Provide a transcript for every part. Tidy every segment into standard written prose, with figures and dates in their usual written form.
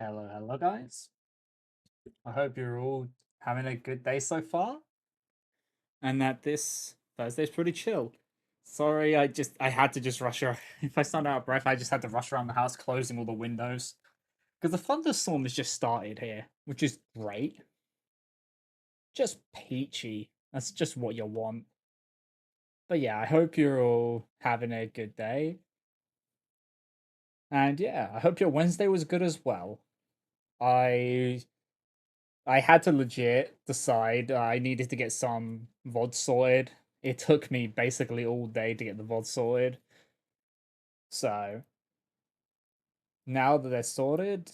Hello, guys. I hope you're all having a good day so far, and that this Thursday's pretty chill. Sorry, I had to just rush around. If I sound out of breath, I just had to rush around the house, closing all the windows because the thunderstorm has just started here, which is great. Just peachy. That's just what you want. But yeah, I hope you're all having a good day, and yeah, I hope your Wednesday was good as well. I I had to legit decide I needed to get some VOD sorted. It took me basically all day to get the VOD sorted. So now that they're sorted,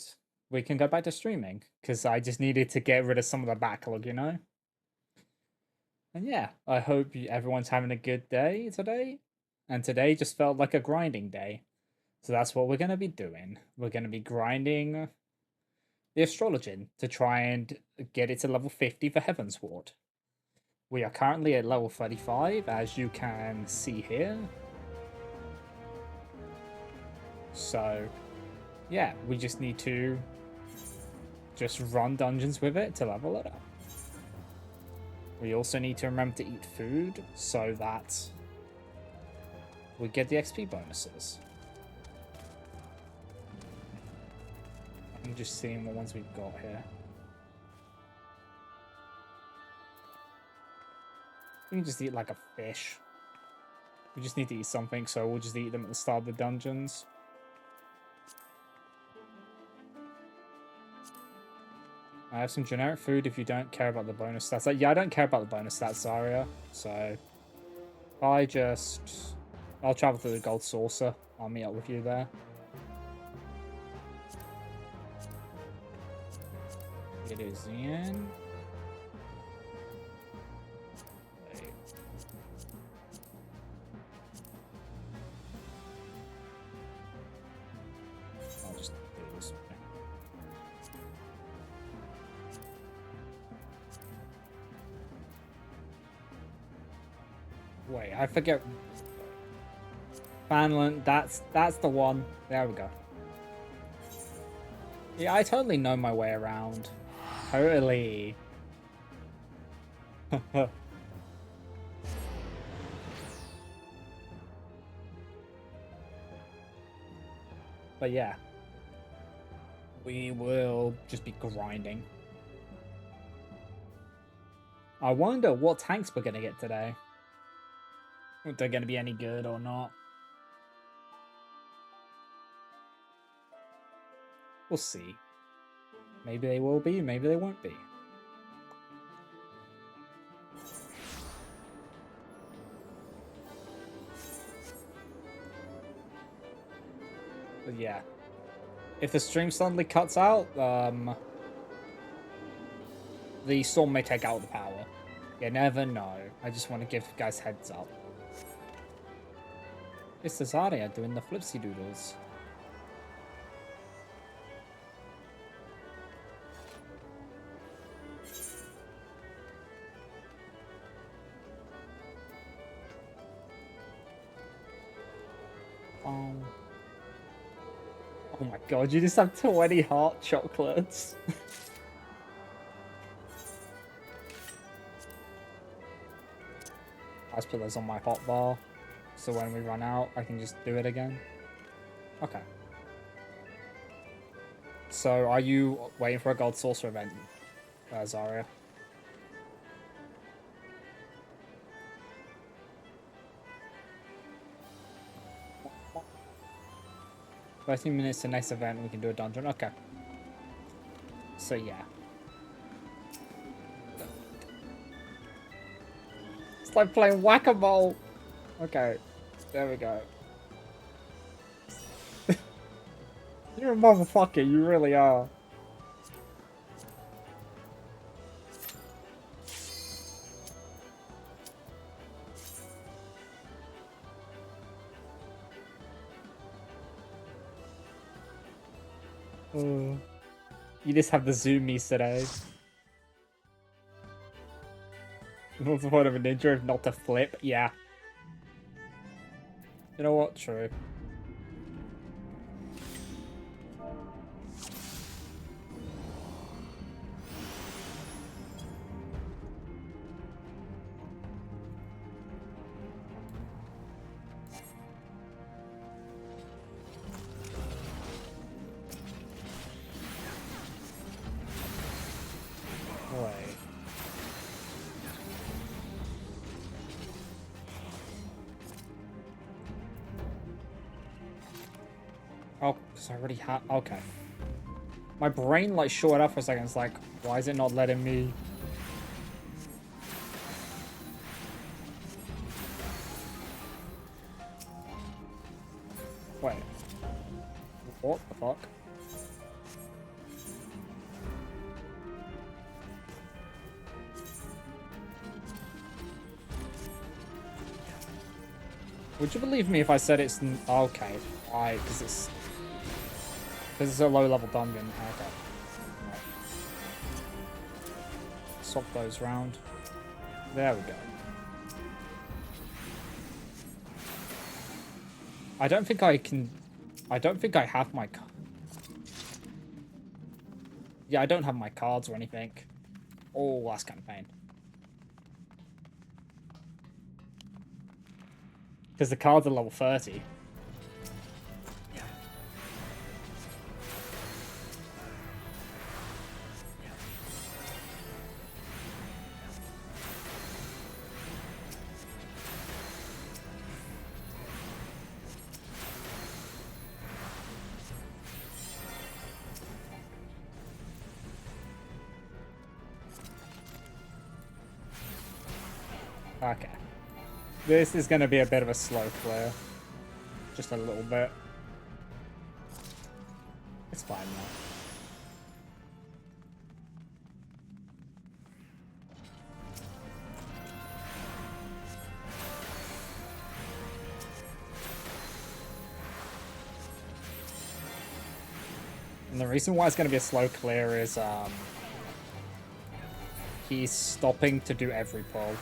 we can go back to streaming because I just needed to get rid of some of the backlog, you know? And yeah, I hope everyone's having a good day today. And today just felt like a grinding day. So that's what we're going to be doing. We're going to be grinding the Astrologian to try and get it to level 50 for Heavensward. We are currently at level 35, as you can see here. So, yeah, we just need to just run dungeons with it to level it up. We also need to remember to eat food so that we get the XP bonuses. I'm just seeing what ones we've got here. We can just eat like a fish. We just need to eat something, so we'll just eat them at the start of the dungeons. I have some generic food if you don't care about the bonus stats. Like, yeah, I don't care about the bonus stats, Zarya. So, I'll travel to the Gold Saucer. I'll meet up with you there. It is in. Wait. I'll just do this. Wait, I forget. Fanland, that's the one. There we go. Yeah, I totally know my way around. Totally. But yeah. We will just be grinding. I wonder what tanks we're gonna get today. If they're gonna be any good or not. We'll see. Maybe they will be, maybe they won't be. But yeah. If the stream suddenly cuts out, the storm may take out the power. You never know. I just want to give you guys heads up. It's the Zarya doing the flipsy doodles. Oh my god, you just have 20 heart chocolates. I'll just put those on my hot bar. So when we run out, I can just do it again. Okay. So are you waiting for a gold saucer event, Zarya? 13 minutes to next event, we can do a dungeon. Okay. So yeah. It's like playing whack-a-mole. Okay. There we go. You're a motherfucker, you really are. You just have the zoomies today. What's the point of a ninja if not to flip? Yeah. You know what? True. Because I already have... Okay. My brain, like, shorted up for a second. It's like, why is it not letting me... Wait. What the fuck? Would you believe me if I said it's... Okay. Why? Because it's... Because it's a low-level dungeon. Okay. Right. Swap those round. There we go. I don't think I can... I don't think I have my... Yeah, I don't have my cards or anything. Oh, that's kind of pain. Because the cards are level 30. Okay. This is going to be a bit of a slow clear. Just a little bit. It's fine now. And the reason why it's going to be a slow clear is he's stopping to do every pull.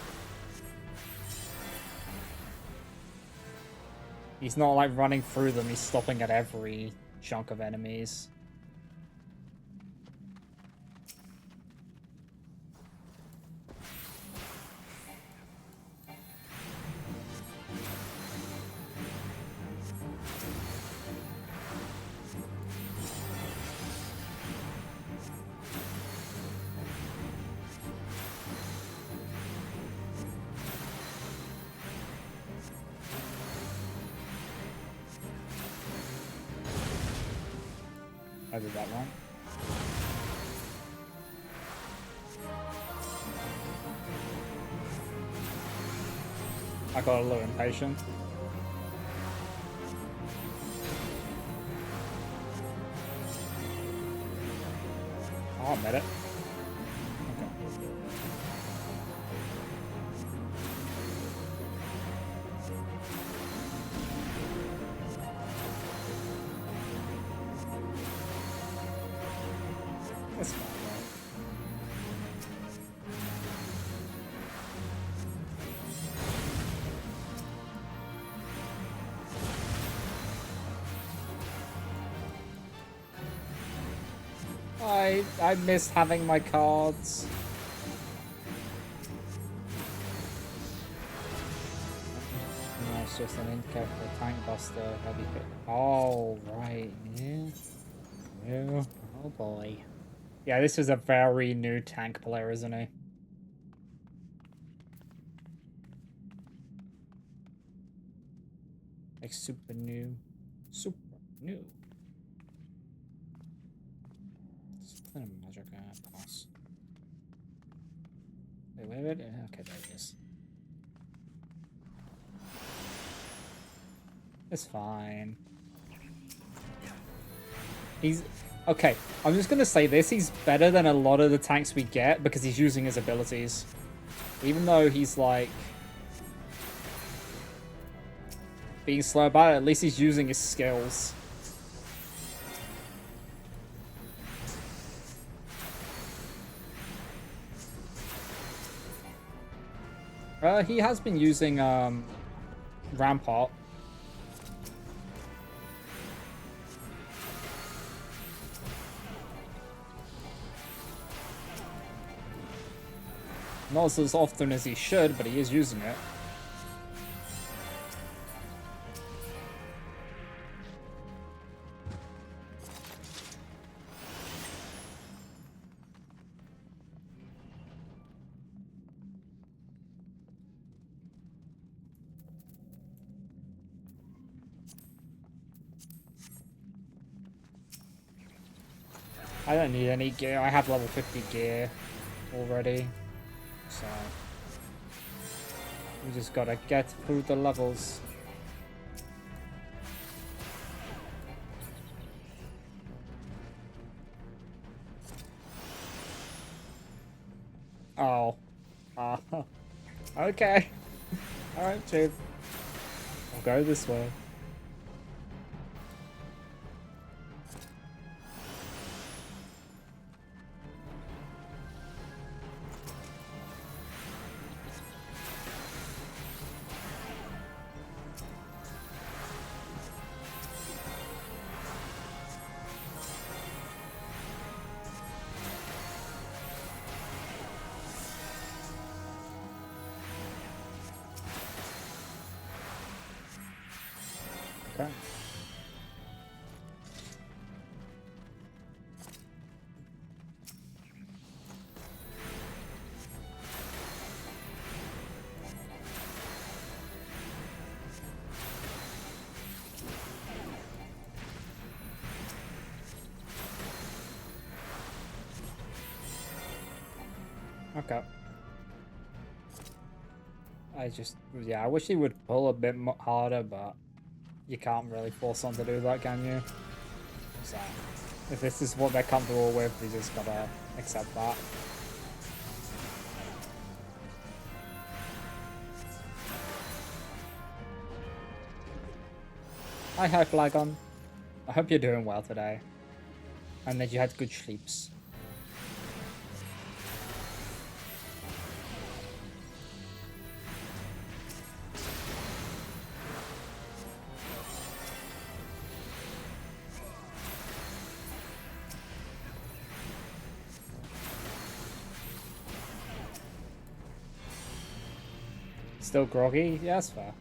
He's not like running through them, he's stopping at every chunk of enemies. I did that wrong. I got a little impatient. Oh, I met it. Okay. That's fine, right? I miss having my cards. No, it's just an indicator for tank buster heavy hit. Oh, right. Yeah. Yeah. Oh boy. Yeah, this is a very new tank player, isn't he? Like super new. Super new. Discipline of magic, pass. Wait. Okay, there he is. It's fine. He's... Okay, I'm just gonna say this. He's better than a lot of the tanks we get because he's using his abilities. Even though he's, like... being slow about it, at least he's using his skills. He has been using, Rampart. Not as often as he should, but he is using it. I don't need any gear. I have level 50 gear already. So we just gotta get through the levels. Oh. Okay. Alright, Chief. I'll go this way. Okay. Okay. Yeah, I wish he would pull a bit harder, but you can't really force them to do that, can you? So, if this is what they're comfortable with, we just gotta accept that. Hi, Flagon. I hope you're doing well today, and that you had good sleeps. Still groggy? Yeah, that's fair.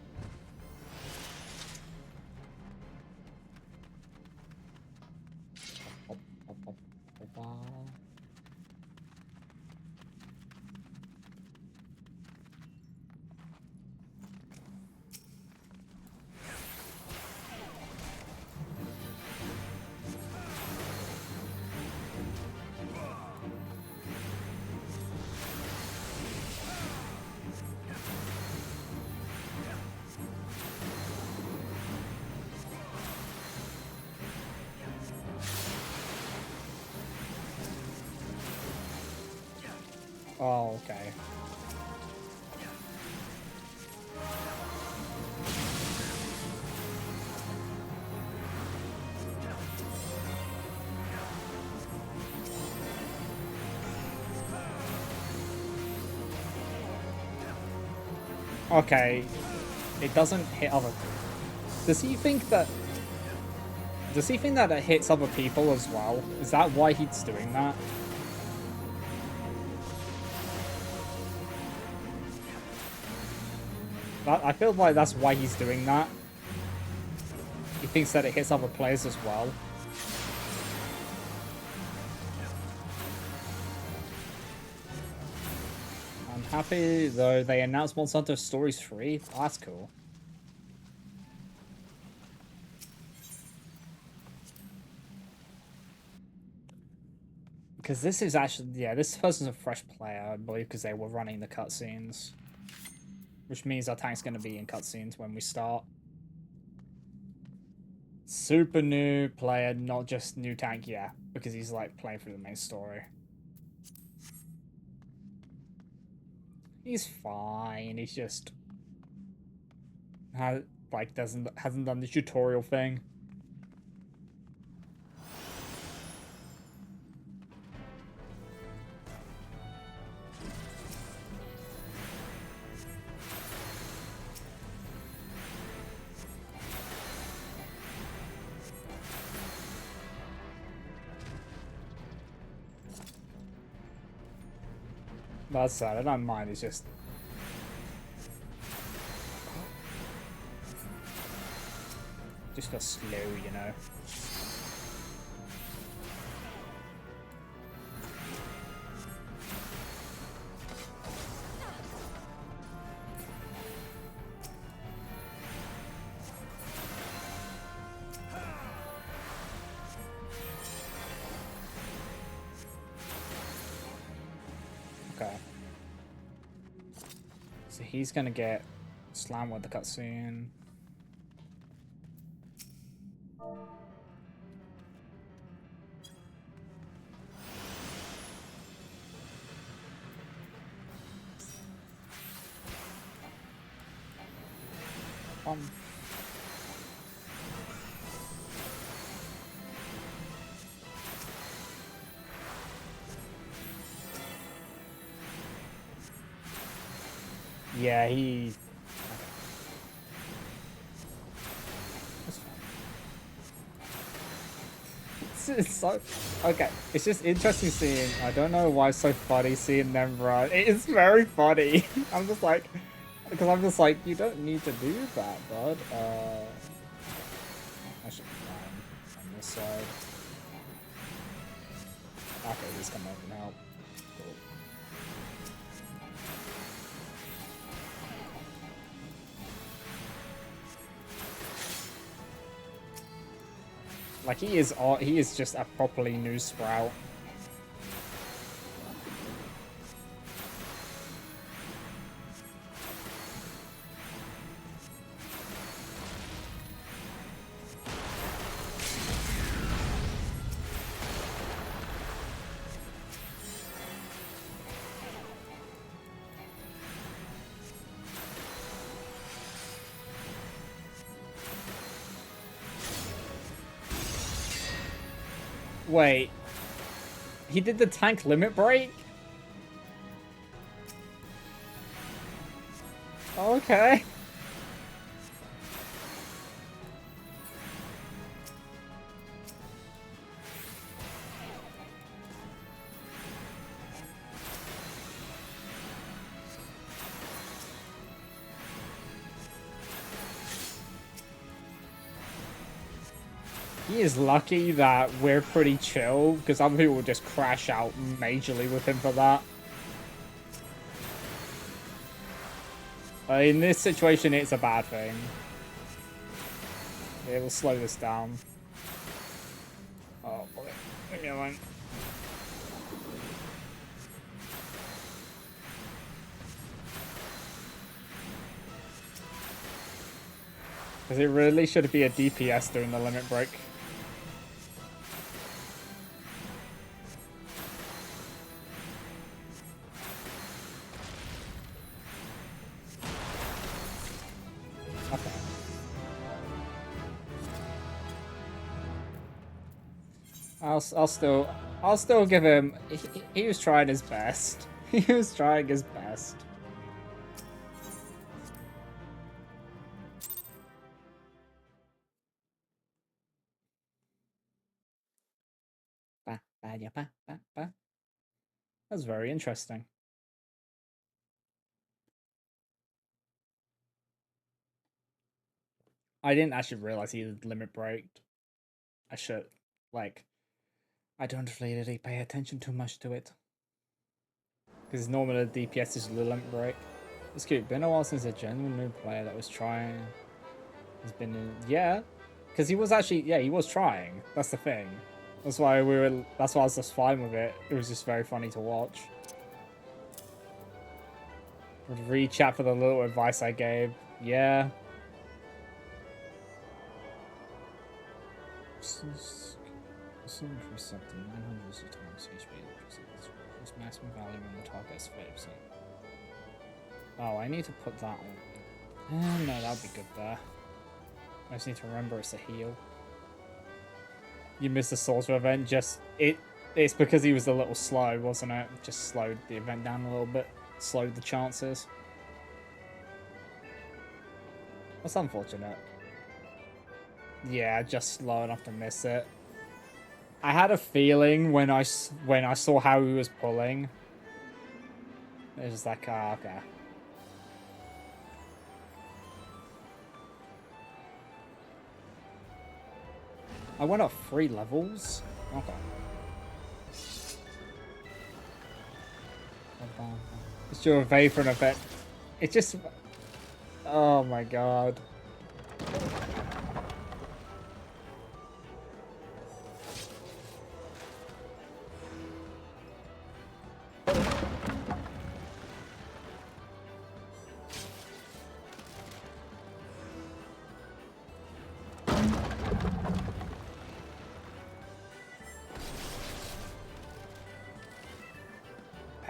Oh, okay. Okay. It doesn't hit other... Does he think that... Does he think that it hits other people as well? Is that why he's doing that? I feel like that's why he's doing that. He thinks that it hits other players as well. I'm happy, though, they announced Monster Hunter Stories 3. That's cool. Because this is actually... Yeah, this person's a fresh player, I believe, because they were running the cutscenes. Which means our tank's going to be in cutscenes when we start. Super new player, not just new tank, yeah. Because he's, like, playing through the main story. He's fine, he's just... hasn't done the tutorial thing. That's sad, I don't mind, it's just... Just feels slow, you know? he's gonna get slammed with the cutscene. Yeah, he... It's so... Okay, it's just interesting seeing... I don't know why it's so funny seeing them run. It is very funny. I'm just like... Because I'm just like, you don't need to do that, bud. I should be fine on this side. Okay, he's come over and help. Cool. Like he is just a properly new Sprout. Wait. He did the tank limit break? Okay. He is lucky that we're pretty chill, because other people would just crash out majorly with him for that. In this situation, it's a bad thing. It will slow this down. Oh, boy. Leave me alone. Because it really should be a DPS doing the limit break. I'll still give him. He was trying his best. He was trying his best. That's very interesting. I didn't actually realize he had limit breaked. I should, like, I don't really pay attention too much to it. Because normally the DPS is limit break. It's cute. Been a while since a genuine new player that was trying has been in, yeah. Because he was actually, yeah, he was trying. That's the thing. That's why that's why I was just fine with it. It was just very funny to watch. Would re-chat for the little advice I gave. Yeah. Increase something 900 times HP. Maximum value when the target's 50%. Oh, I need to put that on. No, that'll be good there. I just need to remember it's a heal. You missed the Sorcerer event, it's because he was a little slow, wasn't it? Just slowed the event down a little bit. Slowed the chances. That's unfortunate. Yeah, just slow enough to miss it. I had a feeling when I saw how he was pulling. It was like, ah, okay. I went up 3 levels? Okay. It's your evade for an event. It just... Oh my god.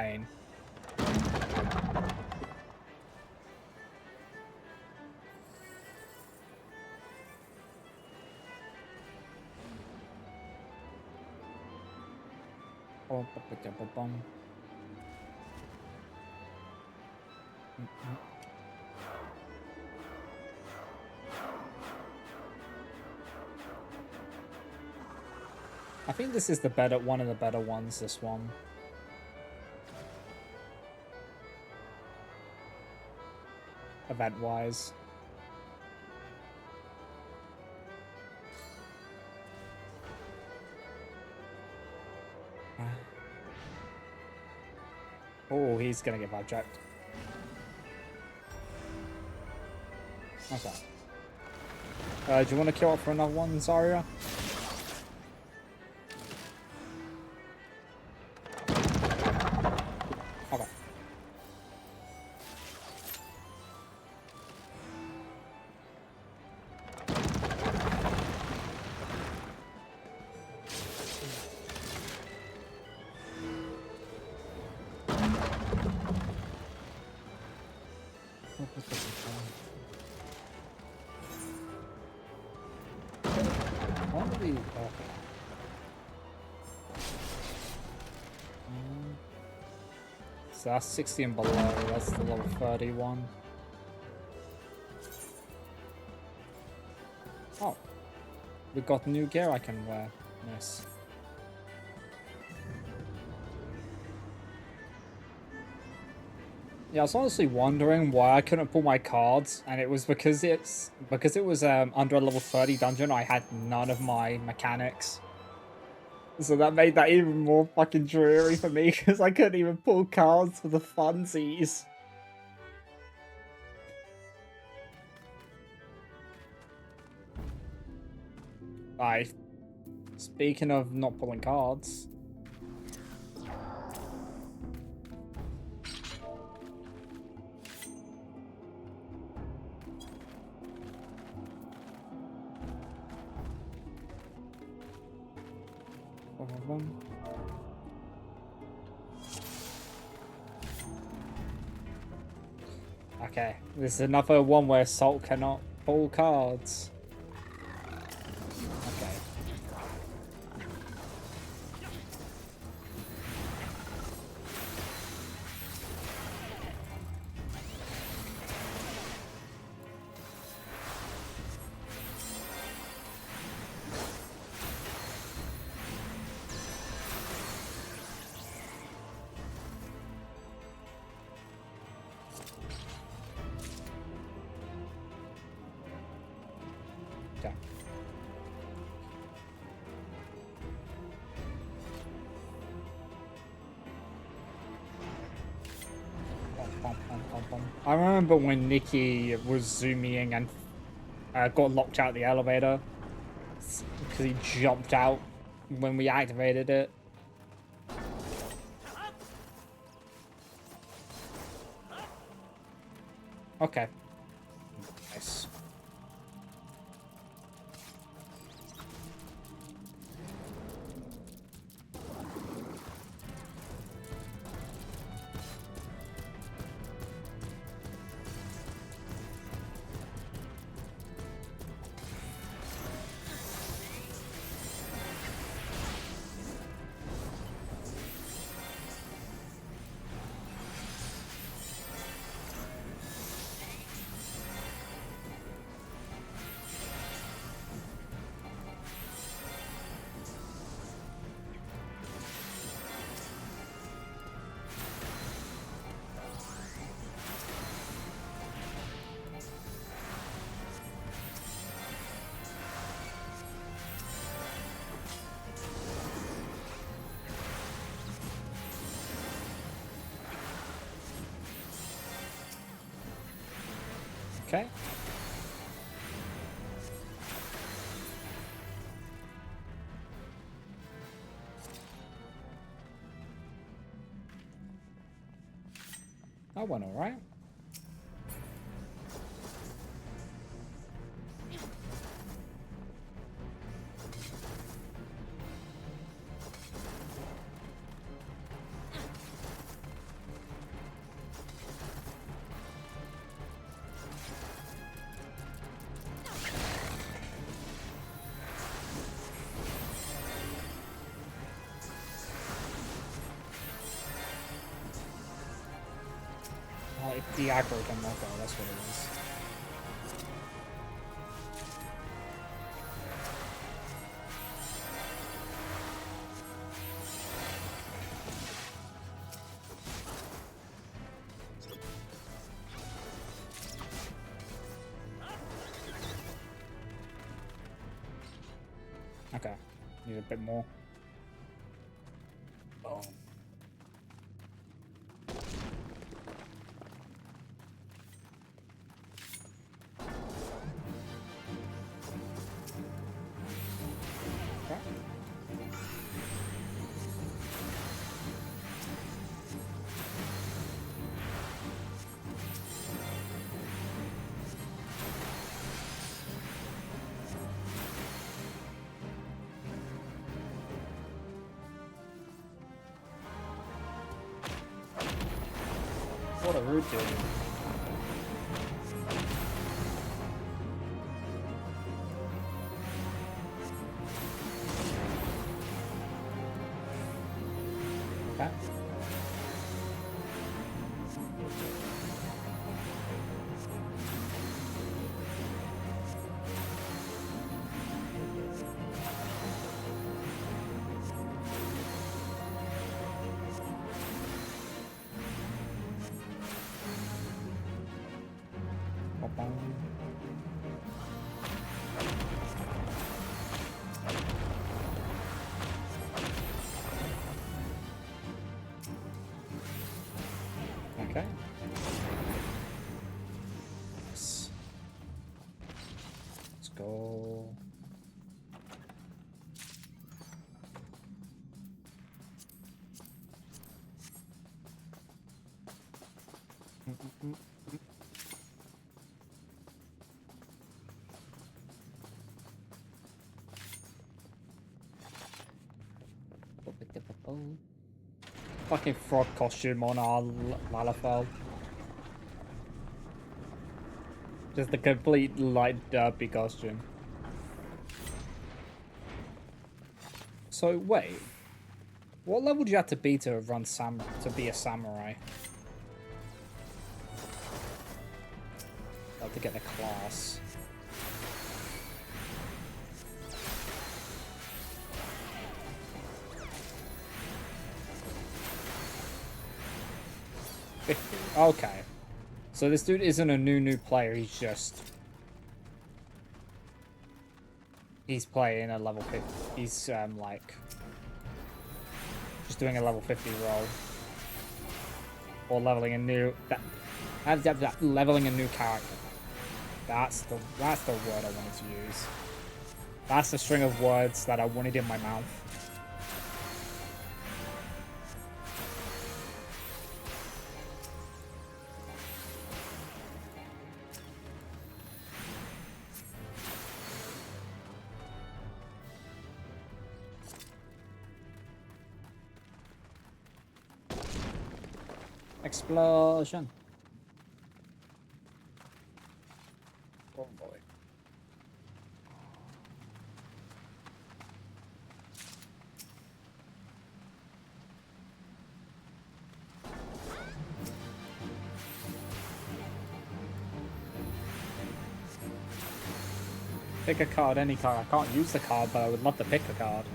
pain. I think this is the better one of the better ones, this one. Event-wise. Oh, he's gonna get hijacked. Okay. Do you want to kill up for another one, Zarya? Okay. So that's 60 and below, that's the level 31. Oh. We got new gear I can wear. Nice. Yeah, I was honestly wondering why I couldn't pull my cards, and it was because it was under a level 30 dungeon. I had none of my mechanics. So that made that even more fucking dreary for me, because I couldn't even pull cards for the funsies. Speaking of not pulling cards... Okay, this is another one where Salt cannot pull cards. Okay. Okay. I remember when Nikki was zooming and got locked out of the elevator because he jumped out when we activated it. Okay. Nice. Okay. That went all right. It de-aggroed them, okay, that's what it was. Okay, need a bit more. Oh. What a rude dude. Okay. Okay. Let's go. Fucking frog costume on our Lalafell. Just the complete light derpy costume. So wait, what level do you have to be to run be a samurai? To get the class. Okay. So this dude isn't a new player, he's playing a level 50. He's like just doing a level 50 roll. Or leveling a new leveling a new character. That's the word I wanted to use. That's the string of words that I wanted in my mouth. Explosion. Oh boy. Pick a card, any card. I can't use the card, but I would love to pick a card.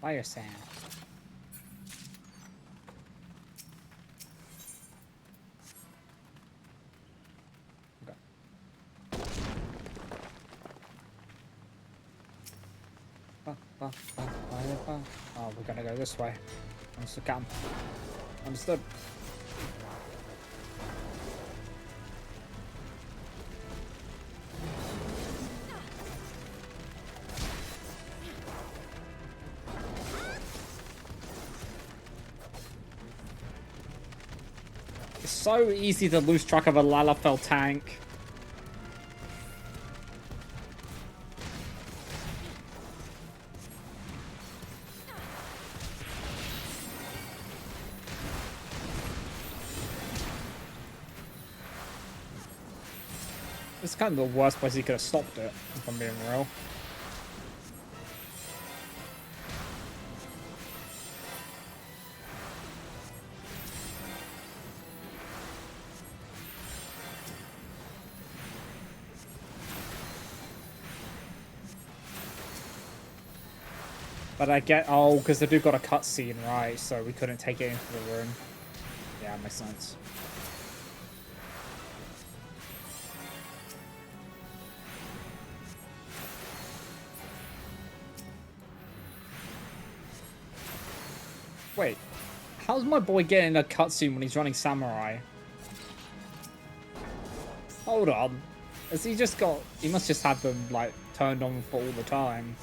Fire sand. Oh, we're gonna go this way. Understood, Cam. Understood. It's so easy to lose track of a Lalafell tank. It's kind of the worst place he could have stopped it, if I'm being real. But I get, oh, because they do got a cutscene, right? So we couldn't take it into the room. Yeah, makes sense. Wait, how's my boy getting a cutscene when he's running Samurai? Hold on. Has he just got... He must just have them, like, turned on for all the time.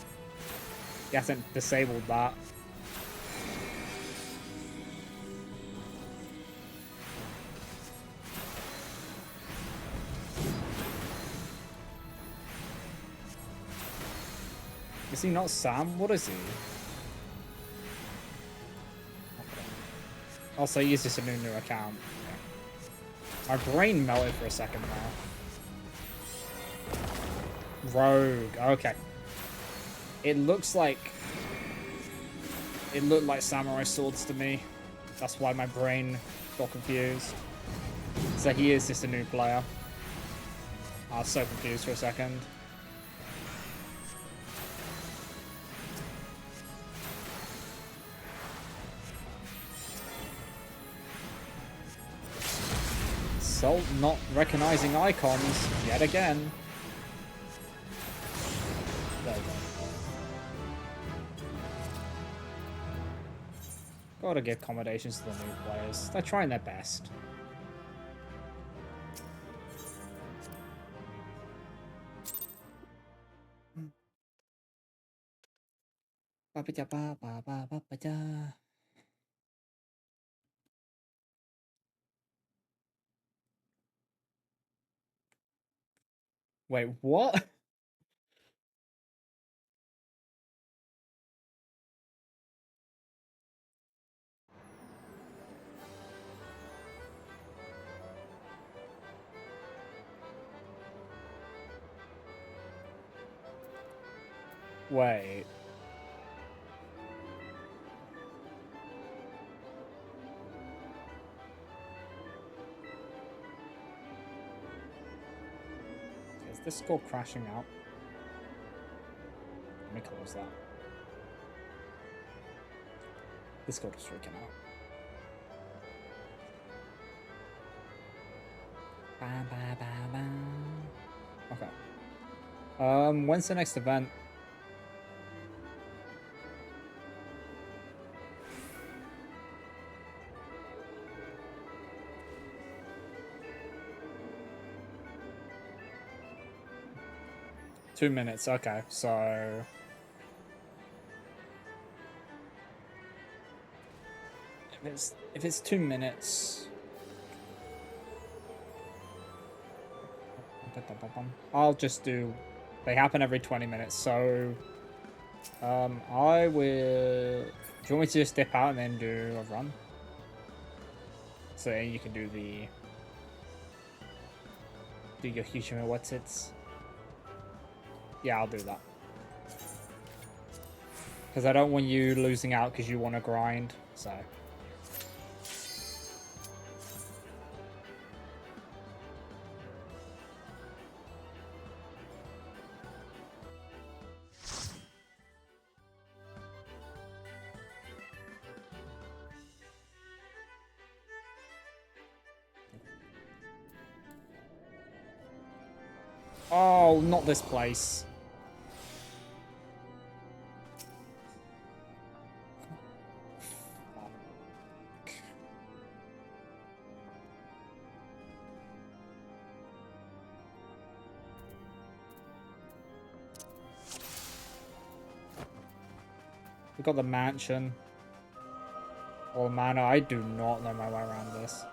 He hasn't disabled that. Is he not Sam? What is he? Also, he uses a new account. My brain melted for a second now. Rogue. Okay. It looks like... It looked like samurai swords to me. That's why my brain got confused. So he is just a new player. I was so confused for a second. Salt not recognizing icons yet again. There we go. Gotta give accommodations to the new players. They're trying their best. Wait, what? Wait. Is this score crashing out? Let me close that. This score is freaking out. Okay. When's the next event? $2 okay, so... If it's 2 minutes... I'll just do... They happen every 20 minutes, so... I will... Do you want me to just dip out and then do a run? So then you can do the... Do your Hushima what's its? Yeah, I'll do that. Because I don't want you losing out because you want to grind, so... Oh, not this place. got the mansion. Or manor. I do not know my way around this.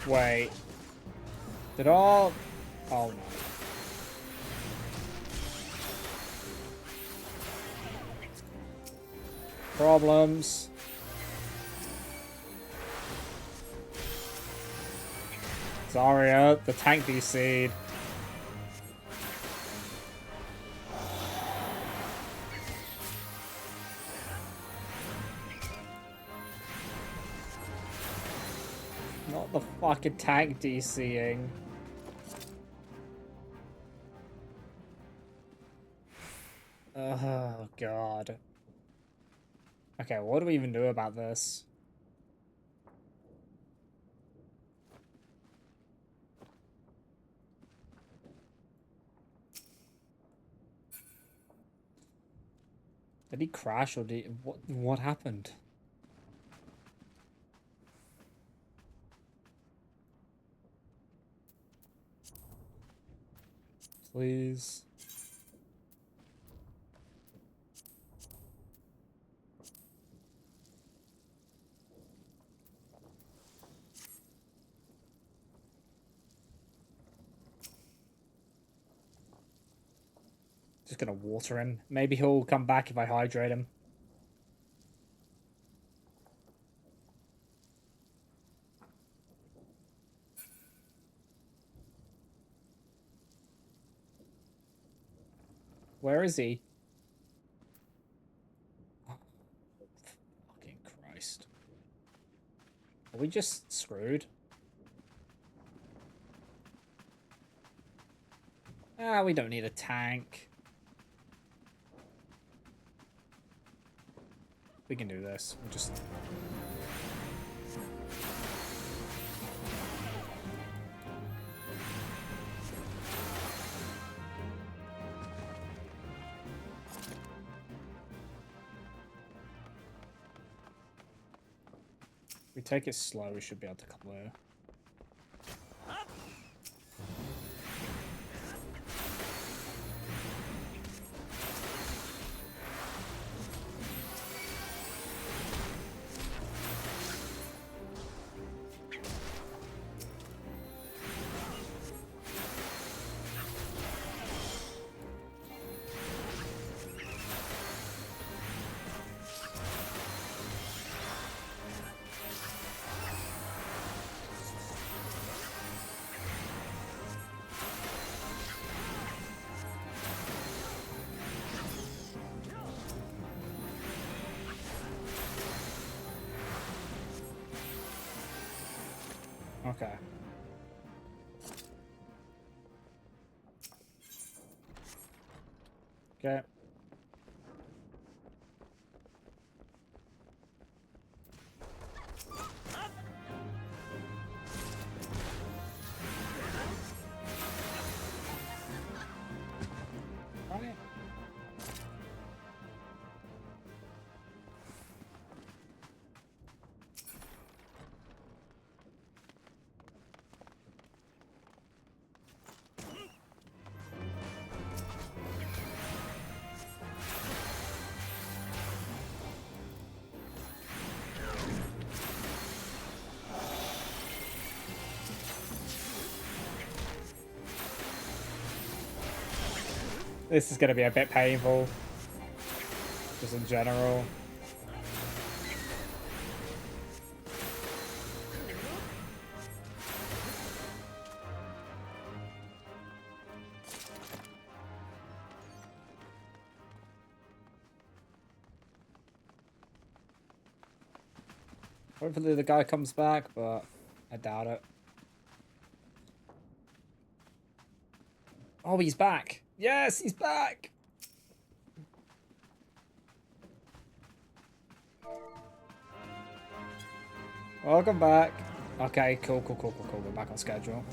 Wait. Did all... Oh, no. Problems. Zarya, the tank DC'd. Not the fucking tank DCing. Oh, God. Okay, what do we even do about this? Did he crash or did he... What happened? Please. Just gonna water him. Maybe he'll come back if I hydrate him. Where is he? Oh, fucking Christ. Are we just screwed? Ah, we don't need a tank. We can do this. We'll just... If we take it slow, we should be able to clear. Okay. Okay. Okay. This is going to be a bit painful. Just in general. Hopefully the guy comes back, but I doubt it. Oh, he's back. Yes, he's back. Welcome back. Okay, cool. We're back on schedule.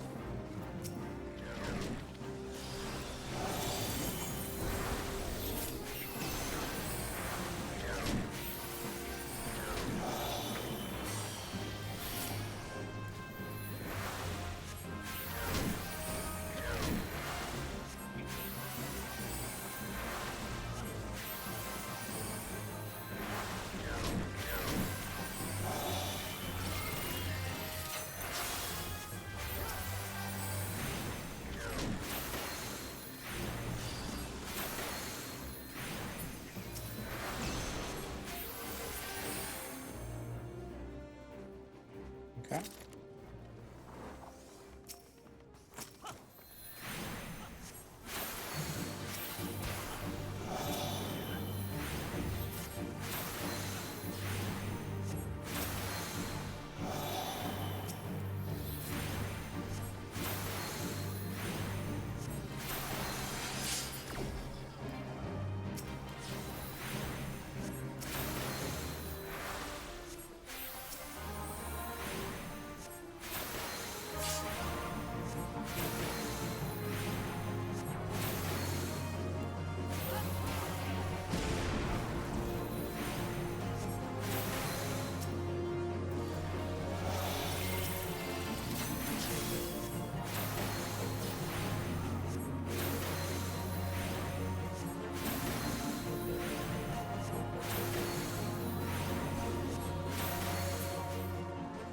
Okay.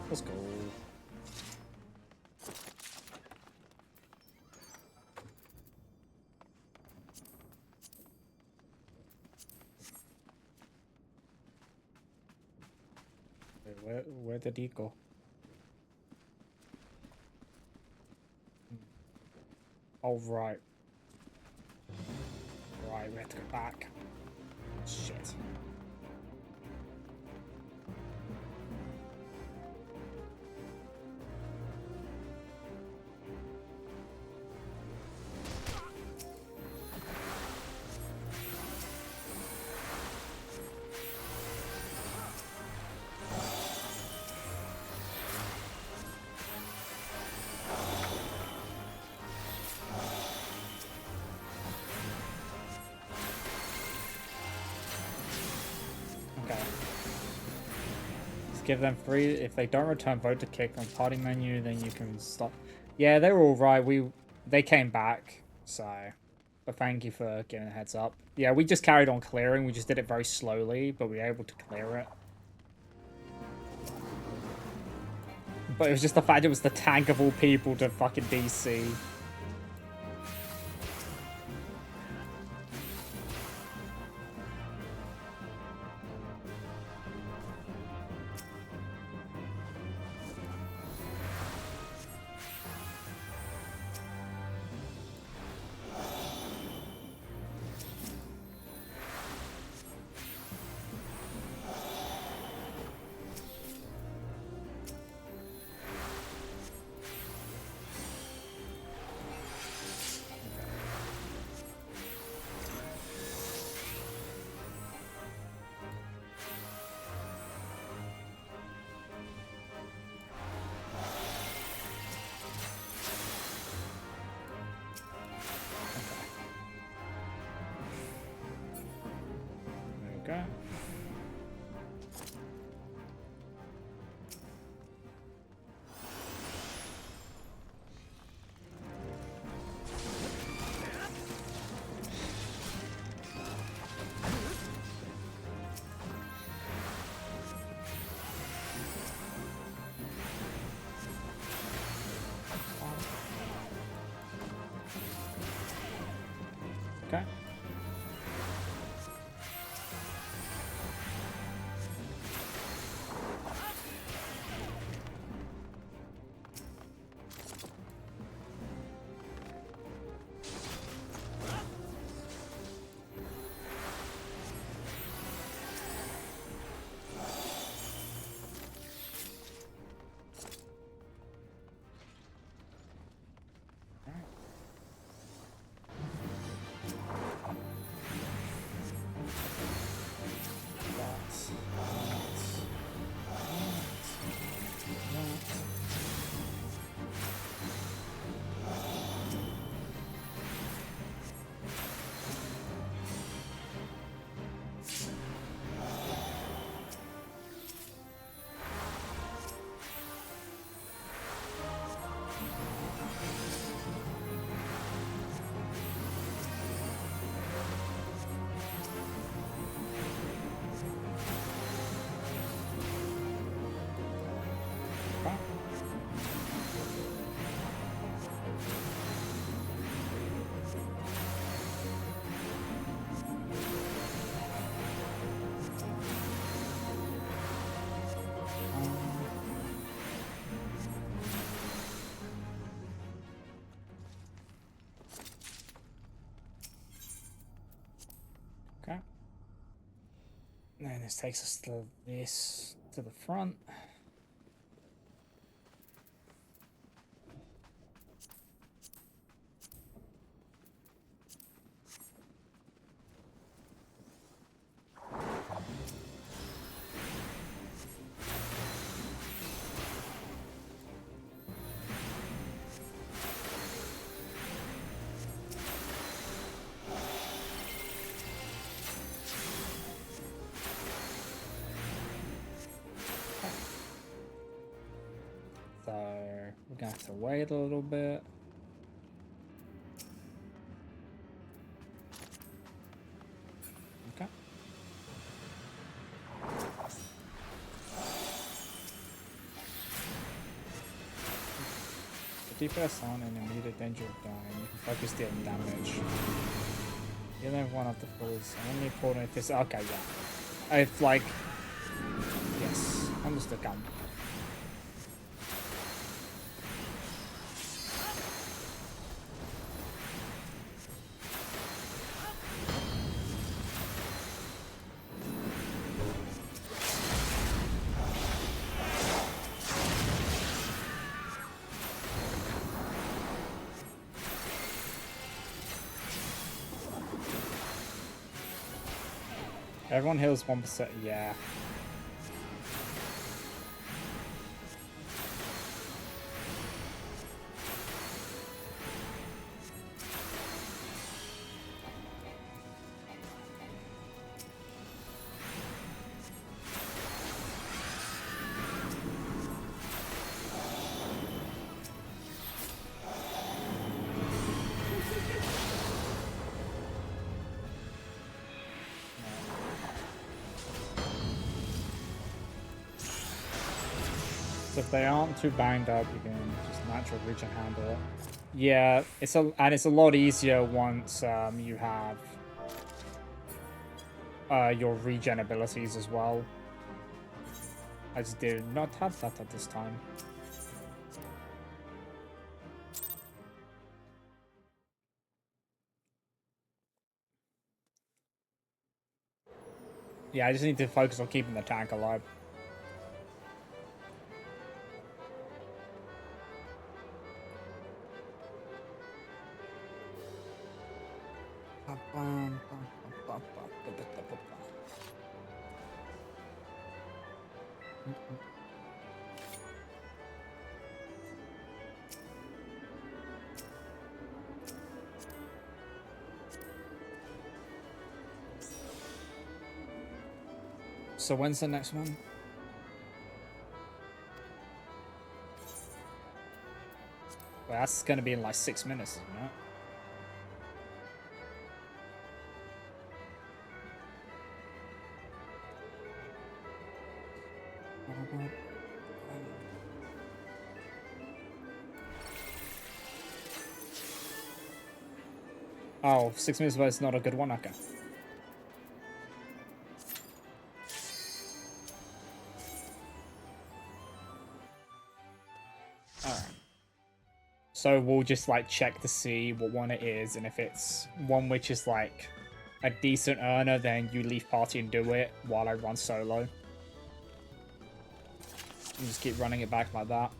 Let's go. Wait, where did he go? Oh, right. Right, we have to go back. Shit. Okay. Just give them free. If they don't return vote to kick on party menu, then you can stop. Yeah, they were all right. They came back, so. But thank you for giving a heads up. Yeah, we just carried on clearing. We just did it very slowly, but we were able to clear it. But it was just the fact it was the tank of all people to fucking DC. Okay. Okay. And this takes us to this, to the front. So we're gonna have to wait a little bit. Okay. Put DPS on in immediate danger of dying. You can focus dealing damage. You don't have one of the falls. Only important if it's okay, yeah. It's like yes, understood. Come. Everyone heals 1%. Yeah. So if they aren't too banged up, you can just natural reach and handle it. Yeah, it's a lot easier once you have your regen abilities as well. I just did not have that at this time. Yeah, I just need to focus on keeping the tank alive. So when's the next one? Well, that's gonna be in like 6 minutes, isn't it? Oh, 6 minutes, but it's not a good one. Okay. Alright. So we'll just like check to see what one it is, and if it's one which is like a decent earner, then you leave party and do it while I run solo. And just keep running it back like that.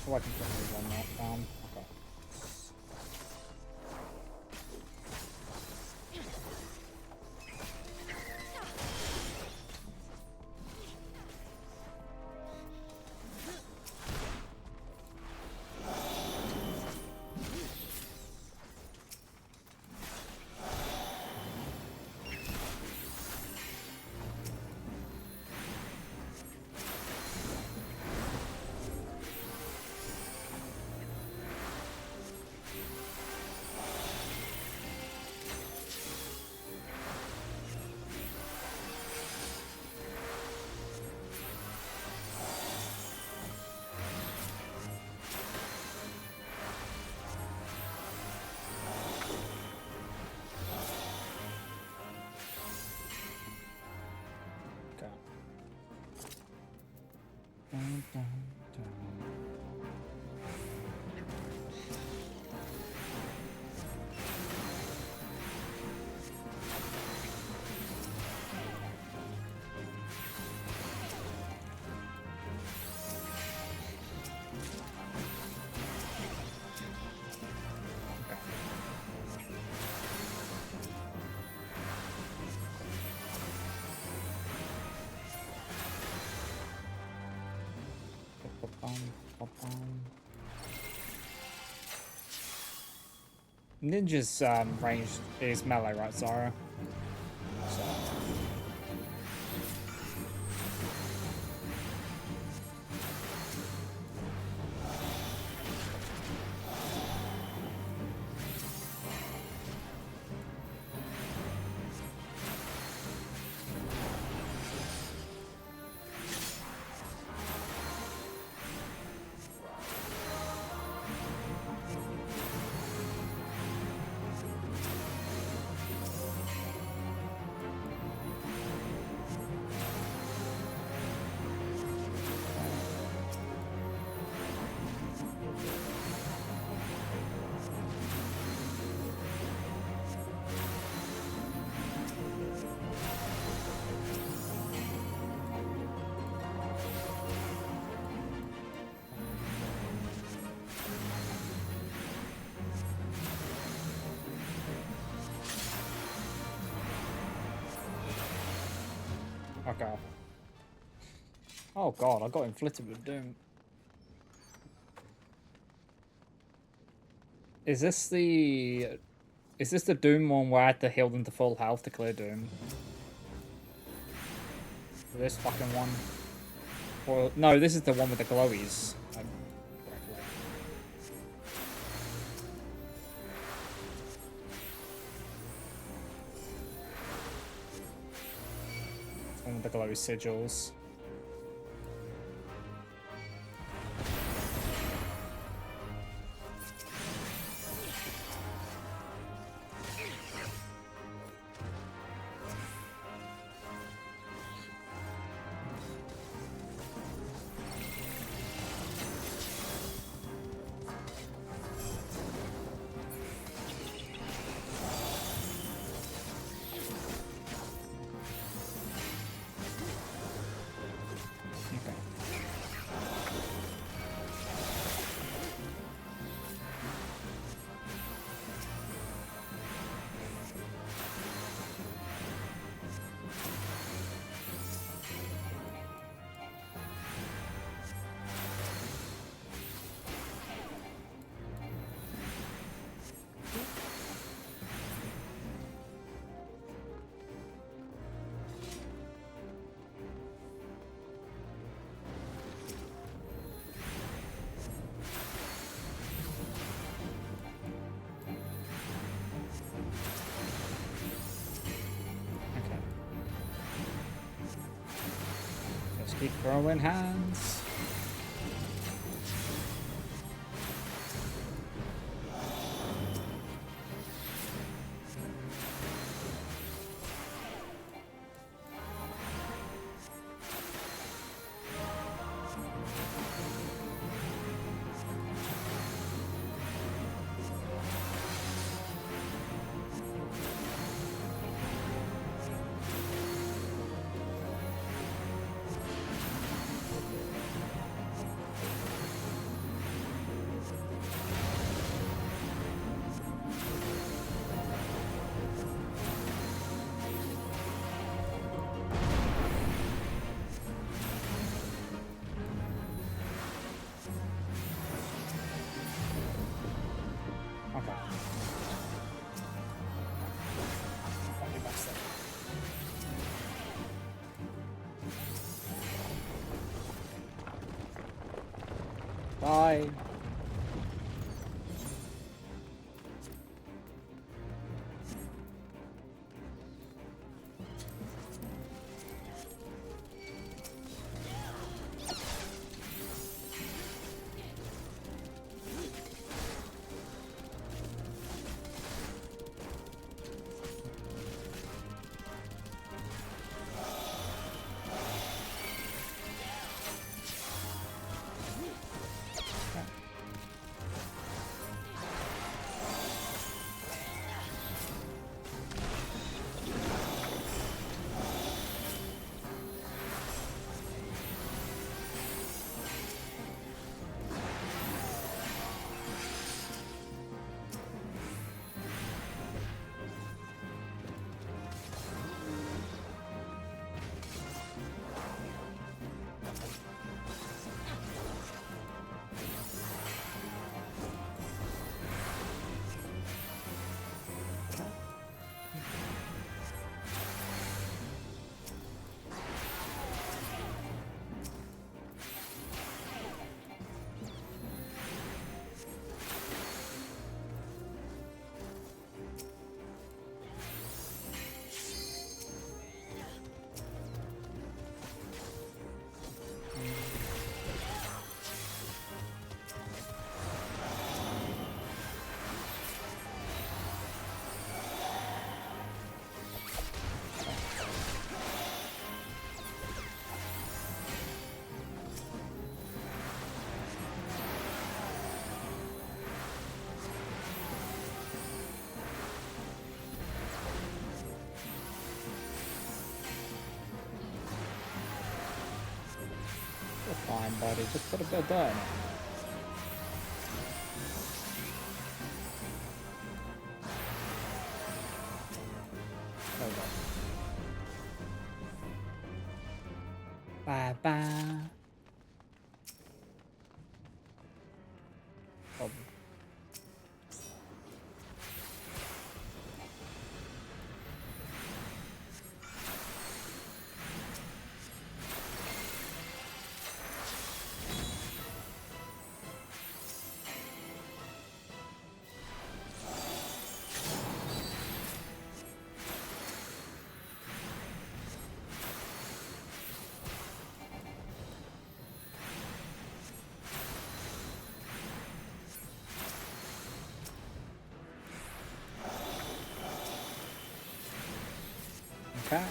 Oh, I can put one that down. Okay. Ninja's range is melee, right, Zara? So. Okay. Oh god, I got inflicted with Doom. Is this the Doom one where I had to heal them to full health to clear Doom? This fucking one? Or no, this is the one with the glowies. One with the glowy sigils. Keep throwing hands. Bye. fine, buddy. Just put a bit of dirt in it. There we go. Bye bye. Oh. Okay.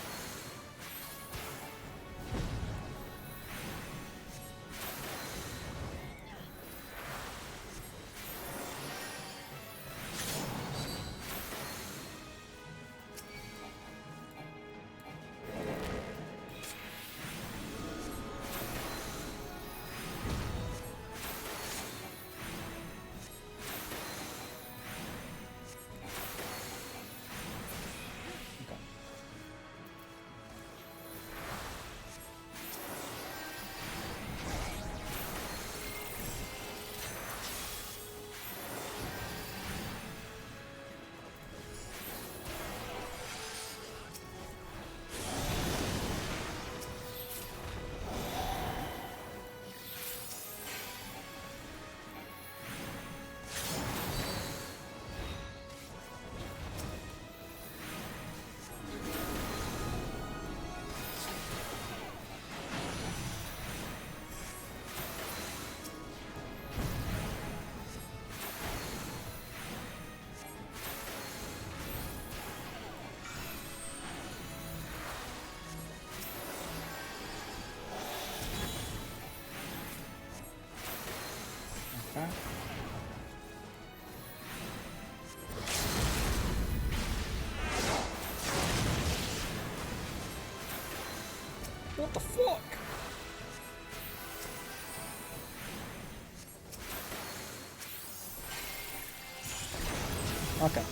Okay. What the fuck? Okay.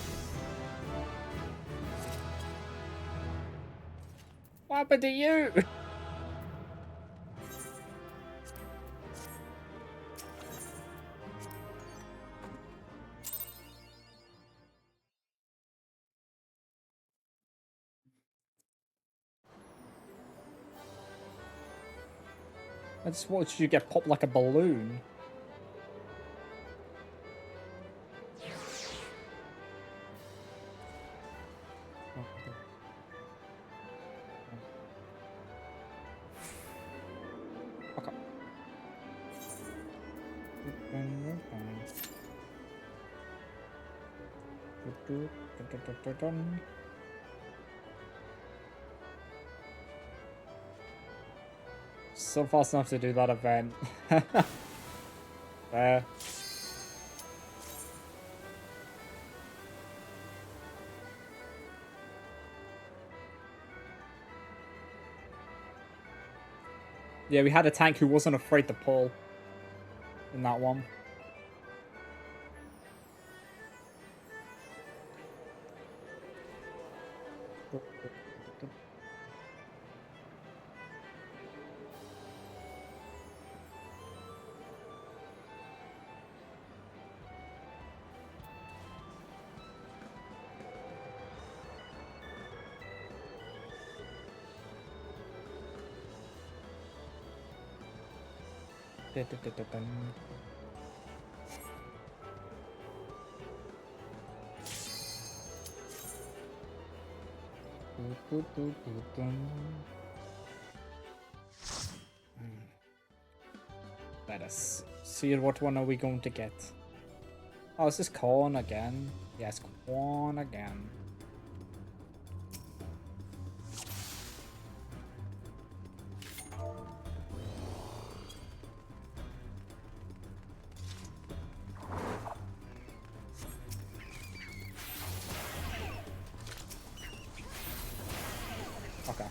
What happened to you? I just watched you get popped like a balloon. Okay. So fast enough to do that event. There. Yeah, we had a tank who wasn't afraid to pull in that one. Let us see what one are we going to get. Oh, is this corn again? Yes, corn again. Okay.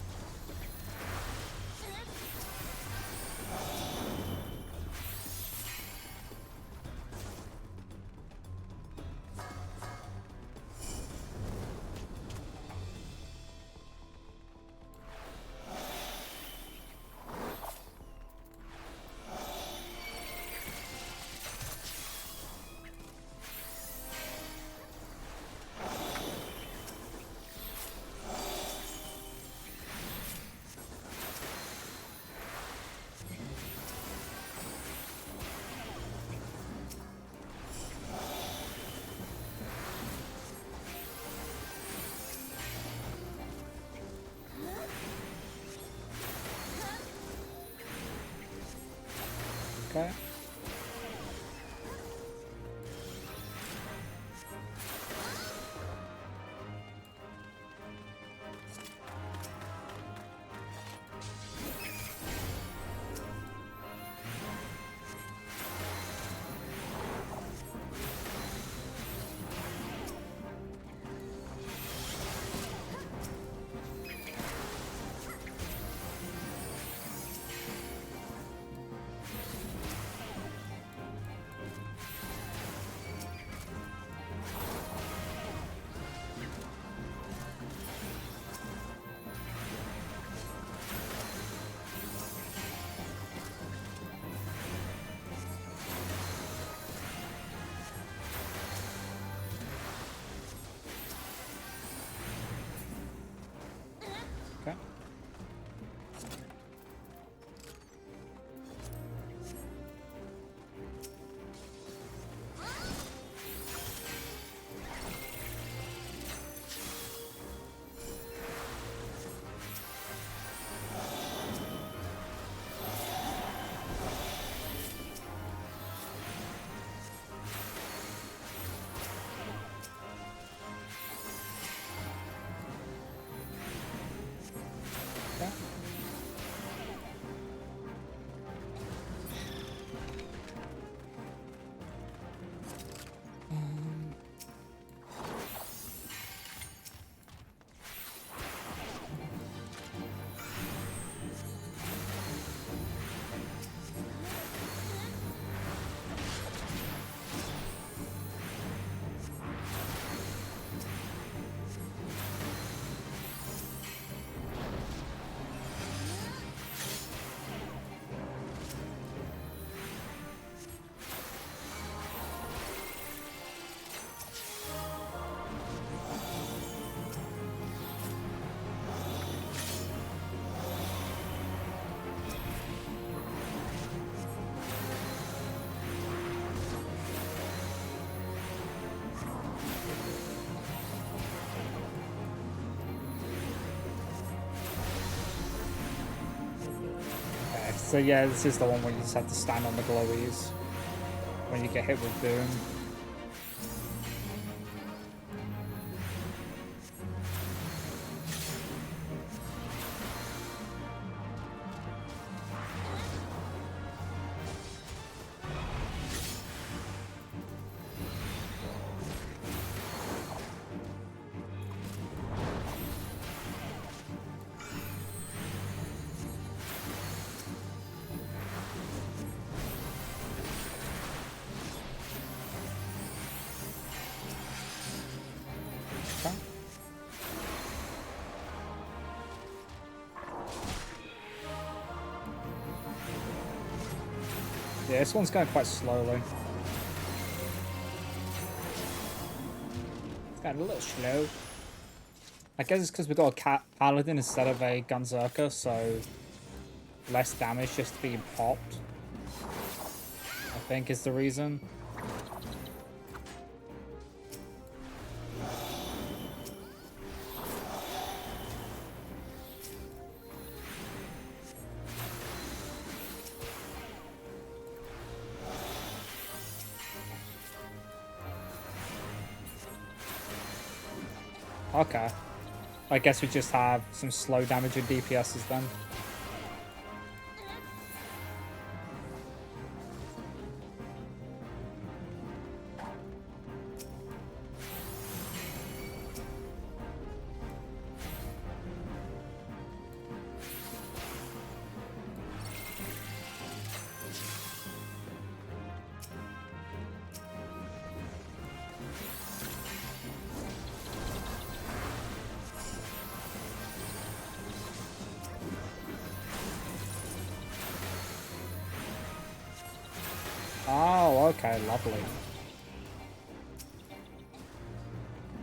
So yeah, this is the one where you just have to stand on the glowies when you get hit with Doom. Yeah, this one's going quite slowly. It's going a little slow. I guess it's because we got a paladin instead of a gunzerker, so less damage just being popped, I think is the reason. Okay. I guess we just have some slow damage with DPSs then. Oh, okay, lovely.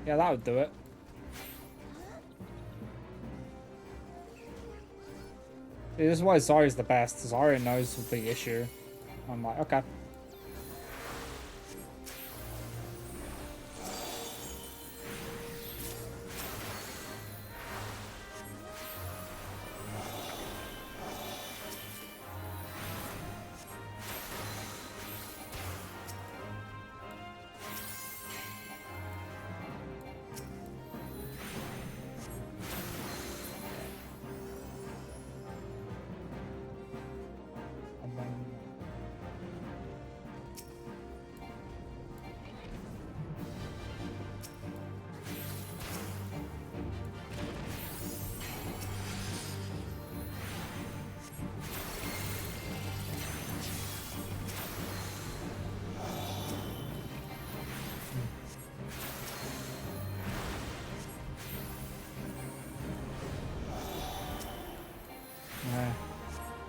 Yeah, that would do it. See, this is why Zarya's the best. Zarya knows the issue. I'm like, okay.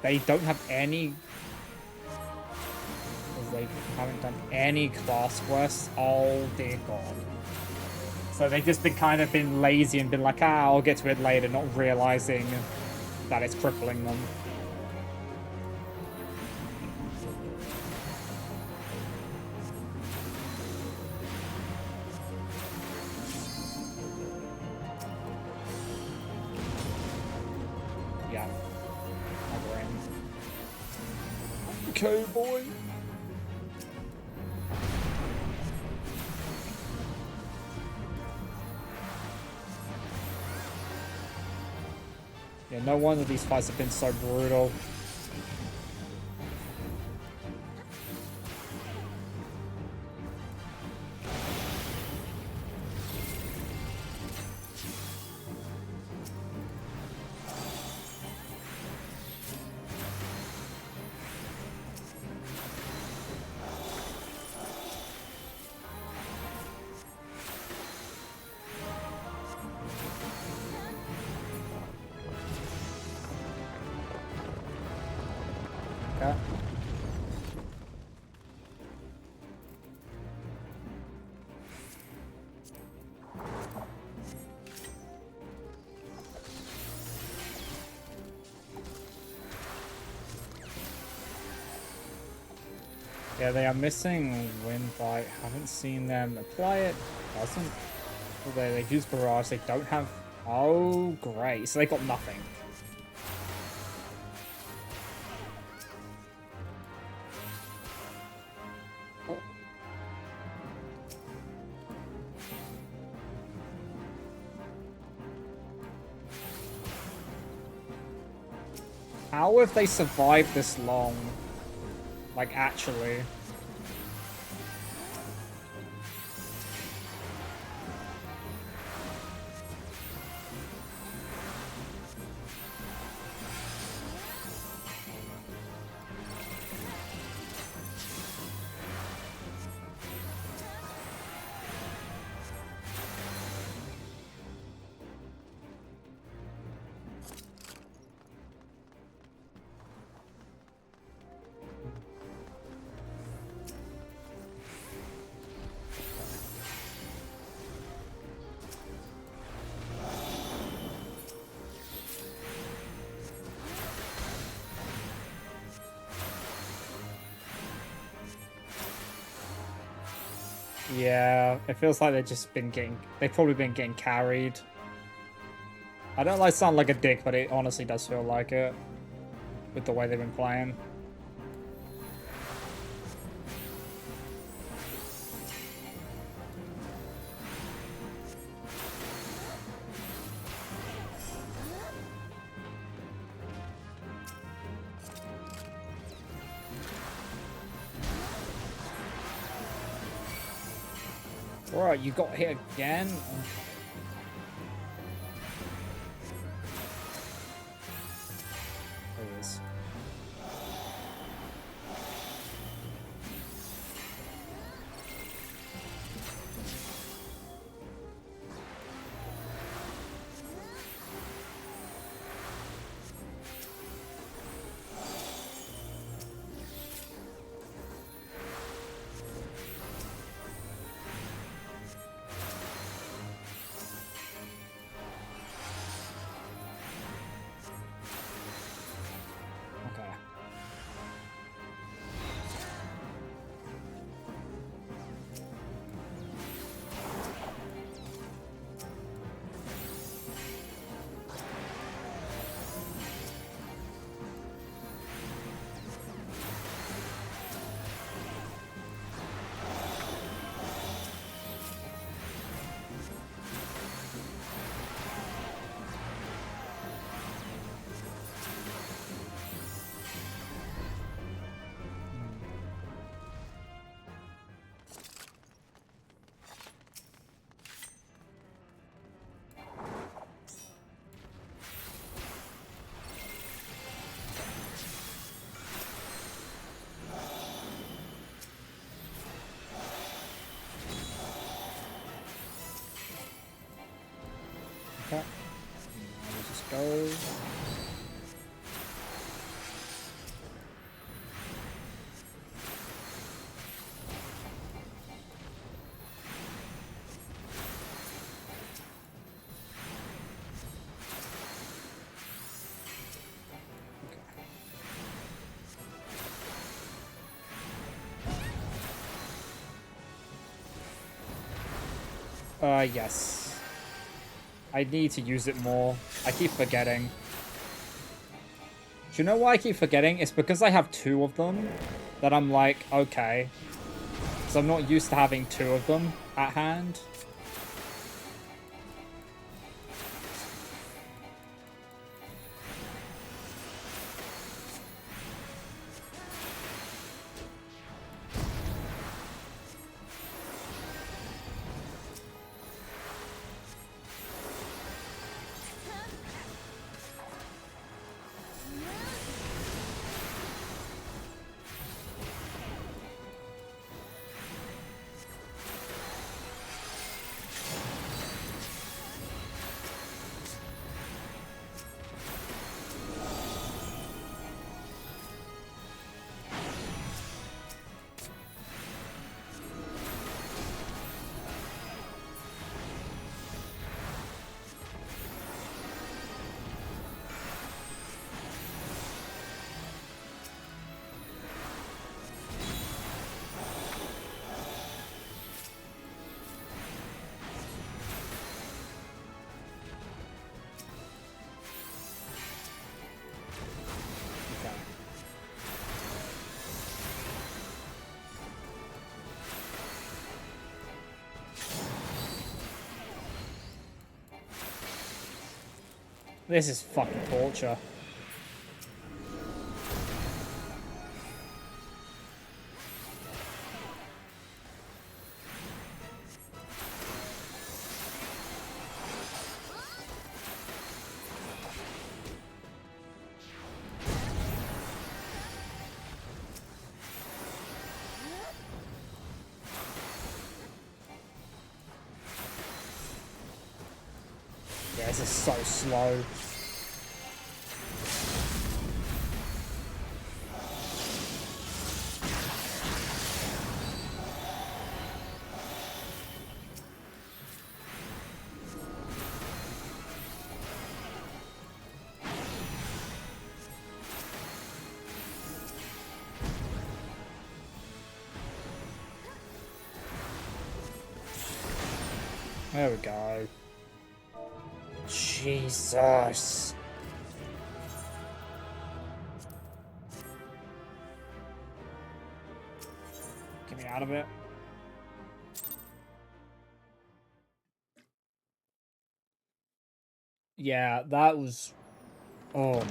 They don't have any... They haven't done any class quests. Oh dear god. So they've just been kind of been lazy and been like, ah, I'll get to it later, not realizing that it's crippling them. Yeah. Okay, boy. Yeah, no wonder these fights have been so brutal. Okay. Yeah, they are missing Windbite. Haven't seen them apply it. Doesn't. They use Barrage. They don't have... Oh, great. So they got nothing. How have they survived this long? Like, actually. Yeah, it feels like they've probably been getting carried. I don't like sound like a dick, but it honestly does feel like it with the way they've been playing. Alright, you got hit again? There he is. Okay. Okay. Now we just go. Yes. I need to use it more. I keep forgetting. Do you know why I keep forgetting? It's because I have two of them that I'm like, okay. So I'm not used to having two of them at hand. This is fucking torture. this is so slow. There we go. Jesus. Get me out of it. Yeah, that was... Oh my...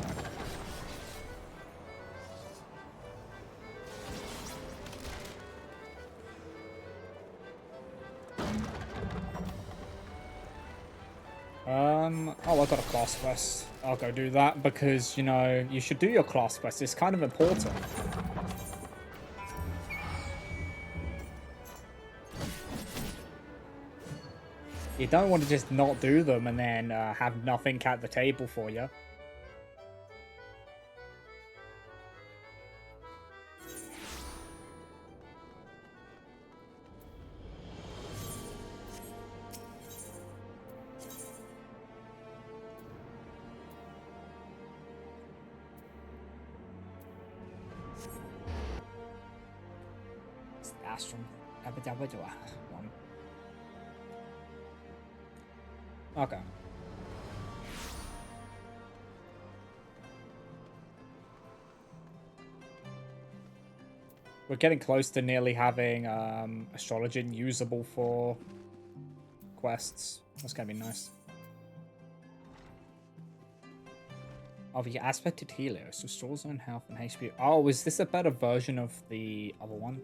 Oh, I got a class quest. I'll go do that because, you know, you should do your class quest. It's kind of important. You don't want to just not do them and then have nothing at the table for you. It's the Astro one. Okay. We're getting close to nearly having astrology usable for quests. That's gonna be nice. Oh, the aspected Helios restores own health and HP. Oh, is this a better version of the other one?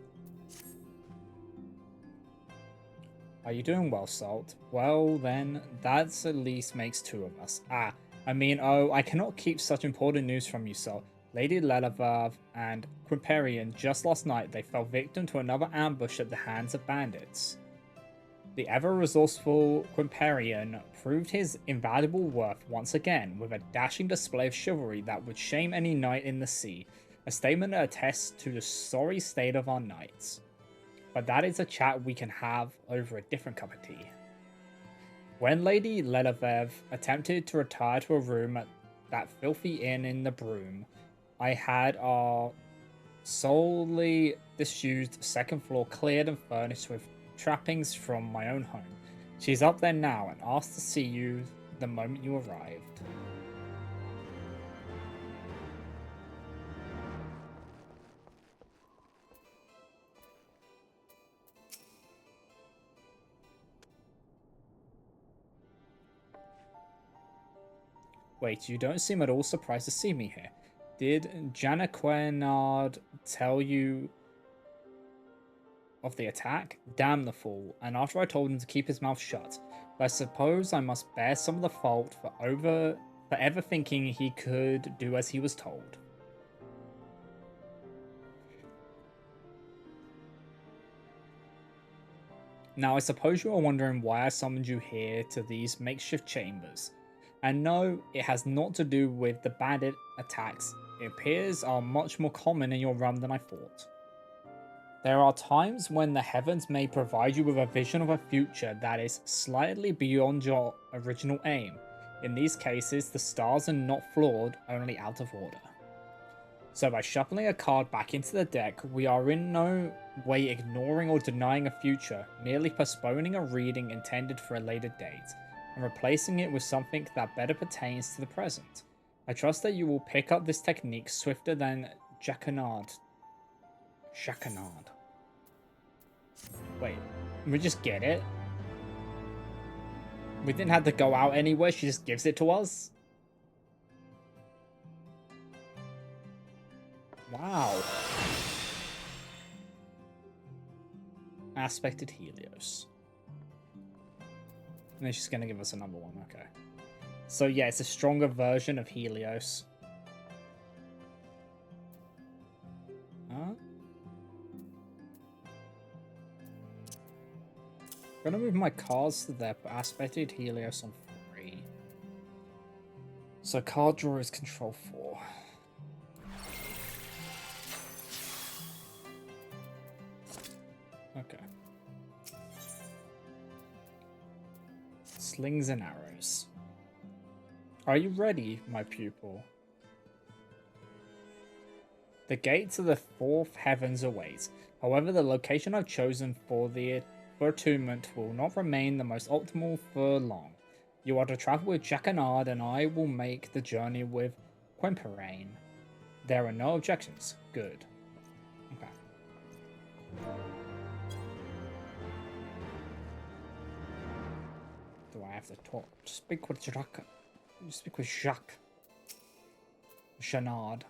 Are you doing well, Salt? Well, then, that's at least makes two of us. Ah, I mean, oh, I cannot keep such important news from you, Salt. Lady Lelavarv and Quimperian, just last night, they fell victim to another ambush at the hands of bandits. The ever-resourceful Quimperian proved his invaluable worth once again with a dashing display of chivalry that would shame any knight in the sea, a statement that attests to the sorry state of our knights. But that is a chat we can have over a different cup of tea. When Lady Lelavev attempted to retire to a room at that filthy inn in the Broom, I had our solely disused second floor cleared and furnished with trappings from my own home. She's up there now and asked to see you the moment you arrived. Wait, you don't seem at all surprised to see me here. Did Janaquenard tell you of the attack? Damn the fool. And after I told him to keep his mouth shut, but I suppose I must bear some of the fault for ever thinking he could do as he was told. Now I suppose you are wondering why I summoned you here to these makeshift chambers. And no, it has not to do with the bandit attacks. It appears are much more common in your realm than I thought. There are times when the heavens may provide you with a vision of a future that is slightly beyond your original aim. In these cases, the stars are not flawed, only out of order. So by shuffling a card back into the deck, we are in no way ignoring or denying a future, merely postponing a reading intended for a later date, and replacing it with something that better pertains to the present. I trust that you will pick up this technique swifter than Jacquenard. Wait, we just get it? We didn't have to go out anywhere, she just gives it to us? Wow. Aspected Helios. And then she's going to give us another one, okay. So yeah, it's a stronger version of Helios. Huh? I'm gonna move my cards to there, but Aspected Helios on 3. So card draw is control 4. Okay. Slings and arrows. Are you ready, my pupil? The gate to the fourth heavens awaits. However, the location I've chosen for the attunement will not remain the most optimal for long. You are to travel with Jacquinard, and I will make the journey with Quimperane. There are no objections. Good. Okay. Do I have to talk? Speak with Jacques. Speak with Jacques. Janard.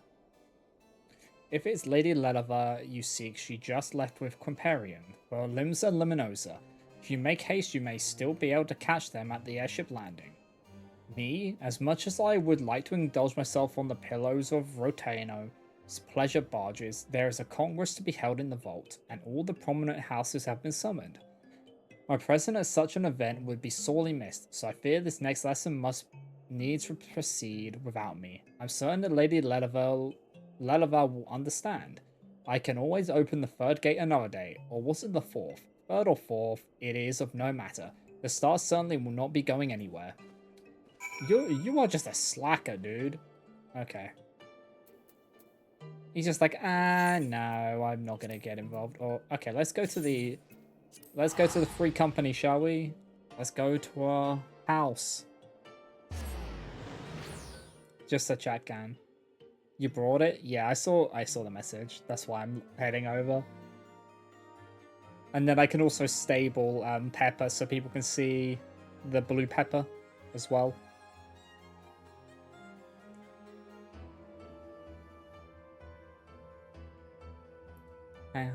If it's Lady Leliva you seek, she just left with Quimperian. Well, limbs are luminosa. If you make haste, you may still be able to catch them at the airship landing. Me, as much as I would like to indulge myself on the pillows of Rotano's pleasure barges, there is a congress to be held in the vault, and all the prominent houses have been summoned. My presence at such an event would be sorely missed, so I fear this next lesson must needs to proceed without me. I'm certain that Lady Leliva will understand. I can always open the third gate another day, or was it the fourth? Third or fourth, it is of no matter. The stars certainly will not be going anywhere. You are just a slacker, dude. Okay. He's just like, no, I'm not gonna get involved. Or okay, let's go to the free company, shall we? Let's go to our house. Just a chat can. You brought it? Yeah, I saw the message. That's why I'm heading over. And then I can also stable Pepper so people can see the blue pepper as well. Then,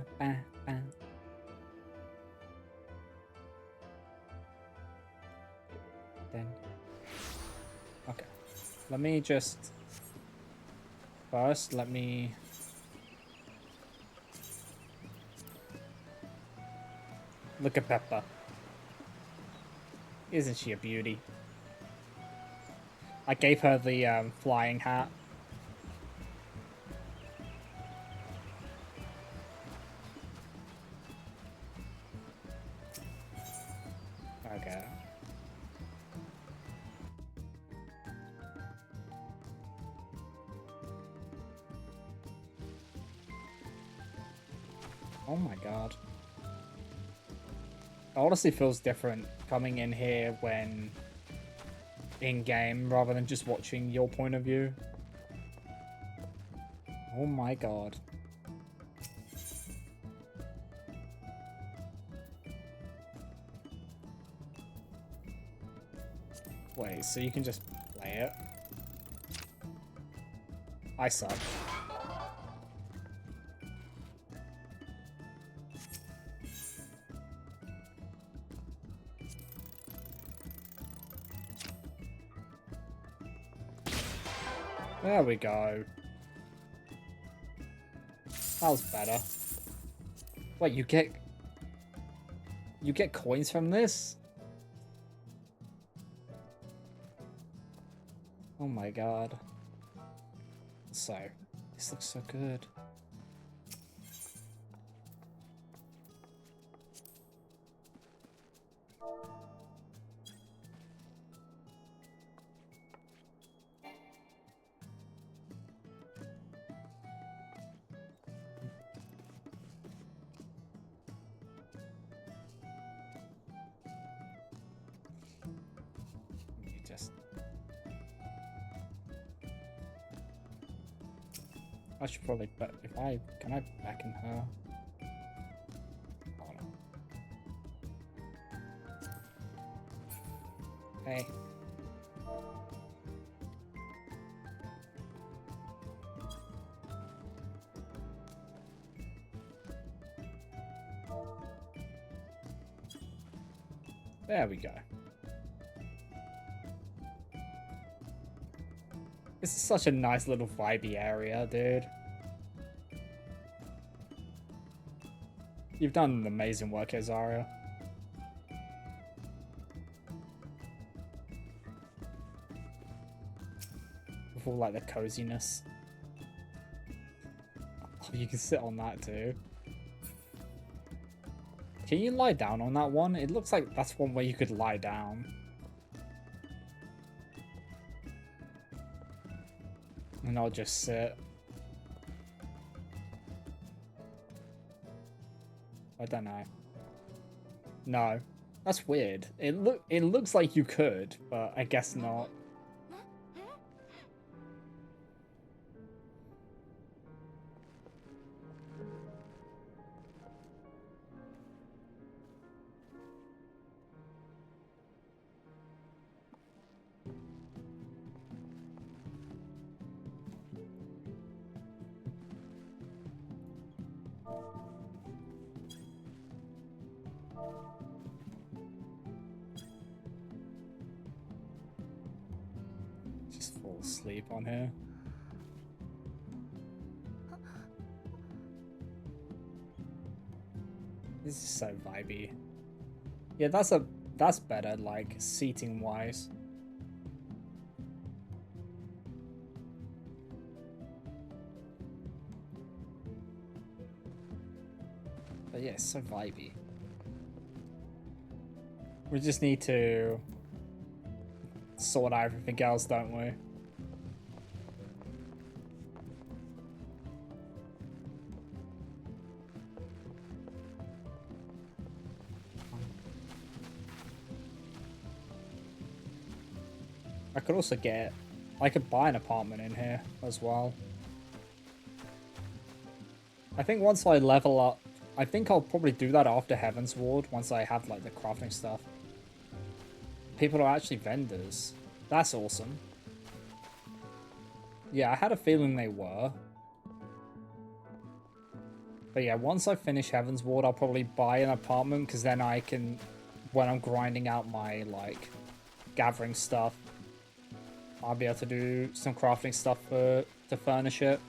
okay. Let me just first let me look at Pepper. Isn't she a beauty? I gave her the flying hat. Okay. Oh my god. It honestly feels different coming in here when in-game rather than just watching your point of view. Oh my god. Wait, so you can just play it? I suck. There we go. That was better. Wait, you get coins from this? Oh my god. So, this looks so good. You just... I should probably, but can I back in her? Hold on. Hey. There we go. This is such a nice little vibey area, dude. You've done amazing work, Azaria. for like the coziness. Oh, you can sit on that too. Can you lie down on that one? It looks like that's one where you could lie down. And I'll just sit. I don't know. No. That's weird. It looks like you could, but I guess not. Just fall asleep on here. This is so vibey. Yeah, that's better, like seating wise. But yeah, it's so vibey. We just need to sort out everything else, don't we? I could also I could buy an apartment in here as well. I think once I level up, I think I'll probably do that after Heaven's Ward, once I have like the crafting stuff. People are actually vendors. That's awesome. Yeah, I had a feeling they were. But yeah, once I finish Heaven's Ward, I'll probably buy an apartment, because then I can, when I'm grinding out my, like, gathering stuff, I'll be able to do some crafting stuff to furnish it.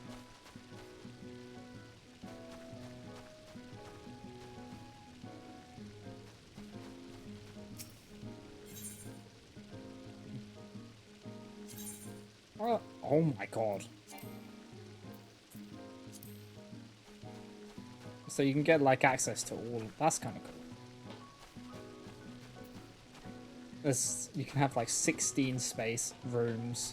Oh my god. So you can get like access to all. That's kind of cool. You can have like 16 space rooms.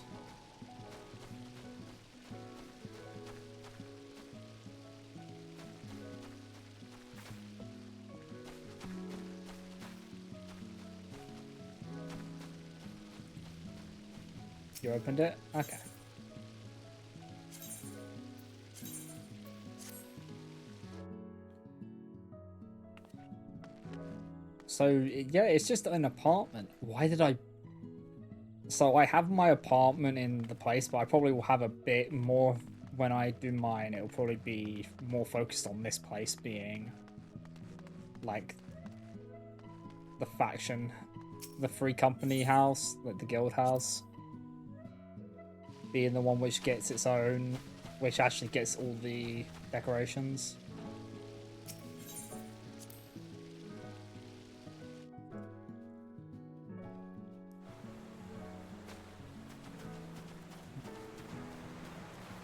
You opened it? Okay. So, yeah, it's just an apartment. Why did I... So I have my apartment in the place, but I probably will have a bit more when I do mine. It'll probably be more focused on this place being, like, the faction, the free company house, like the guild house. Being the one which gets its own, which actually gets all the decorations.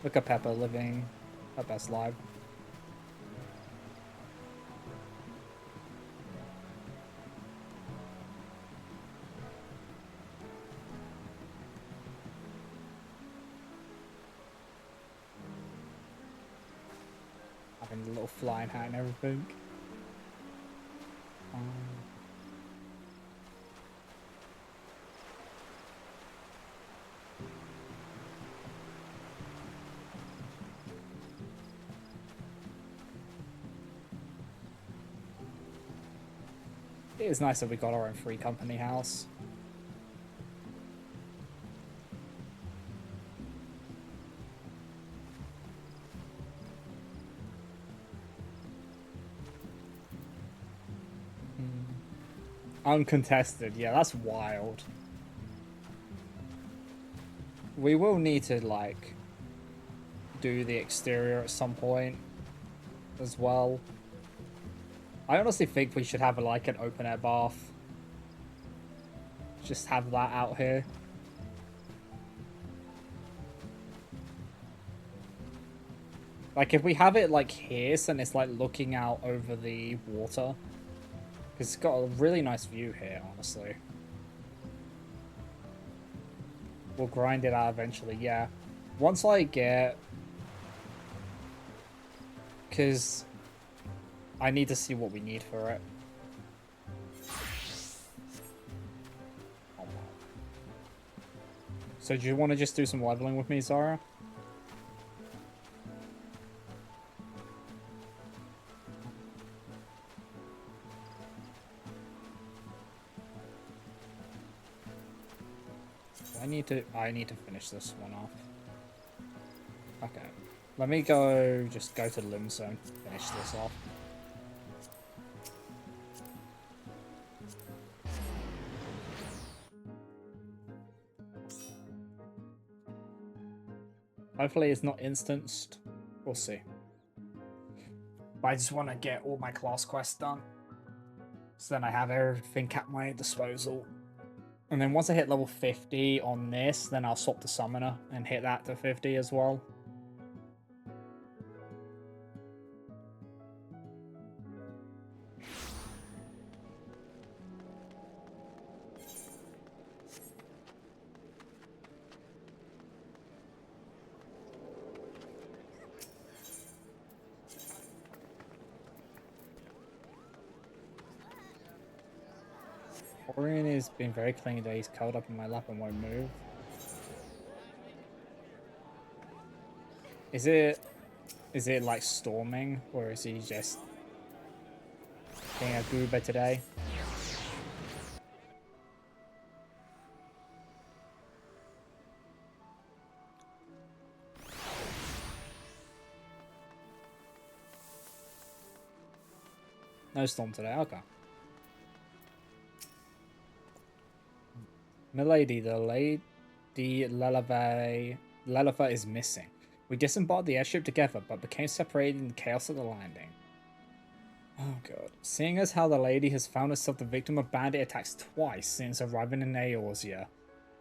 Look at Pepper living her best life. Having the little flying hat and everything. It is nice that we got our own free company house. Uncontested, yeah, that's wild. We will need to, like, do the exterior at some point as well. I honestly think we should have, like, an open-air bath. Just have that out here. Like, if we have it, like, here, so then it's, like, looking out over the water. Because it's got a really nice view here, honestly. We'll grind it out eventually, yeah. Once I get... Because I need to see what we need for it. Oh, wow. So do you want to just do some leveling with me, Zara? I need to finish this one off. Okay. Let me just go to Limb Zone, finish this off. Hopefully it's not instanced. We'll see. But I just want to get all my class quests done. So then I have everything at my disposal. And then once I hit level 50 on this, then I'll swap the summoner and hit that to 50 as well. Orion has been very clingy today. He's curled up in my lap and won't move. Is it like storming, or is he just being a goober today? No storm today, okay. Milady, the Lady Leleva is missing. We disembarked the airship together, but became separated in the chaos of the landing. Oh god. Seeing as how the lady has found herself the victim of bandit attacks twice since arriving in Eorzea,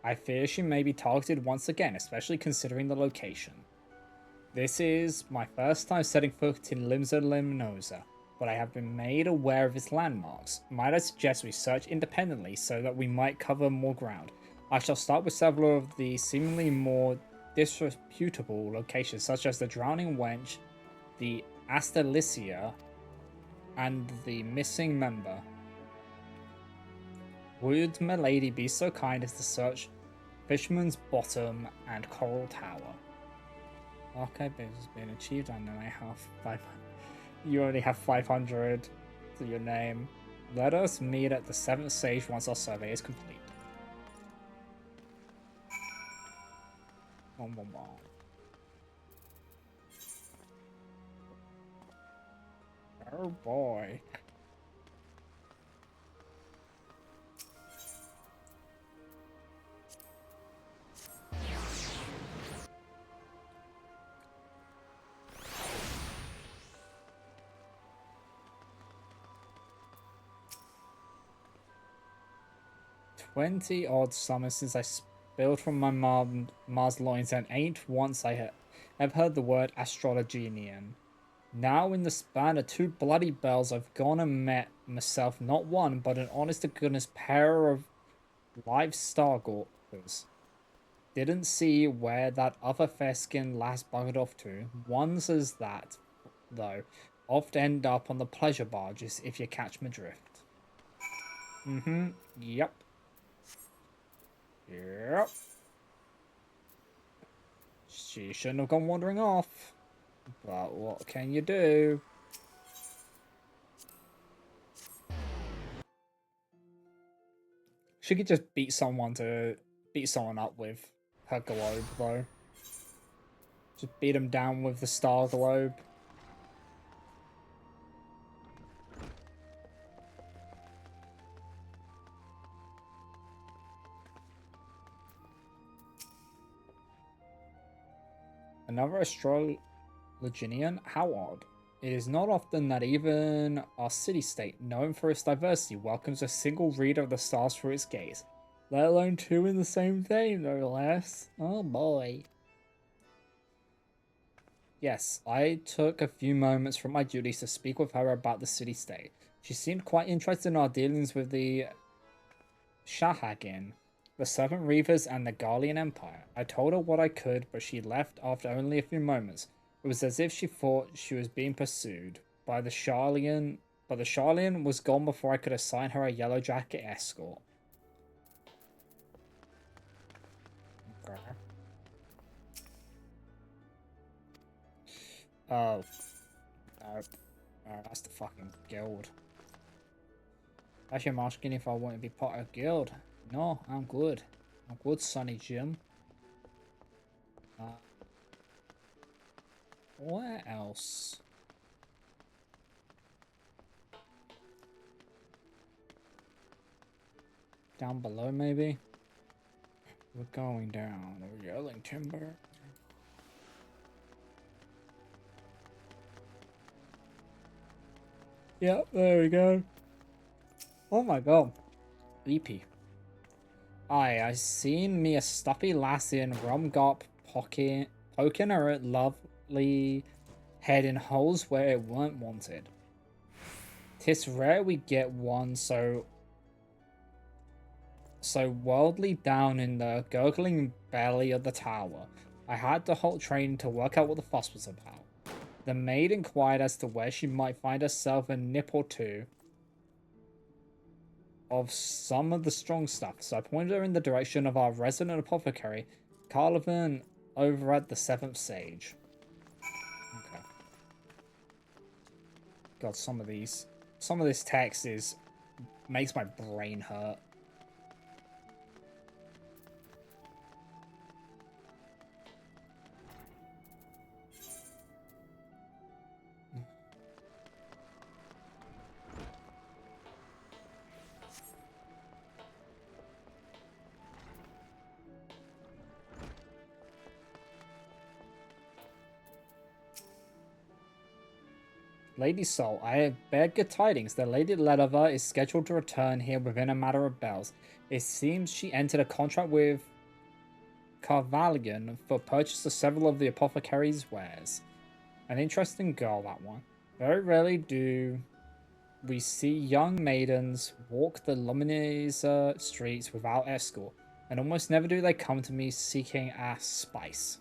I fear she may be targeted once again, especially considering the location. This is my first time setting foot in Limsa Limnosa, but I have been made aware of its landmarks. Might I suggest we search independently so that we might cover more ground? I shall start with several of the seemingly more disreputable locations, such as the Drowning Wench, the Astalicia, and the missing member. Would Milady be so kind as to search Fisherman's Bottom and Coral Tower? Archive base has been achieved, and then I have 500. You only have 500 to your name. Let us meet at the 7th stage once our survey is complete. Bon, bon, bon. Oh boy. $20-odd summers since I spilled from my Mars loins, and ain't once I have heard the word astrologian. Now, in the span of 2 bloody bells, I've gone and met myself not one, but an honest-to-goodness pair of live stargawkers. Didn't see where that other fair-skinned lass buggered off to. Ones as that, though, oft end up on the pleasure barges if you catch my drift. Yep. Yep. She shouldn't have gone wandering off. But what can you do? She could just beat someone up with her globe, though. Just beat him down with the star globe. Another astrologian? How odd. It is not often that even our city-state, known for its diversity, welcomes a single reader of the stars through its gaze. Let alone 2 in the same day, no less. Oh boy. Yes, I took a few moments from my duties to speak with her about the city-state. She seemed quite interested in our dealings with the Shahagin, the Serpent Reavers, and the Garlean Empire. I told her what I could, but she left after only a few moments. It was as if she thought she was being pursued by the Sharlian, but the Sharlian was gone before I could assign her a yellow jacket escort. Okay. Oh, no. No, that's the fucking guild. Actually, I'm asking if I want to be part of a guild. No, I'm good. I'm good, Sonny Jim. Uh, where else? Down below, maybe? We're going down. We're yelling timber. Yep, there we go. Oh my god. EP. Aye, I seen me a stuffy lassie in Rumgop poking her lovely head in holes where it weren't wanted. 'Tis rare we get one so worldly down in the gurgling belly of the tower. I had to halt training to work out what the fuss was about. The maid inquired as to where she might find herself a nip or two of some of the strong stuff, so I pointed her in the direction of our resident apothecary, Carlevin, over at the Seventh Sage. Okay. God, some of this text makes my brain hurt. Lady Sol, I have bear good tidings. The Lady Ledova is scheduled to return here within a matter of bells. It seems she entered a contract with Carvalion for purchase of several of the apothecary's wares. An interesting girl, that one. Very rarely do we see young maidens walk the Luminese streets without escort, and almost never do they come to me seeking a spice.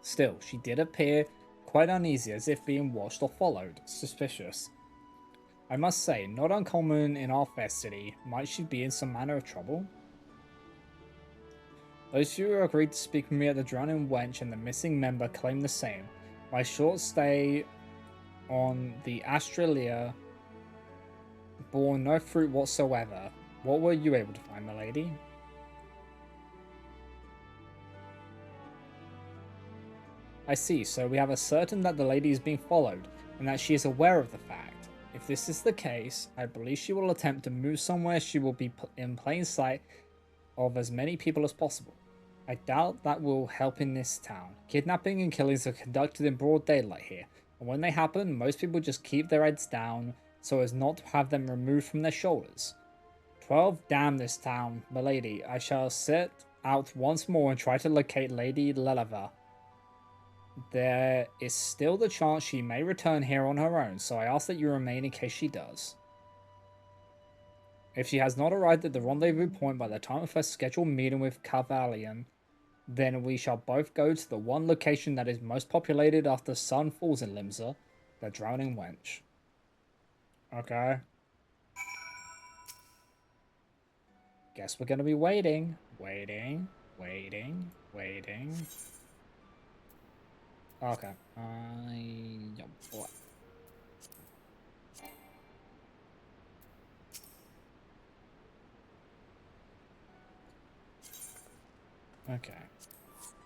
Still, she did appear quite uneasy, as if being watched or followed. Suspicious. I must say, not uncommon in our fair city. Might she be in some manner of trouble? Those who agreed to speak with me at the Drowning Wench and the missing member claim the same. My short stay on the Australia bore no fruit whatsoever. What were you able to find, my lady? I see, so we have ascertained that the lady is being followed, and that she is aware of the fact. If this is the case, I believe she will attempt to move somewhere she will be in plain sight of as many people as possible. I doubt that will help in this town. Kidnapping and killings are conducted in broad daylight here, and when they happen, most people just keep their heads down so as not to have them removed from their shoulders. 12, damn this town, milady. I shall set out once more and try to locate Lady Lelava. There is still the chance she may return here on her own, so I ask that you remain in case she does. If she has not arrived at the rendezvous point by the time of her scheduled meeting with Cavalian, then we shall both go to the one location that is most populated after sun falls in Limsa, the Drowning Wench. Okay. Guess we're gonna be waiting. Waiting. Okay. What? Okay.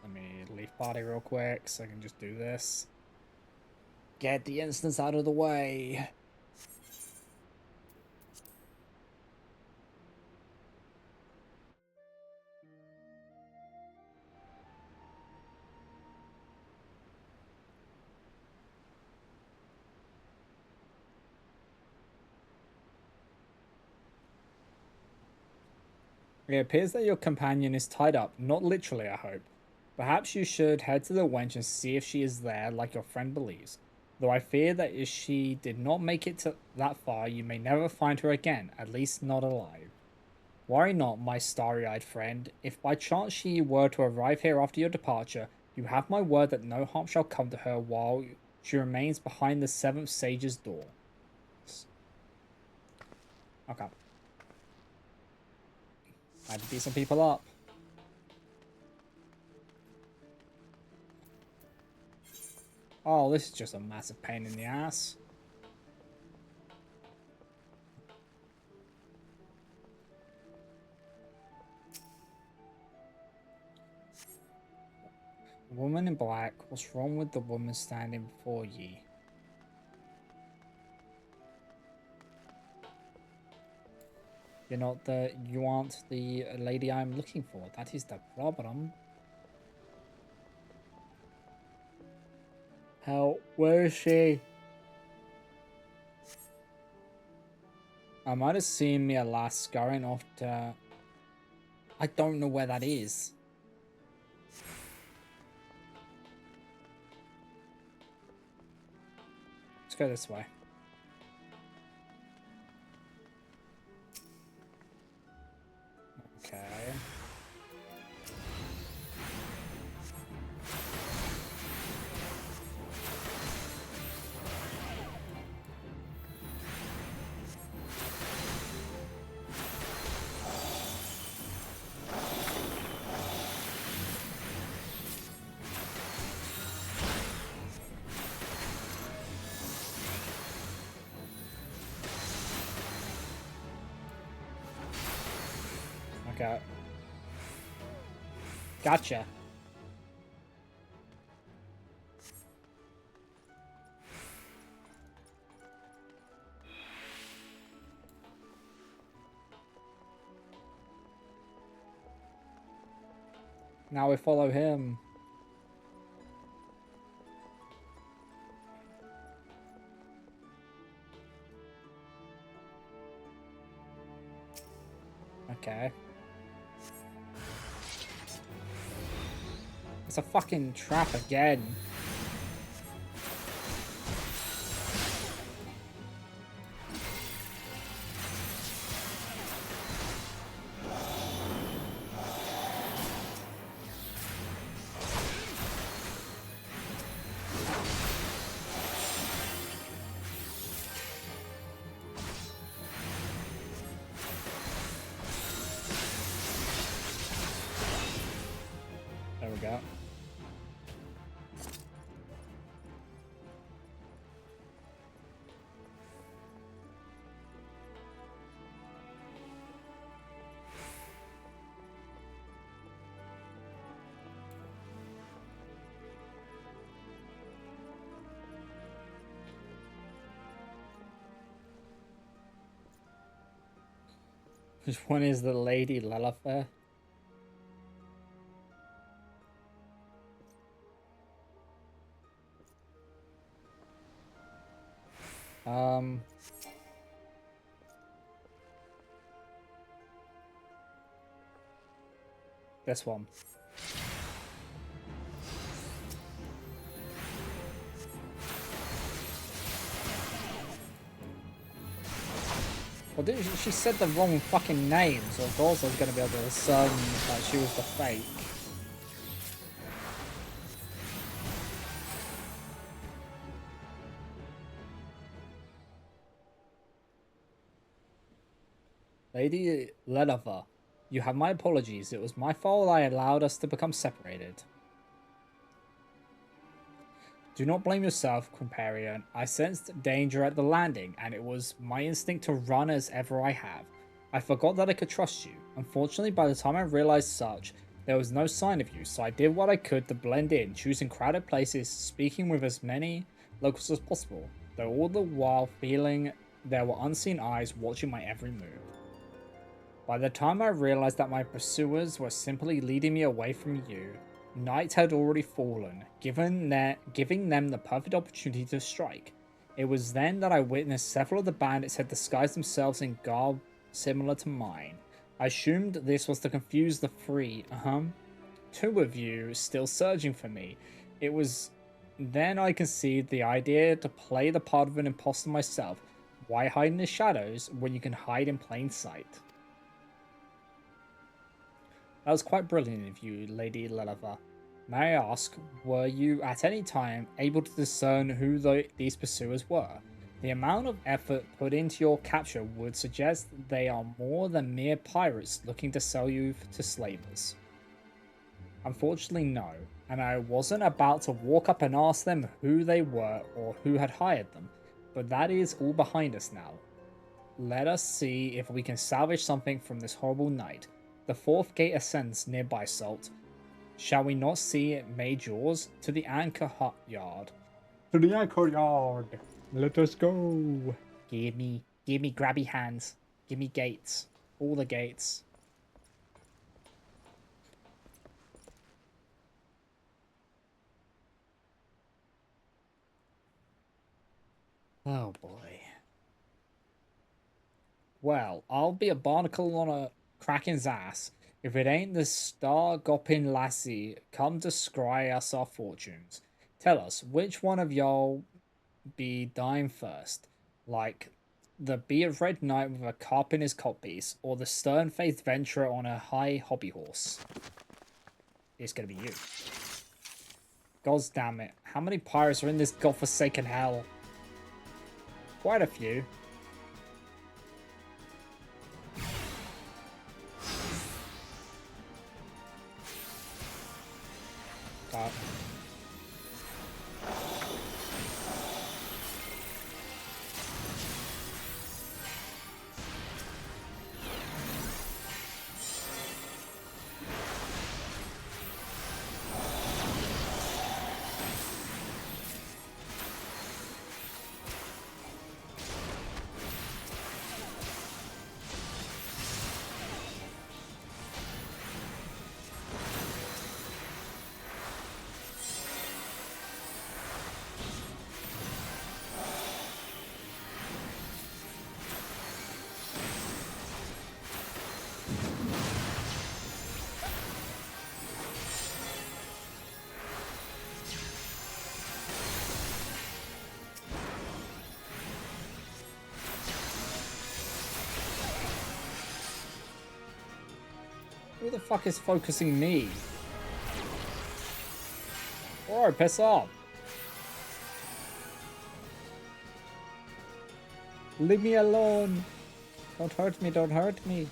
Let me leave party real quick so I can just do this. Get the instance out of the way. It appears that your companion is tied up, not literally, I hope. Perhaps you should head to the wench and see if she is there like your friend believes. Though I fear that if she did not make it to that far, you may never find her again, at least not alive. Worry not, my starry-eyed friend. If by chance she were to arrive here after your departure, you have my word that no harm shall come to her while she remains behind the seventh sage's door. Okay. I had to beat some people up. Oh, this is just a massive pain in the ass. Woman in black, what's wrong with the woman standing before ye? You aren't the lady I'm looking for. That is the problem. Help, where is she? I might have seen me last scurrying off to... I don't know where that is. Let's go this way. Okay. Okay. Gotcha. Now we follow him. Okay. It's a fucking trap again. There we go. Which one is the Lady Lalafair? This one. Well, she said the wrong fucking name, so of course I was gonna be able to discern that she was the fake. Lady Lenova, you have my apologies. It was my fault I allowed us to become separated. Do not blame yourself, companion. I sensed danger at the landing, and it was my instinct to run as ever I have. I forgot that I could trust you. Unfortunately, by the time I realized such, there was no sign of you, so I did what I could to blend in, choosing crowded places, speaking with as many locals as possible, though all the while feeling there were unseen eyes watching my every move. By the time I realized that my pursuers were simply leading me away from you, night had already fallen, giving them the perfect opportunity to strike. It was then that I witnessed several of the bandits had disguised themselves in garb similar to mine. I assumed this was to confuse the free, two of you still searching for me. It was then I conceived the idea to play the part of an imposter myself. Why hide in the shadows when you can hide in plain sight? That was quite brilliant of you, Lady Leleva. May I ask, were you at any time able to discern who these pursuers were? The amount of effort put into your capture would suggest they are more than mere pirates looking to sell you to slavers. Unfortunately, no, and I wasn't about to walk up and ask them who they were or who had hired them, but that is all behind us now. Let us see if we can salvage something from this horrible night. The fourth gate ascends nearby, Salt. Shall we not see it made yours to the anchor hut yard? To the anchor yard. Let us go. Give me grabby hands. Give me gates. All the gates. Oh boy. Well, I'll be a barnacle on a kraken's ass if it ain't the star-gopping lassie come to scry us our fortunes. Tell us, which one of y'all be dying first? Like the beard-red knight with a carp in his codpiece, or the stern-faced venturer on a high hobby horse? It's gonna be you. God damn it. How many pirates are in this godforsaken hell? Quite a few. But who the fuck is focusing me? Alright, piss off. Leave me alone. Don't hurt me, don't hurt me.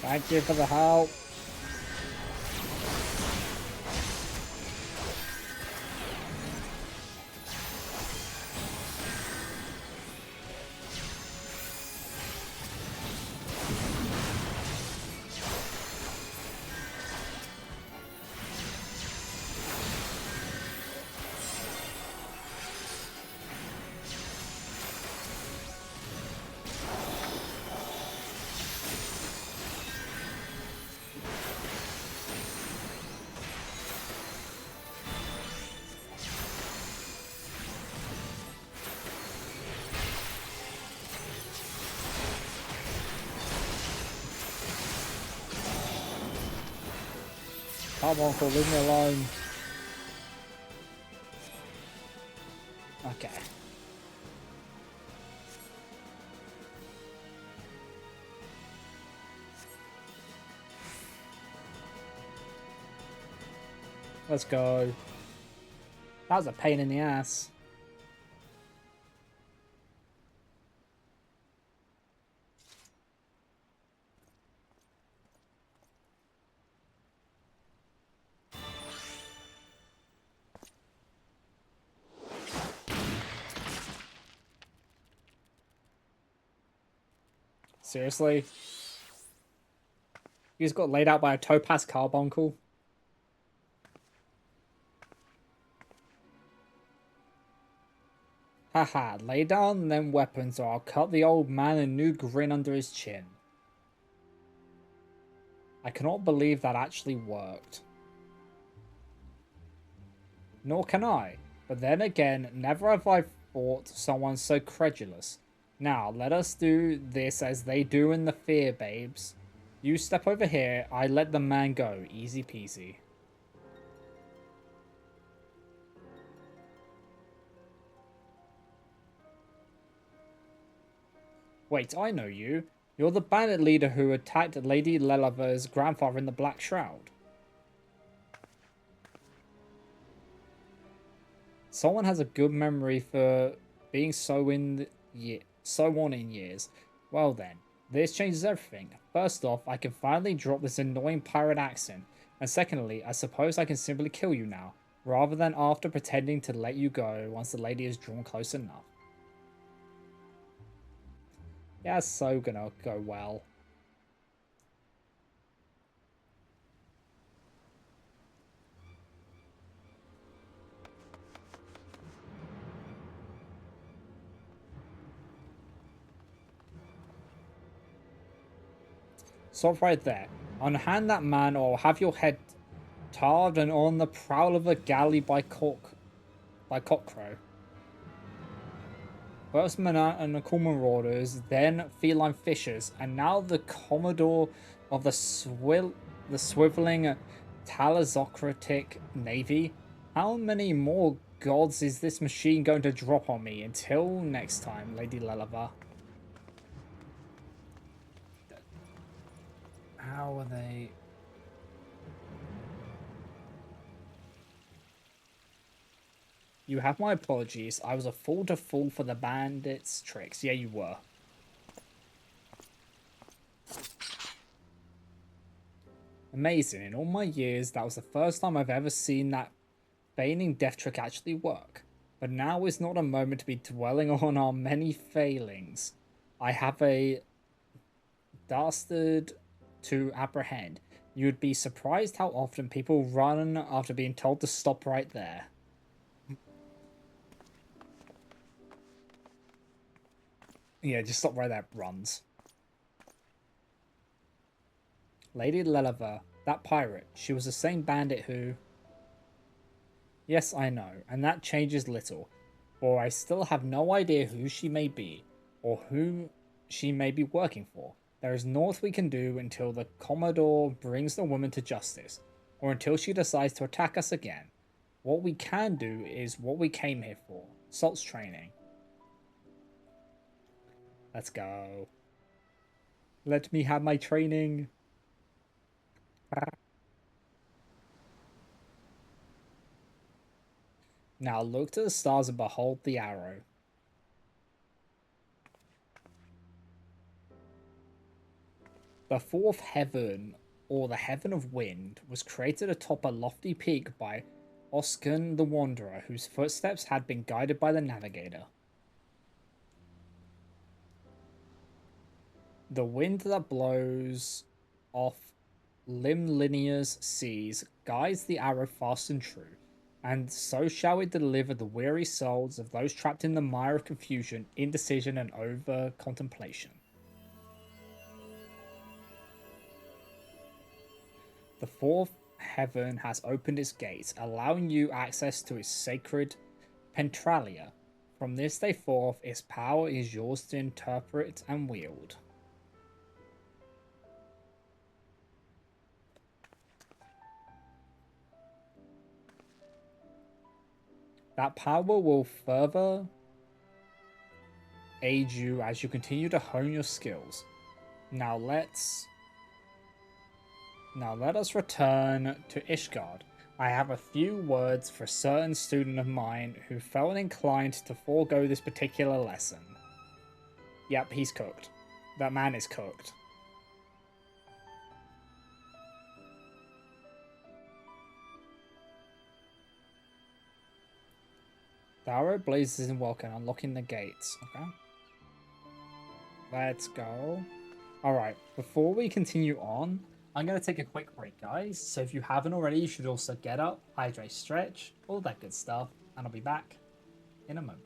Thank you for the help. Come on, Uncle, leave me alone. Okay. Let's go. That was a pain in the ass. Seriously? He just got laid out by a topaz carbuncle? Haha, lay down them weapons or I'll cut the old man a new grin under his chin. I cannot believe that actually worked. Nor can I. But then again, never have I fought someone so credulous. Now, let us do this as they do in the Fear Babes. You step over here, I let the man go. Easy peasy. Wait, I know you. You're the bandit leader who attacked Lady Leliver's grandfather in the Black Shroud. Someone has a good memory for being so on in years. Well then, this changes everything. First off, I can finally drop this annoying pirate accent. And secondly, I suppose I can simply kill you now, rather than after pretending to let you go once the lady is drawn close enough. Yeah, it's so gonna go well. Stop right there. Unhand that man or I'll have your head tarred and on the prowl of a galley by cockcrow. First maniacal marauders, then feline fishers, and now the commodore of the swiveling Talazocratic navy. How many more gods is this machine going to drop on me? Until next time, Lady Leliver. How are they? You have my apologies. I was a fool to fall for the bandits' tricks. Yeah, you were. Amazing. In all my years, that was the first time I've ever seen that feigning death trick actually work. But now is not a moment to be dwelling on our many failings. I have a dastard to apprehend. You'd be surprised how often people run after being told to stop right there. Yeah, just stop right there. Runs. Lady Leliver, that pirate, she was the same bandit who... Yes, I know, and that changes little, for I still have no idea who she may be, or who she may be working for. There is naught we can do until the Commodore brings the woman to justice, or until she decides to attack us again. What we can do is what we came here for, Salt's training. Let's go. Let me have my training. Now look to the stars and behold the arrow. The fourth heaven, or the heaven of wind, was created atop a lofty peak by Oscan the Wanderer, whose footsteps had been guided by the navigator. The wind that blows off Limlinia's seas guides the arrow fast and true, and so shall it deliver the weary souls of those trapped in the mire of confusion, indecision, and over contemplation. The fourth heaven has opened its gates, allowing you access to its sacred Pentralia. From this day forth, its power is yours to interpret and wield. That power will further aid you as you continue to hone your skills. Now let us return to Ishgard. I have a few words for a certain student of mine who felt inclined to forego this particular lesson. Yep, he's cooked. That man is cooked. The arrow blazes in welcome, unlocking the gates. Okay. Let's go. Alright, before we continue on, I'm going to take a quick break, guys. So if you haven't already, you should also get up, hydrate, stretch, all that good stuff, and I'll be back in a moment.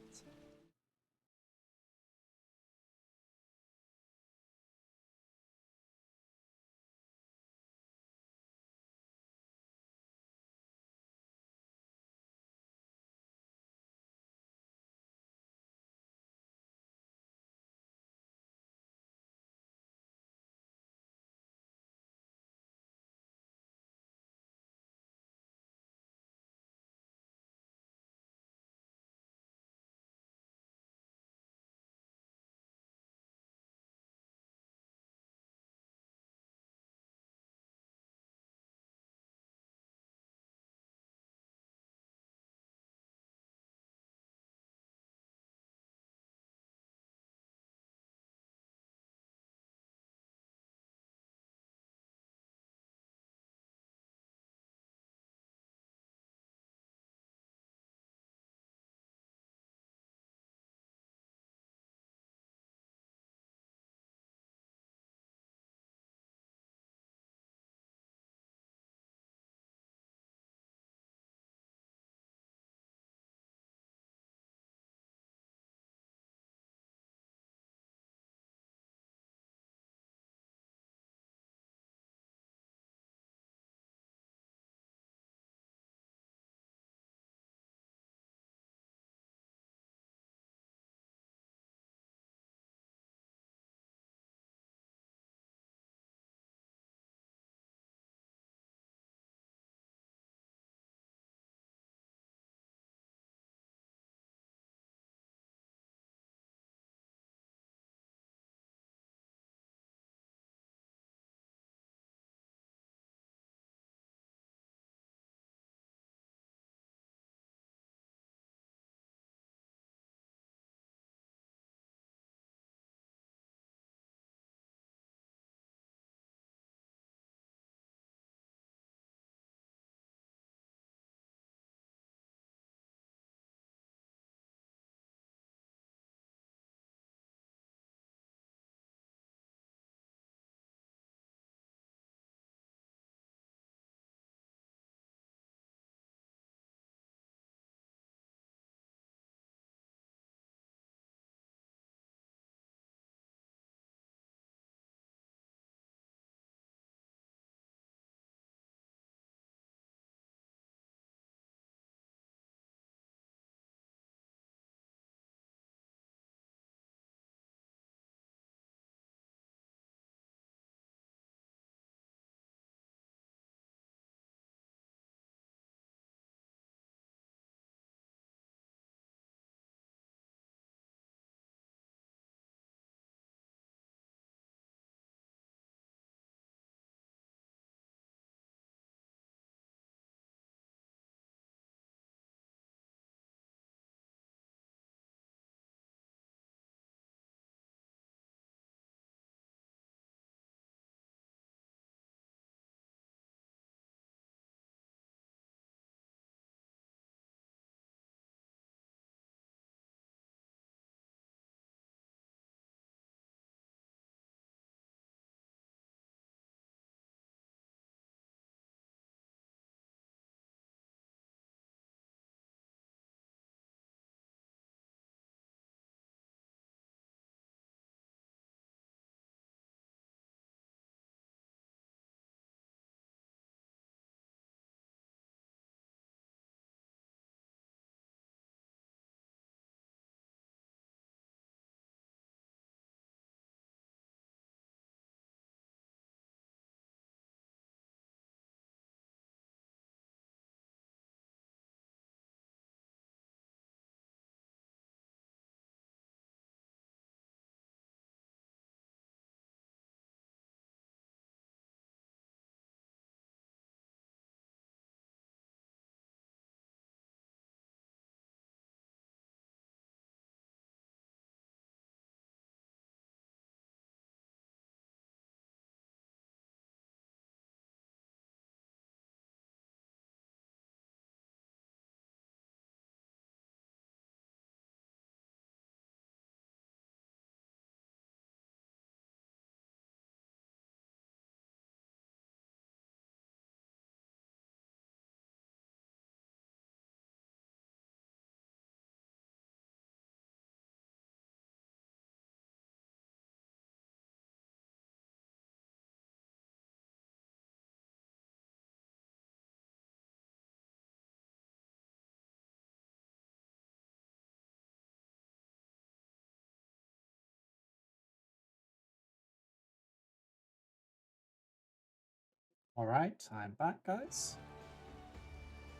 Alright, I'm back, guys.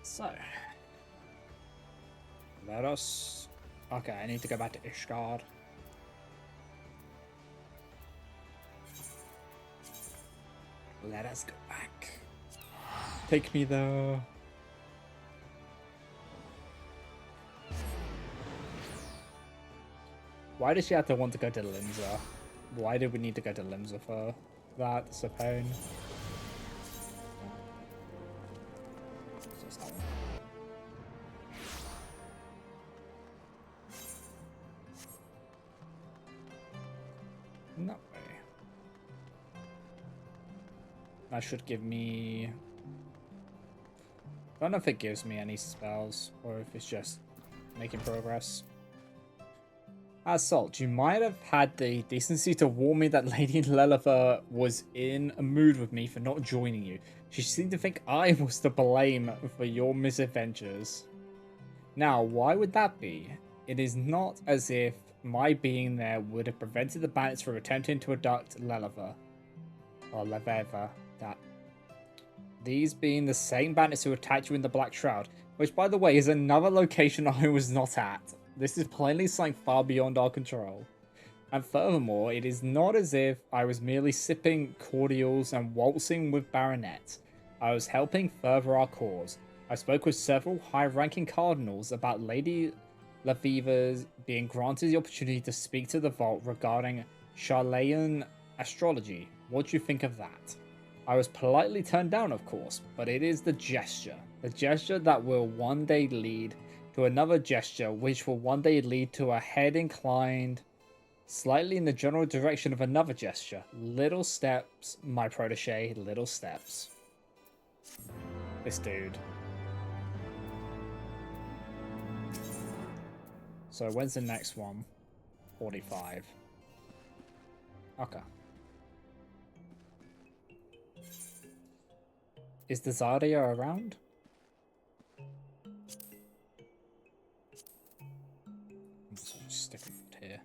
So, let us... Okay, I need to go back to Ishgard. Let us go back. Take me there. Why does she have to want to go to Limsa? Why did we need to go to Limsa for that? It's a pain. So it's that one. No way. That should give me... I don't know if it gives me any spells or if it's just making progress. Assault, you might have had the decency to warn me that Lady Lelifer was in a mood with me for not joining you. She seemed to think I was to blame for your misadventures. Now, why would that be? It is not as if my being there would have prevented the bandits from attempting to abduct Lelifer. Or Leveva, that. These being the same bandits who attacked you in the Black Shroud, which by the way is another location I was not at. This is plainly something far beyond our control. And furthermore, it is not as if I was merely sipping cordials and waltzing with Baronet. I was helping further our cause. I spoke with several high-ranking cardinals about Lady Laviva's being granted the opportunity to speak to the Vault regarding Charlayan astrology. What do you think of that? I was politely turned down, of course, but it is the gesture. The gesture that will one day lead to another gesture, which will one day lead to a head inclined slightly in the general direction of another gesture. Little steps, my protege, little steps. This dude. So when's the next one? 45. Okay. Is the Zardia around? So just stick it here.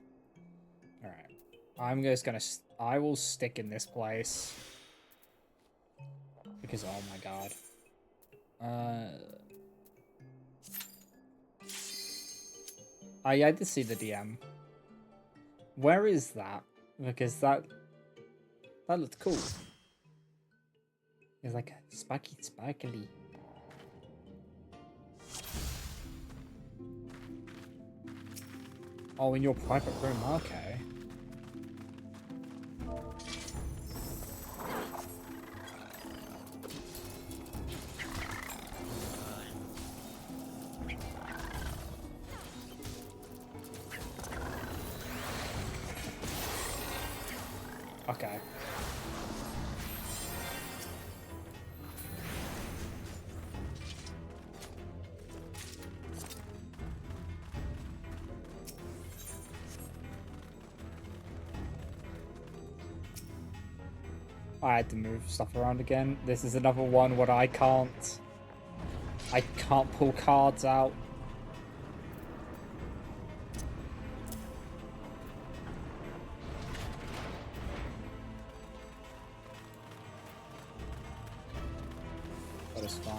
Alright. I'm just gonna... I will stick in this place. Because, oh my god. I did see the DM. Where is that? Because that looked cool. It's like spiky sparkly. Oh, in your private room, okay. Okay. I had to move stuff around again. This is another one where I can't pull cards out. That is fine.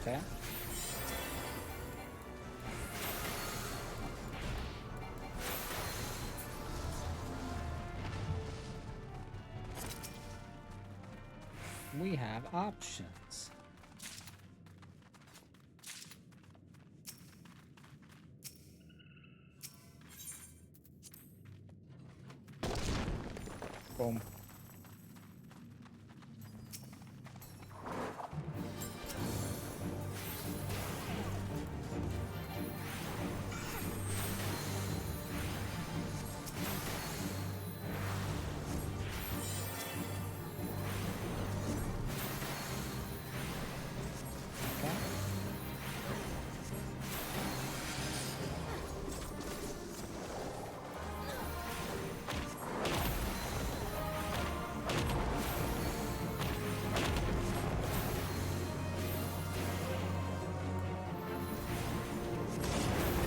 Okay. we have options. Boom.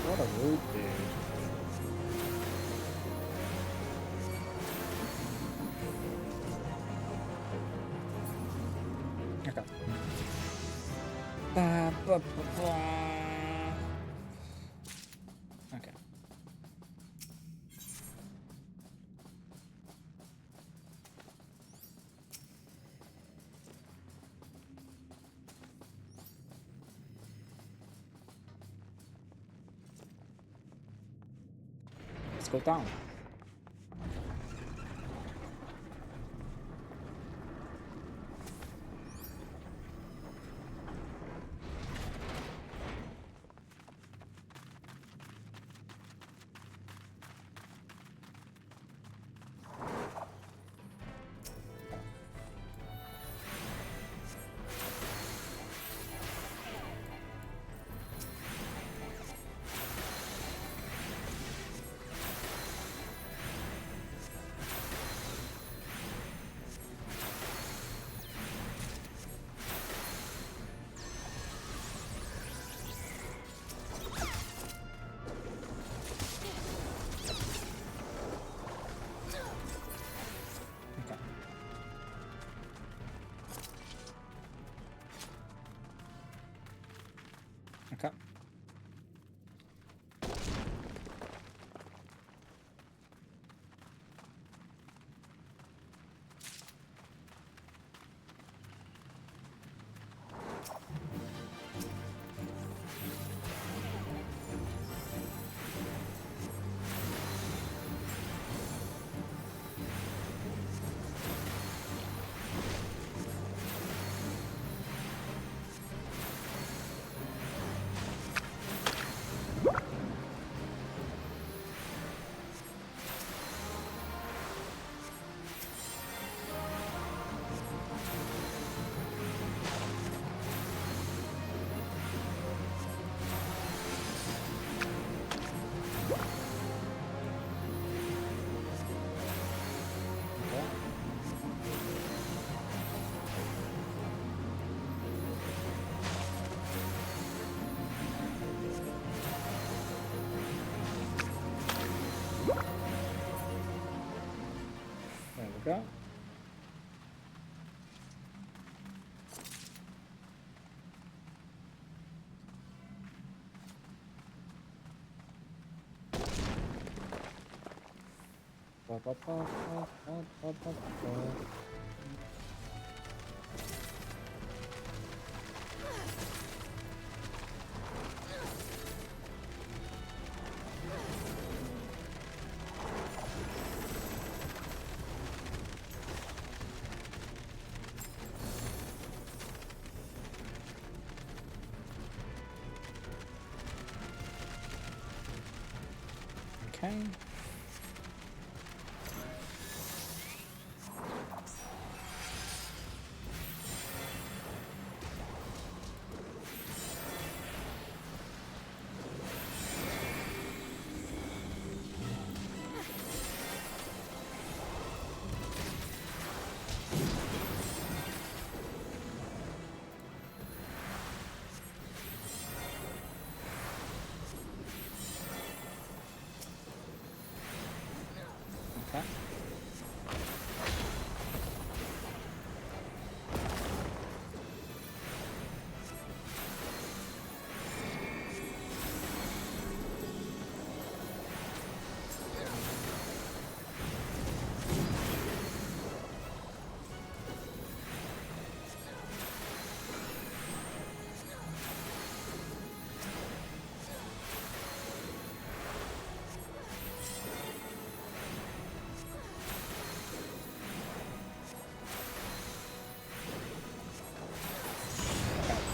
What a rude dude. Okay. Okay. Let's go down. Okay. There we go. Okay.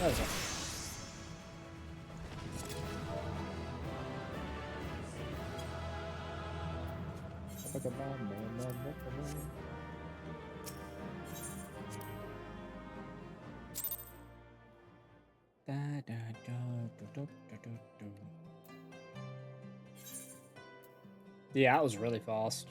There we go. Yeah, that was really fast.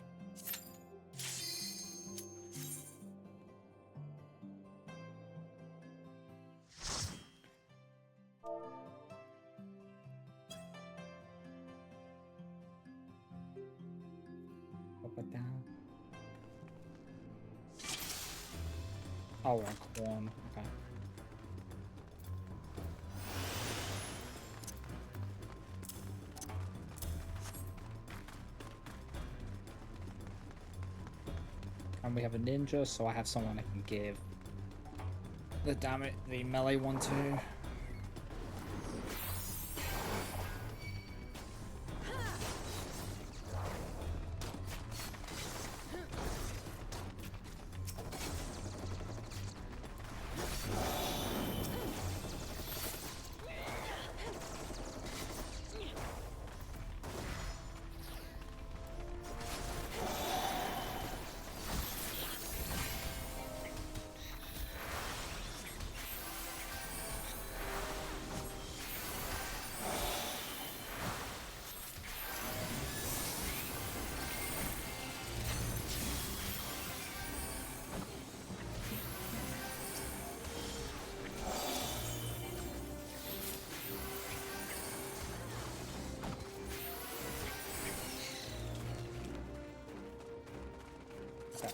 Oh, we're on corn. Okay. And we have a ninja, so I have someone I can give the melee one to. Okay.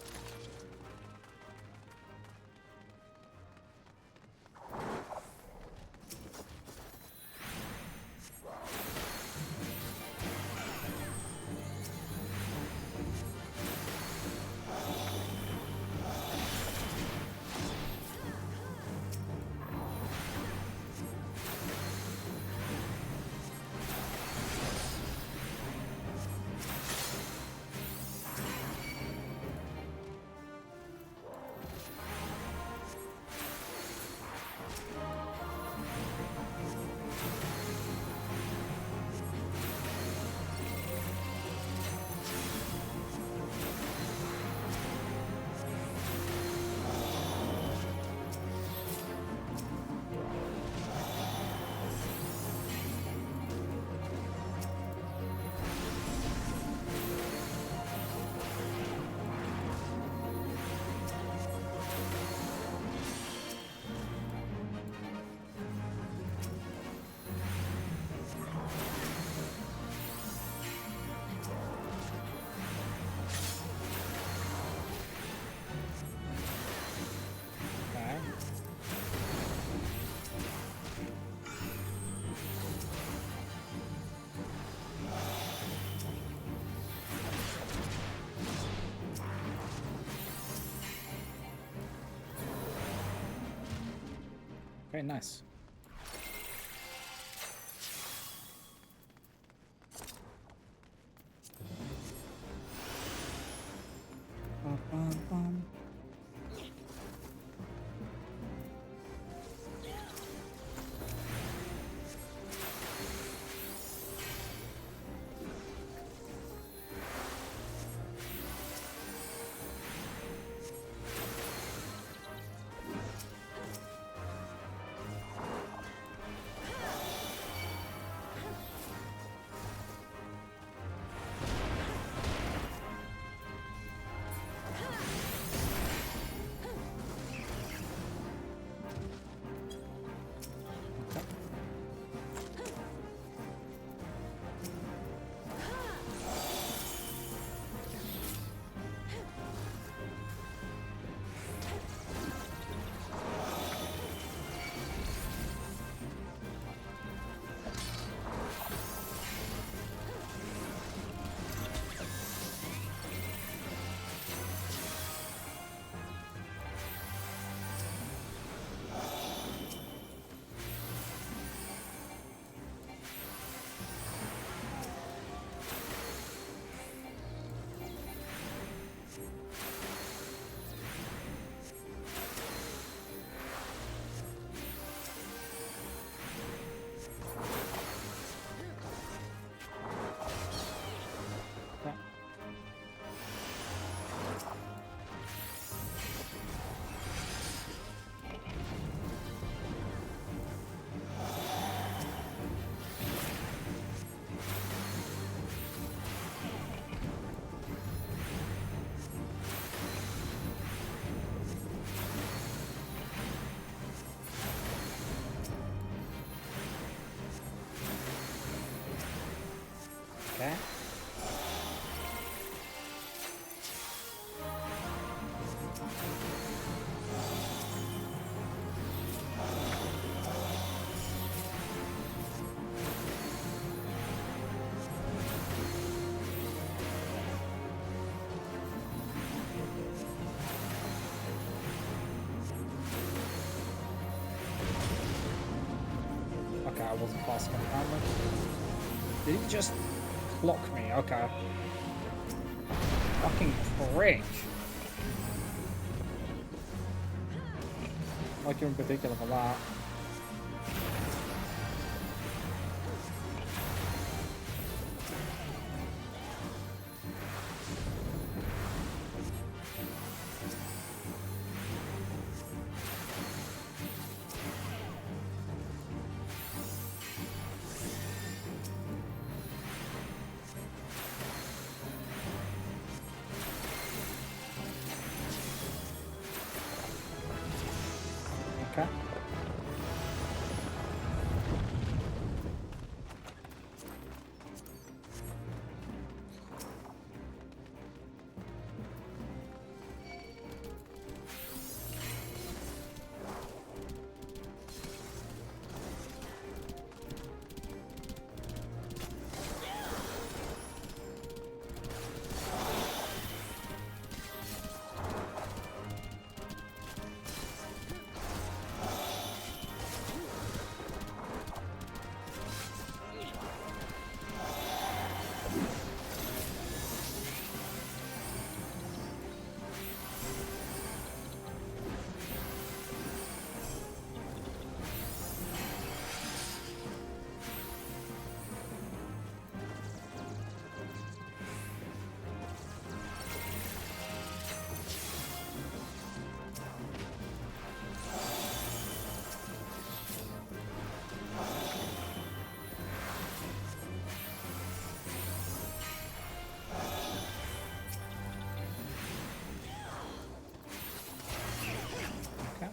Very nice. Bum, bum, bum. Okay, I wasn't fast enough apparently. Did he just block me? Okay. Fucking prick. Like you in particular for that. Okay. Okay.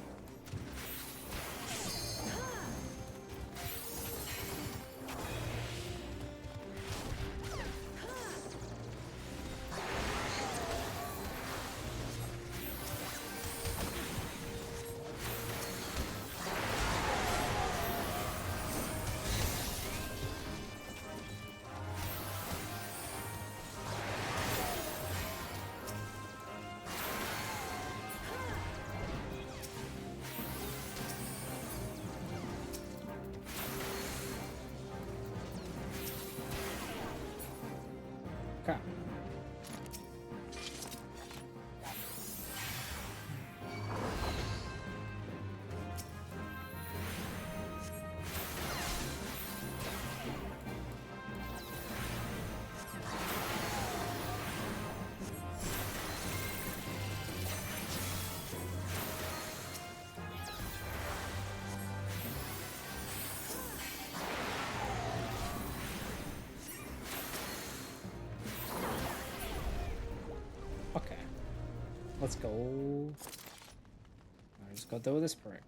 Okay. Okay. Let's go. I just gotta deal with this prick.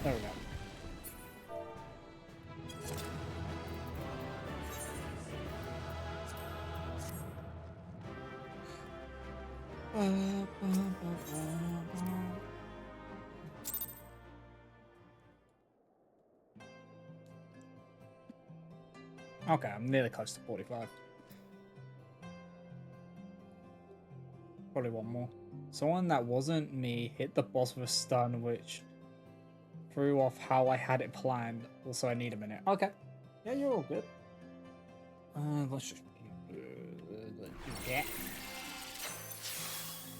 There we go. Okay, I'm nearly close to 45. Probably one more. Someone that wasn't me hit the boss with a stun, which threw off how I had it planned. Also, I need a minute. Okay. Yeah, you're all good. Let's just do that.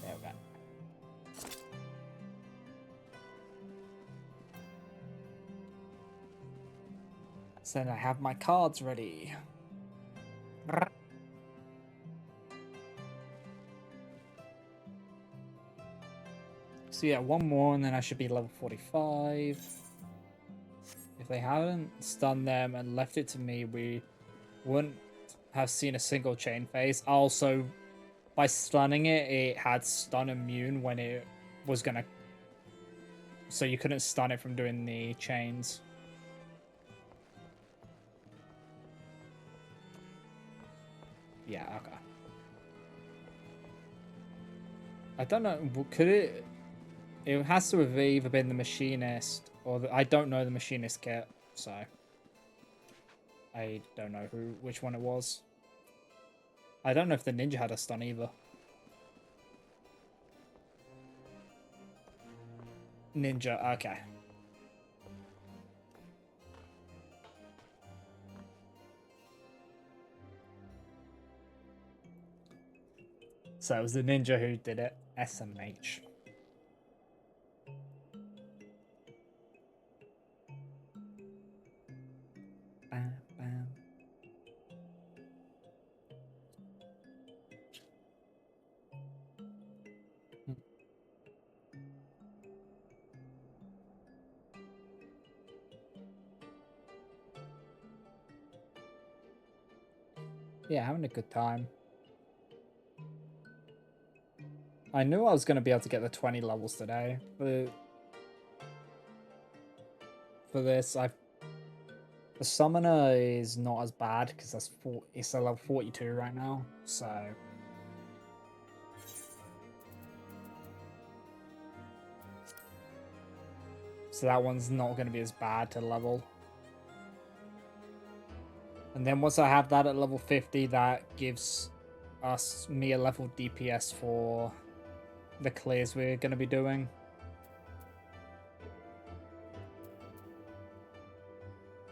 There we go. So then I have my cards ready. So yeah, one more and then I should be level 45. If they hadn't stunned them and left it to me, we wouldn't have seen a single chain phase. Also, by stunning it, it had stun immune when it was gonna... So you couldn't stun it from doing the chains. Yeah, okay. I don't know, could it... It has to have either been the Machinist or I don't know the Machinist kit, so I don't know which one it was. I don't know if the Ninja had a stun either. Ninja, okay. So it was the Ninja who did it. SMH. Bam, bam. Yeah, having a good time. I knew I was going to be able to get the 20 levels today. But for this, the Summoner is not as bad because it's a level 42 right now. So that one's not going to be as bad to level. And then once I have that at level 50, that gives me a level DPS for the clears we're going to be doing.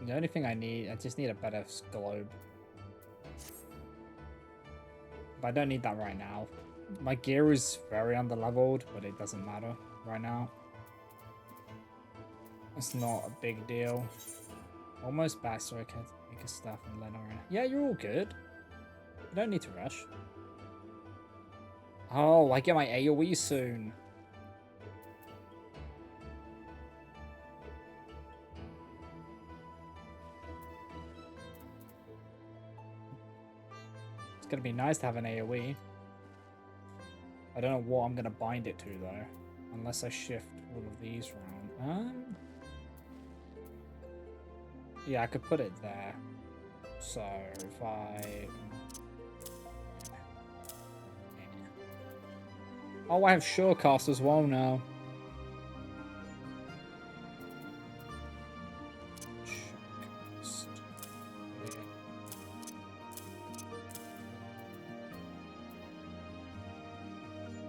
The only thing I just need a better globe. But I don't need that right now. My gear is very underleveled, but it doesn't matter right now. It's not a big deal. Almost back so I can make a stuff and let on. Yeah, you're all good. You don't need to rush. Oh, I get my AoE soon. It's gonna be nice to have an AoE. I don't know what I'm gonna bind it to though, unless I shift all of these around. Yeah, I could put it there. So if I... Oh, I have Surecast as well now.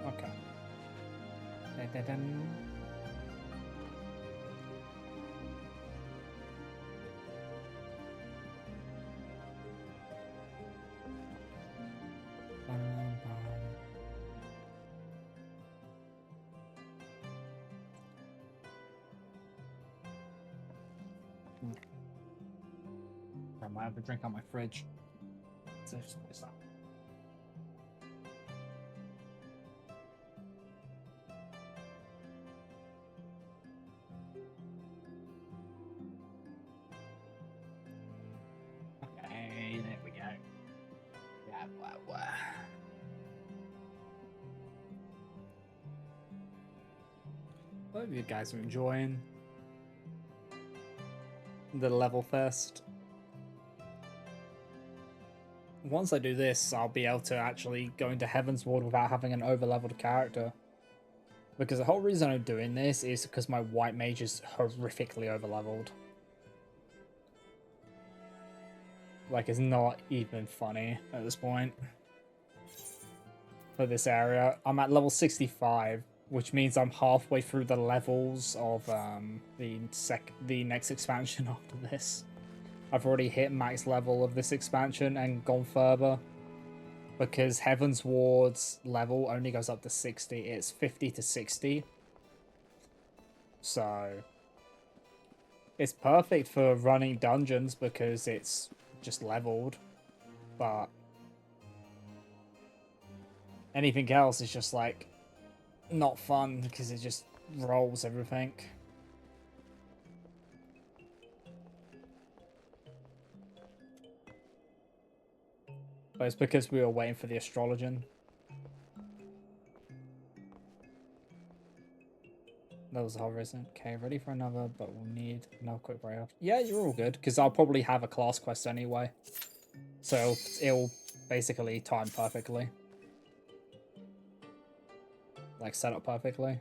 Okay. Dun-dun-dun. I might have to drink out my fridge. So just place that. Okay, there we go. Yeah, blah. Hope you guys are enjoying. the level first. Once I do this, I'll be able to actually go into Heaven's Ward without having an over-leveled character. Because the whole reason I'm doing this is because my white mage is horrifically over-leveled. Like, it's not even funny at this point. For this area, I'm at level 65, which means I'm halfway through the levels of the next expansion after this. I've already hit max level of this expansion and gone further. Because Heaven's Ward's level only goes up to 60. It's 50 to 60. So it's perfect for running dungeons because it's just leveled. But anything else is just like not fun because it just rolls everything. But it's because we were waiting for the astrologian. That was the whole reason. Okay, ready for another, but we'll need another quick break after. Yeah, you're all good, because I'll probably have a class quest anyway. So it'll basically time perfectly. Like, set up perfectly.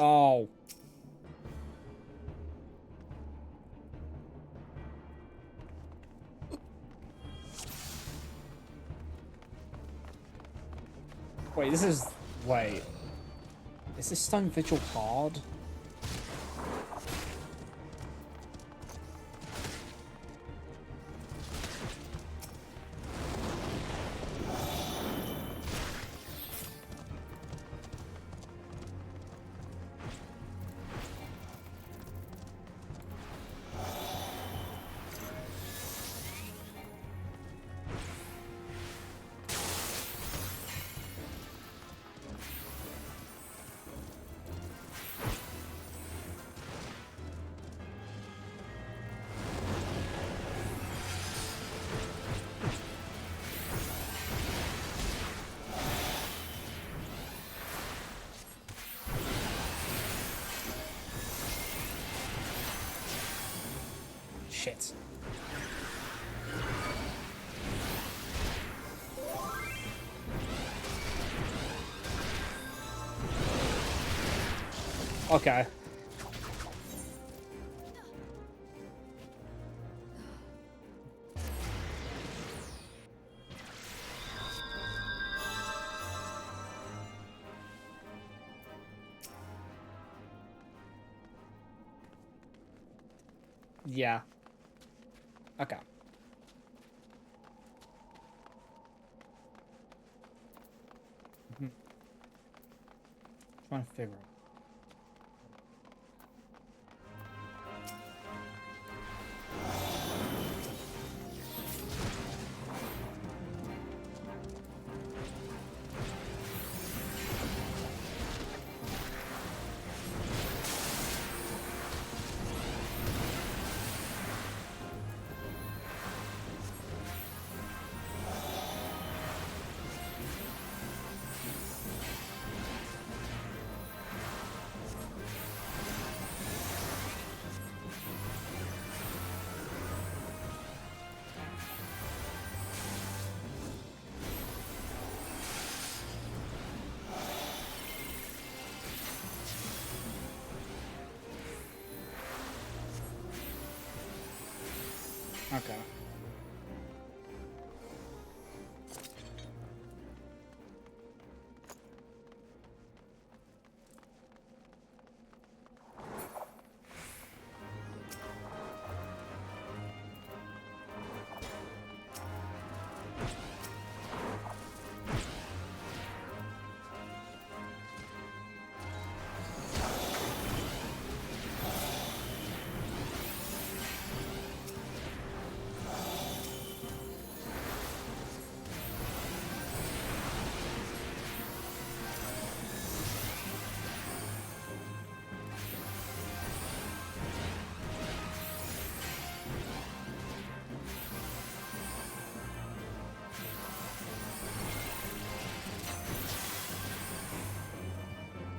Oh. Wait, this is... Wait. Is this Stone Vigil hard? Shit. Okay. Yeah. Okay. Trying to figure it. Okay.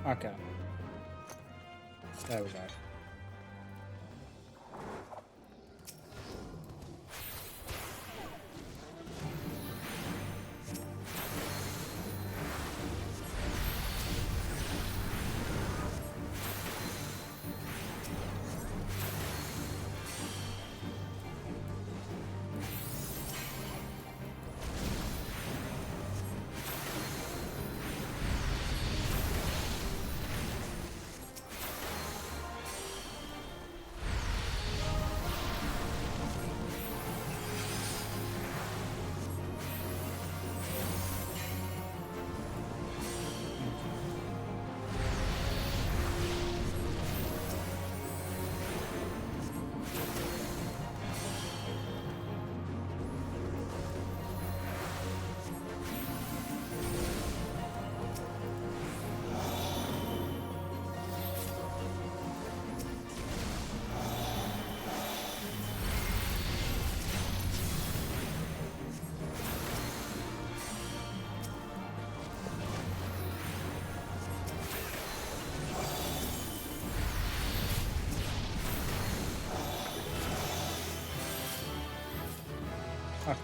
Okay. There we go. Okay.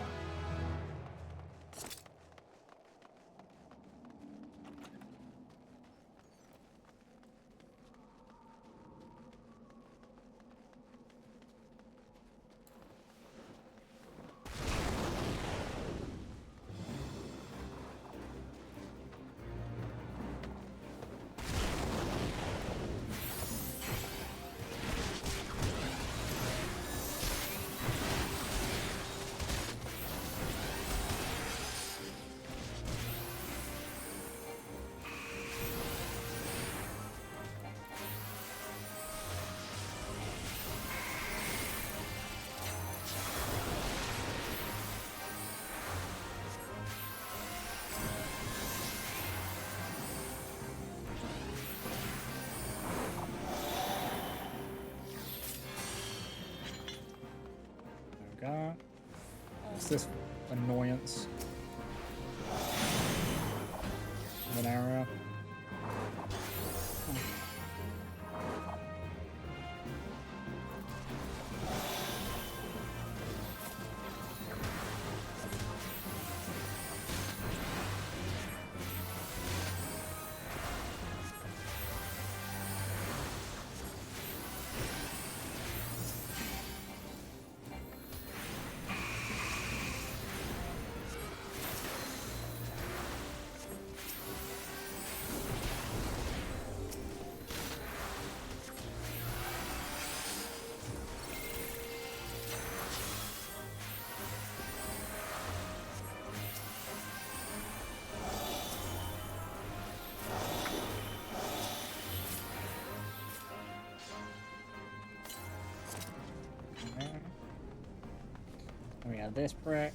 There we go. What's this annoyance? An arrow. We have this brick.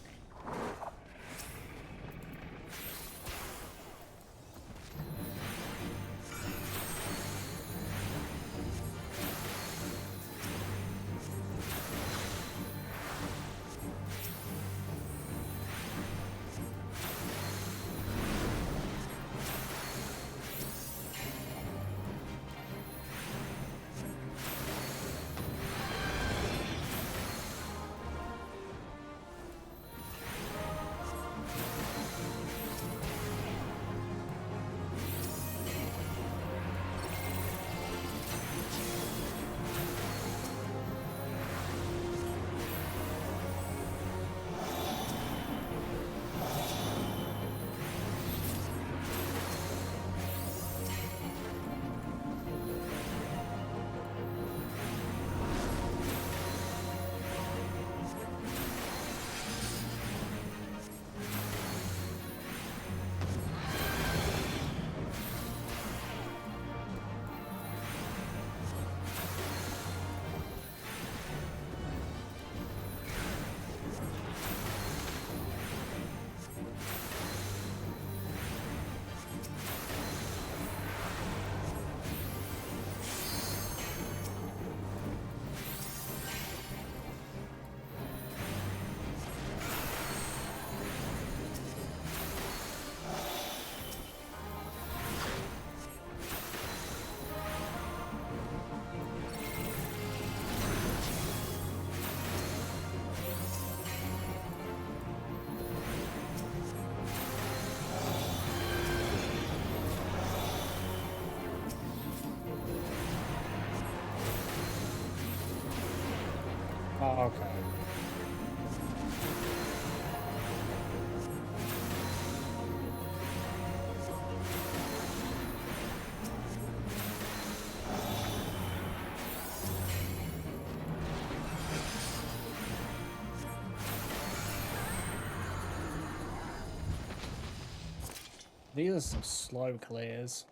These are some slow clears.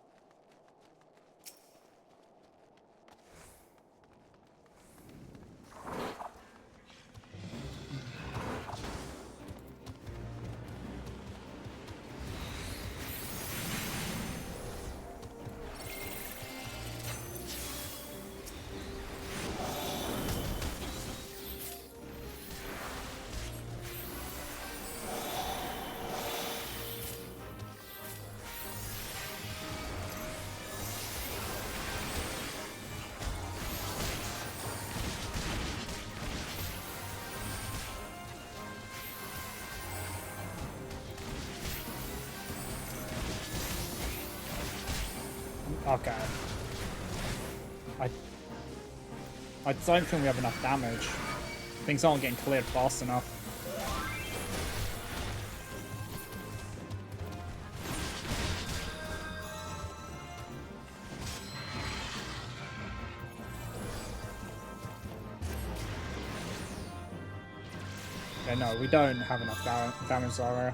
Okay. I don't think we have enough damage. Things aren't getting cleared fast enough. Yeah, no, we don't have enough damage, Zara.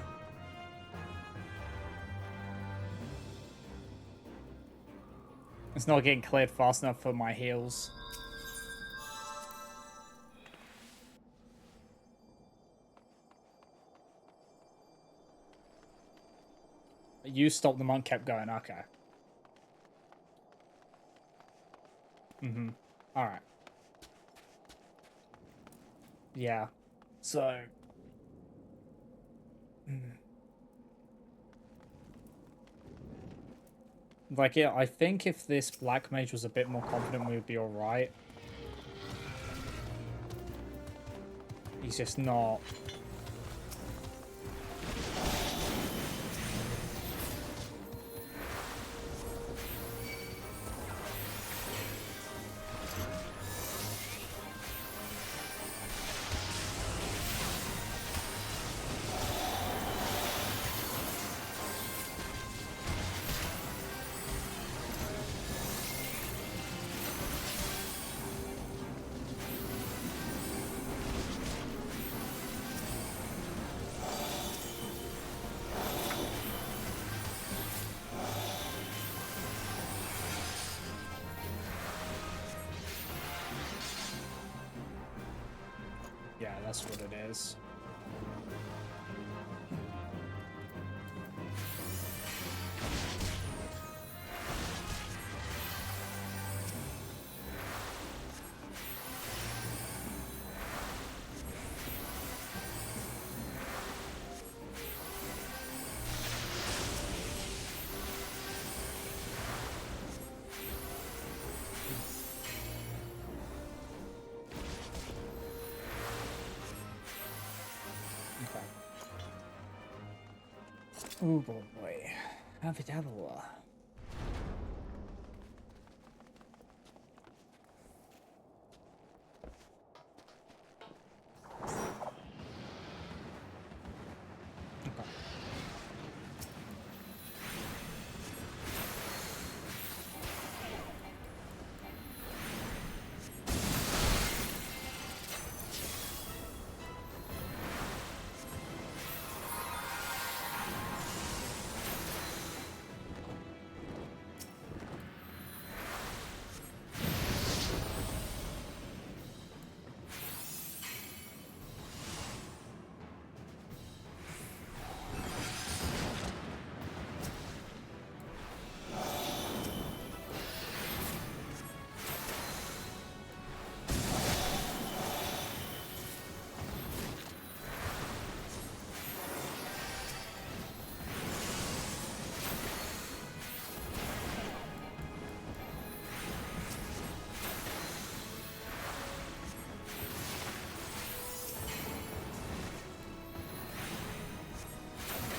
It's not getting cleared fast enough for my heals. You stopped, the monk kept going. Okay. Mm-hmm. Alright. Yeah. So... Like, yeah, I think if this black mage was a bit more confident, we would be alright. He's just not. Yeah, that's what it is. Okay. Oh boy. Have it, have a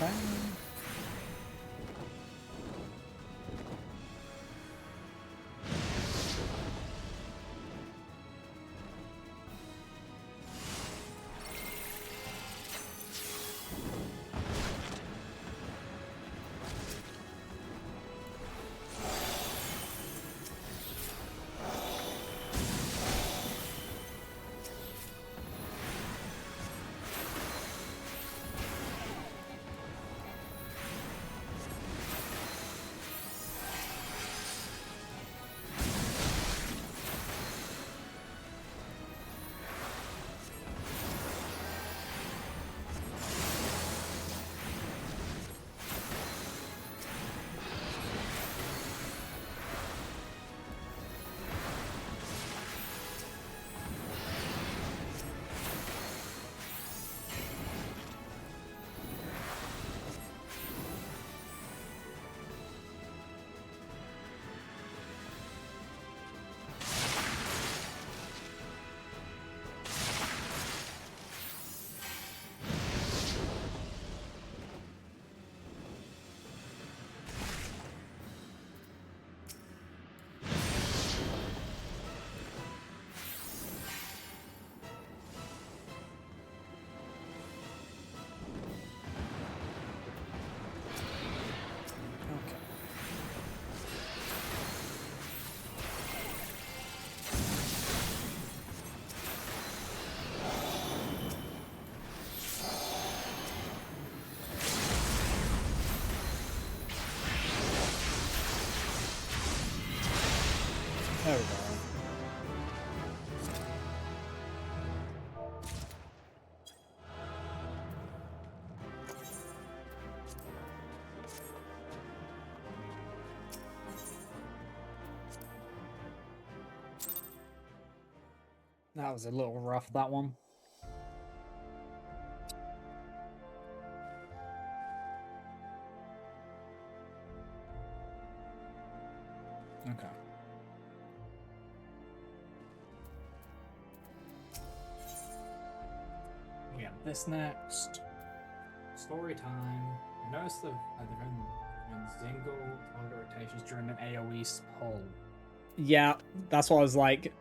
Okay. Okay. That was a little rough, that one. Okay. We have this next. Story time. Notice the Zingle target rotations during an AoE pull. Yeah, that's what I was like.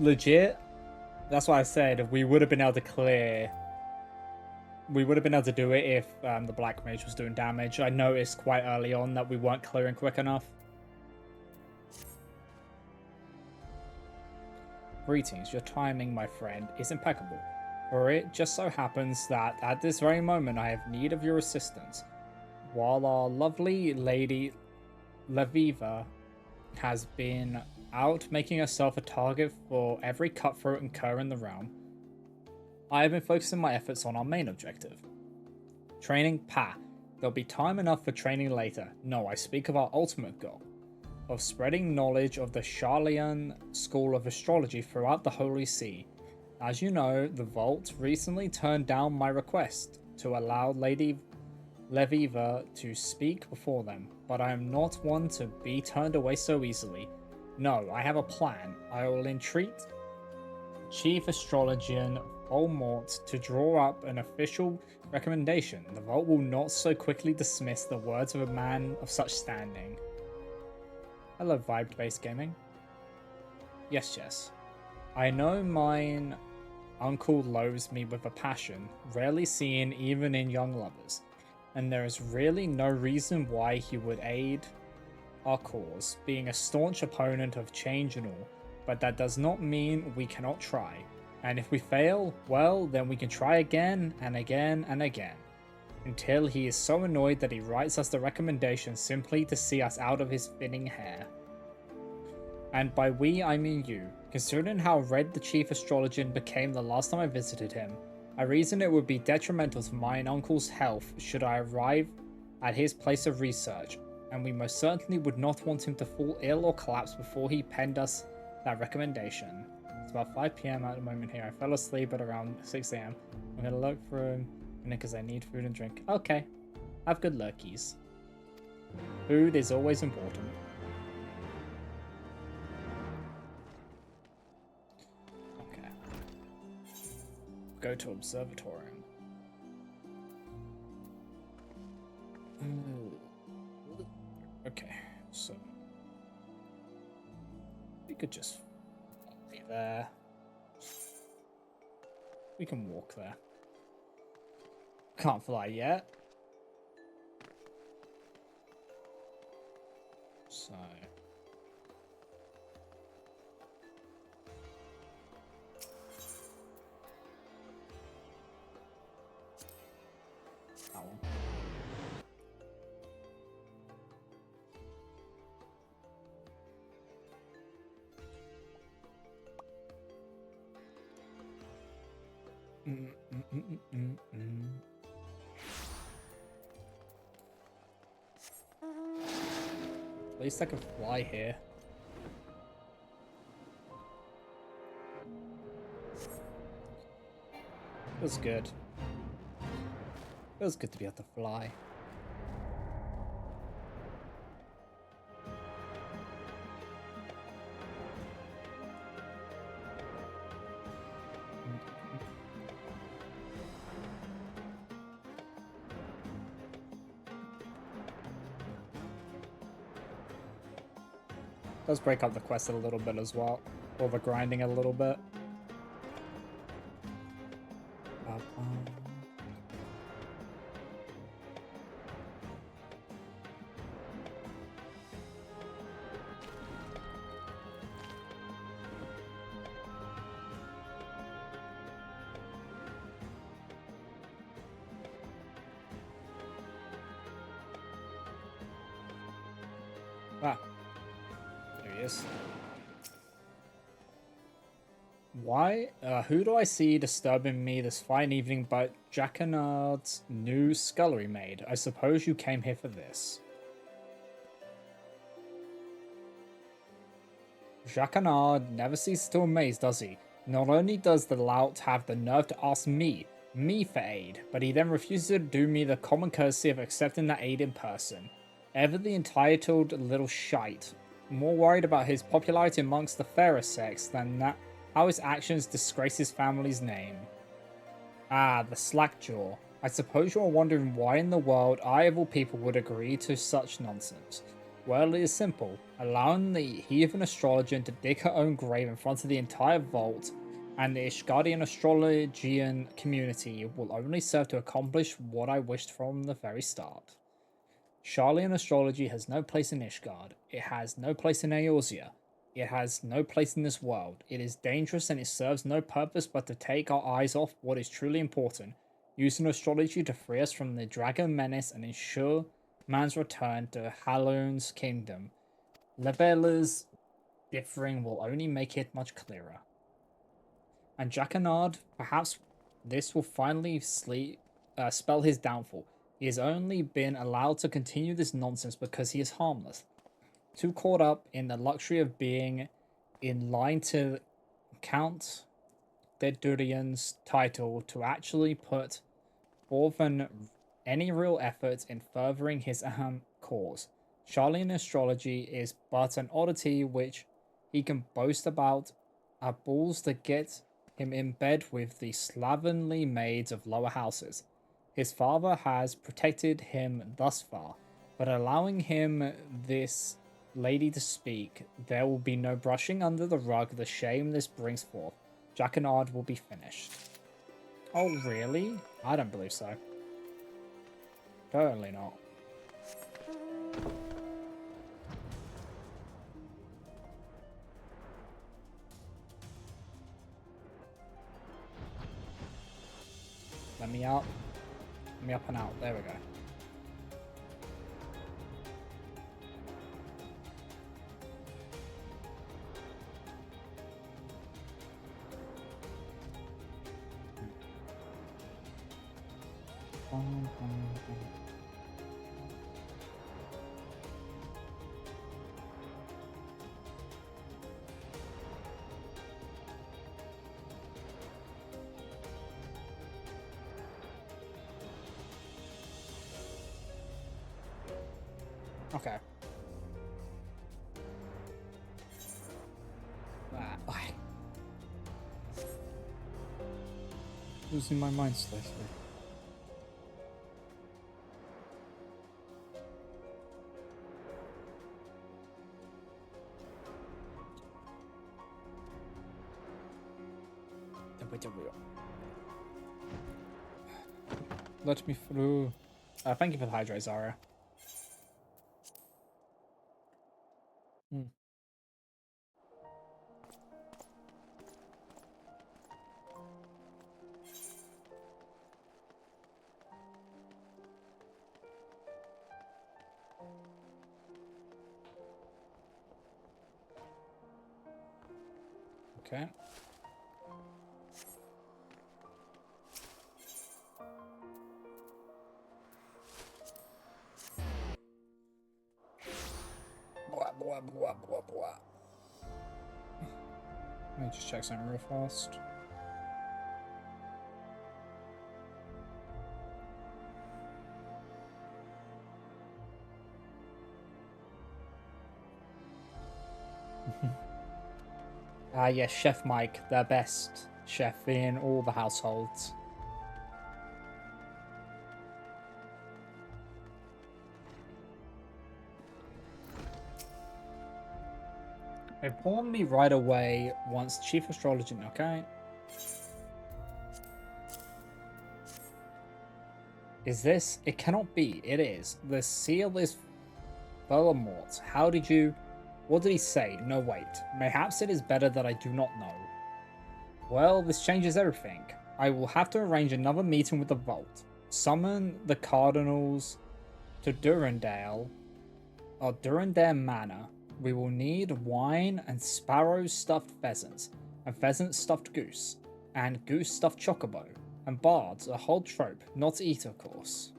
Legit. That's why I said we would have been able to clear. We would have been able to do it if the Black Mage was doing damage. I noticed quite early on that we weren't clearing quick enough. Greetings, your timing, my friend, is impeccable. For it just so happens that at this very moment I have need of your assistance. While our lovely lady Leviva has been out making herself a target for every cutthroat and cur in the realm, I have been focusing my efforts on our main objective. Training, pa. There'll be time enough for training later. No, I speak of our ultimate goal. Of spreading knowledge of the Charlian school of astrology throughout the Holy See. As you know, the Vault recently turned down my request to allow Lady Leviva to speak before them, but I am not one to be turned away so easily. No, I have a plan. I will entreat Chief Astrologian Volmort to draw up an official recommendation. The Vault will not so quickly dismiss the words of a man of such standing. Hello, Vibe-based gaming. Yes. I know mine uncle loathes me with a passion, rarely seen even in young lovers, and there is really no reason why he would aid our cause, being a staunch opponent of change and all, but that does not mean we cannot try. And if we fail, well, then we can try again and again and again, until he is so annoyed that he writes us the recommendation simply to see us out of his thinning hair. And by we, I mean you. Considering how red the Chief Astrologian became the last time I visited him, I reason it would be detrimental to mine uncle's health should I arrive at his place of research, and we most certainly would not want him to fall ill or collapse before he penned us that recommendation. It's about 5 PM at the moment here. I fell asleep at around 6 AM. I'm gonna look for him because I need food and drink. Okay. Have good lurkies. Food is always important. Okay. Go to observatorium. Okay, so we could just be there. We can walk there. Can't fly yet. So that one. At least I can fly here. Feels good. Feels good to be able to fly. Does break up the quest a little bit as well, or the grinding a little bit. Ah, there he is. Why? Who do I see disturbing me this fine evening but Jacquinard's new scullery maid? I suppose you came here for this. Jacquinard never ceases to amaze, does he? Not only does the lout have the nerve to ask me for aid, but he then refuses to do me the common courtesy of accepting that aid in person. Ever the entitled little shite, more worried about his popularity amongst the fairer sex than that how his actions disgrace his family's name. Ah, the slackjaw. I suppose you are wondering why in the world I of all people would agree to such nonsense. Well, it is simple. Allowing the heathen astrologer to dig her own grave in front of the entire vault and the Ishgardian astrologian community will only serve to accomplish what I wished from the very start. Charlian astrology has no place in Ishgard. It has no place in Eorzea. It has no place in this world. It is dangerous and it serves no purpose but to take our eyes off what is truly important, using astrology to free us from the dragon menace and ensure man's return to Hallown's kingdom. Levelers differing will only make it much clearer. And Jacquinard, perhaps this will finally spell his downfall. He has only been allowed to continue this nonsense because he is harmless. Too caught up in the luxury of being in line to Count Dedurian's title to actually put forth any real effort in furthering his cause. Charlian astrology is but an oddity which he can boast about, are balls to get him in bed with the slovenly maids of lower houses. His father has protected him thus far, but allowing him this lady to speak, there will be no brushing under the rug the shame this brings forth. Jacquinard will be finished. Oh, really? I don't believe so. Totally not. Let me up. Let me up and out. There we go. Okay. Okay. Losing my mind slightly. Let me through. Thank you for the hydrate, Zara. Hmm. Okay. Blah, blah, blah, blah, blah. Let me just check something real fast. Yes, Chef Mike, the best chef in all the households. Inform me right away once Chief Astrologer. Okay. Is this? It cannot be. It is. The seal is Voldemort. How did you? What did he say? No, wait. Perhaps it is better that I do not know. Well, this changes everything. I will have to arrange another meeting with the Vault. Summon the Cardinals to Durandale, or Durandare Manor. We will need wine and sparrow stuffed pheasants, and pheasant stuffed goose, and goose stuffed chocobo, and bards, a whole trope, not to eat, of course.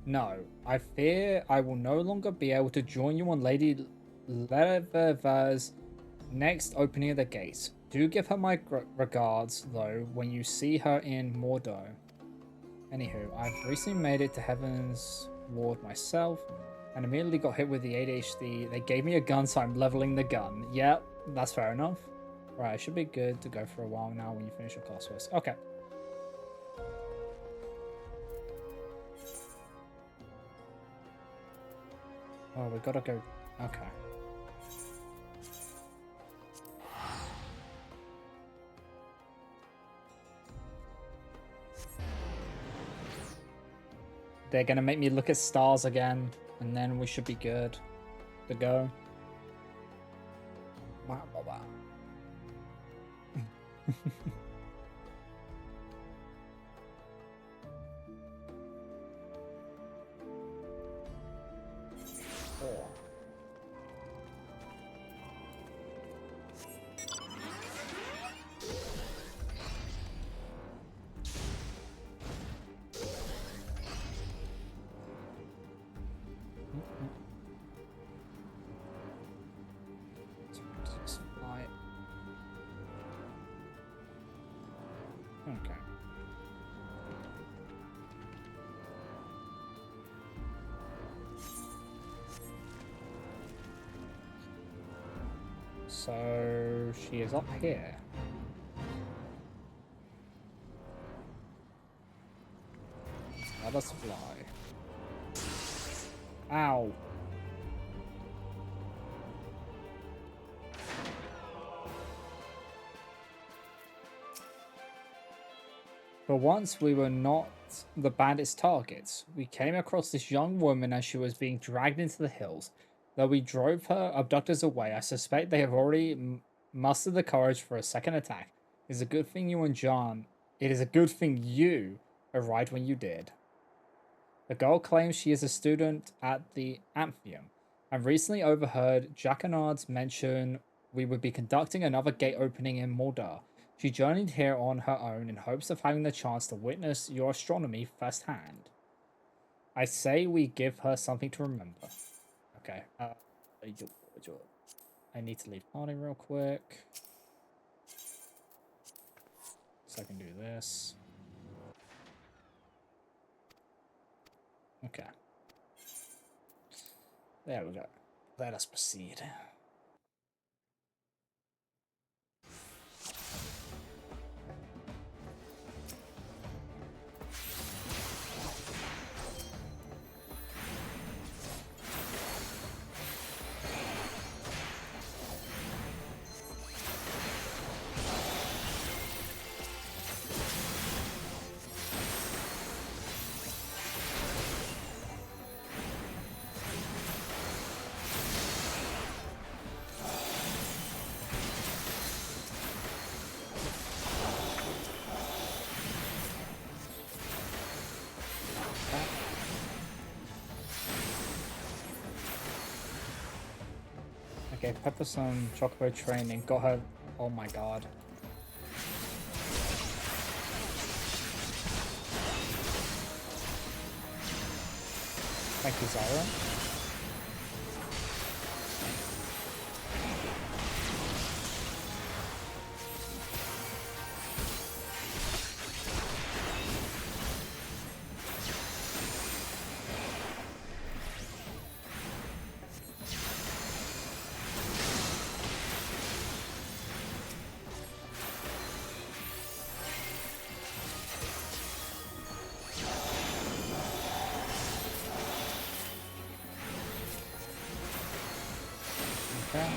No, I fear I will no longer be able to join you on Lady Leverver's next opening of the gates. Do give her my regards, though, when you see her in Mordo. Anywho, I've recently made it to Heaven's Ward myself, and immediately got hit with the ADHD. They gave me a gun, so I'm leveling the gun. Yep, that's fair enough. Right, I should be good to go for a while now when you finish your class first. Okay. Oh, we gotta go. Okay. They're gonna make me look at stars again, and then we should be good to go. Wow, wow, wow. Oh. Okay. So she is up here. Let us fly. Ow. For once, we were not the bandits' targets. We came across this young woman as she was being dragged into the hills. Though we drove her abductors away, I suspect they have already mustered the courage for a second attack. It is a good thing you and John. It is a good thing you arrived when you did. The girl claims she is a student at the Amphium, and recently overheard Jacanard's mention we would be conducting another gate opening in Moldar. She journeyed here on her own in hopes of having the chance to witness your astronomy firsthand. I say we give her something to remember. Okay. I need to leave party real quick. So I can do this. Okay. There we go. Let us proceed. Okay, Pepper some chocobo training. Got her. Oh my god. Thank you, Zyra. Okay.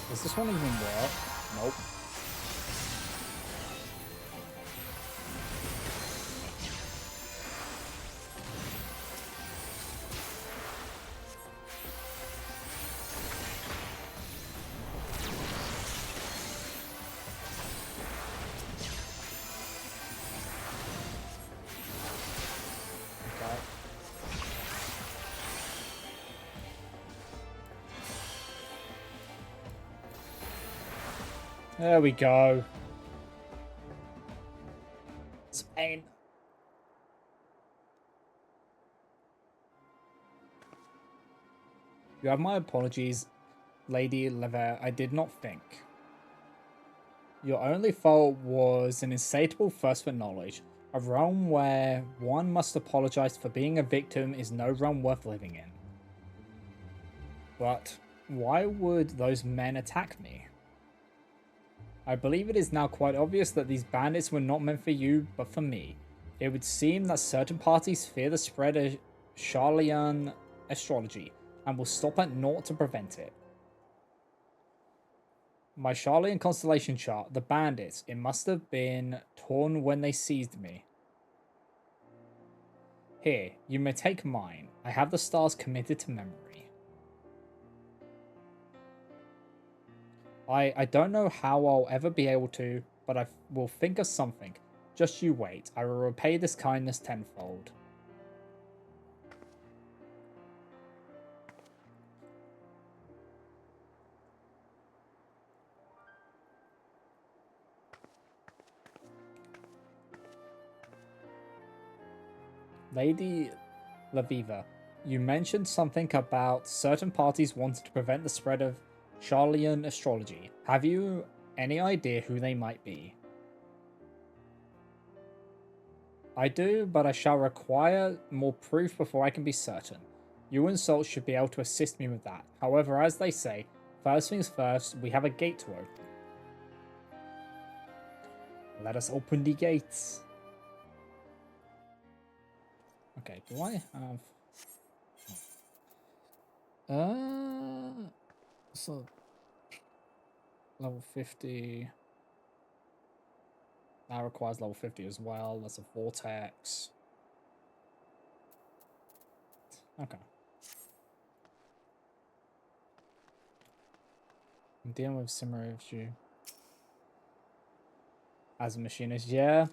Does this one even work? Nope. There we go. Spain. You have my apologies, Lady Lever. I did not think. Your only fault was an insatiable thirst for knowledge. A realm where one must apologize for being a victim is no realm worth living in. But why would those men attack me? I believe it is now quite obvious that these bandits were not meant for you, but for me. It would seem that certain parties fear the spread of Charlian astrology and will stop at naught to prevent it. My Charlian constellation chart, the bandits, it must have been torn when they seized me. Here, you may take mine. I have the stars committed to memory. I don't know how I'll ever be able to, but I will think of something. Just you wait. I will repay this kindness tenfold. Lady Laviva, you mentioned something about certain parties wanting to prevent the spread of Charlian astrology. Have you any idea who they might be? I do, but I shall require more proof before I can be certain. You and Salt should be able to assist me with that. However, as they say, first things first, we have a gate to open. Let us open the gates. Okay, do I have... So... Level 50... That requires level 50 as well. That's a vortex. Okay. I'm dealing with similar issue. As a machinist, yeah.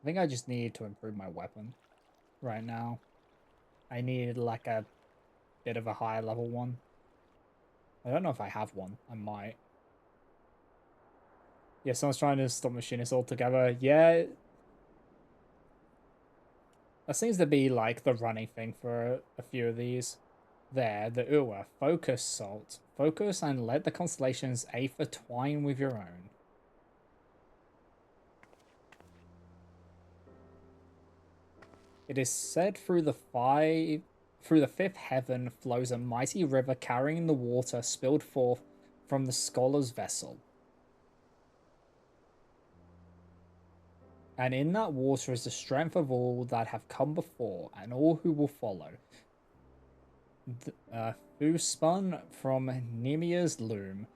I think I just need to improve my weapon right now. I need like a bit of a higher level one. I don't know if I have one. I might. Yeah, someone's trying to stop machinists altogether. Yeah. That seems to be like the running thing for a few of these. There, the Uwa. Focus, Salt. Focus and let the constellations Aether twine with your own. It is said through the fifth heaven flows a mighty river carrying the water spilled forth from the scholar's vessel. And in that water is the strength of all that have come before and all who will follow. Who spun from Nemia's loom,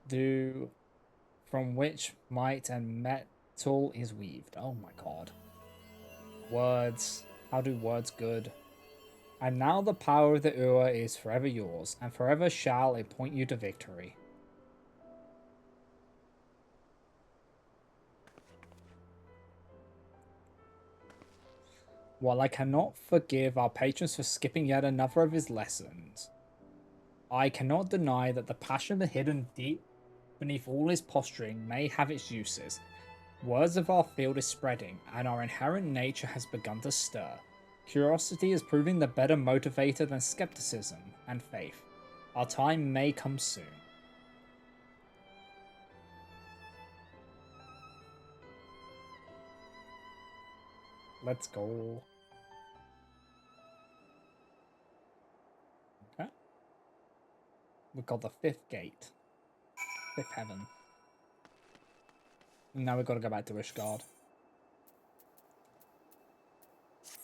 do from which might and metal is weaved. Oh my god. Words. How do words good? And now the power of the Ua is forever yours, and forever shall it point you to victory. While I cannot forgive our patrons for skipping yet another of his lessons, I cannot deny that the passion hidden deep beneath all his posturing may have its uses. Words of our field is spreading, and our inherent nature has begun to stir. Curiosity is proving the better motivator than skepticism and faith. Our time may come soon. Let's go. Okay. We've got the fifth gate. Fifth heaven. And now we've got to go back to Ishgard.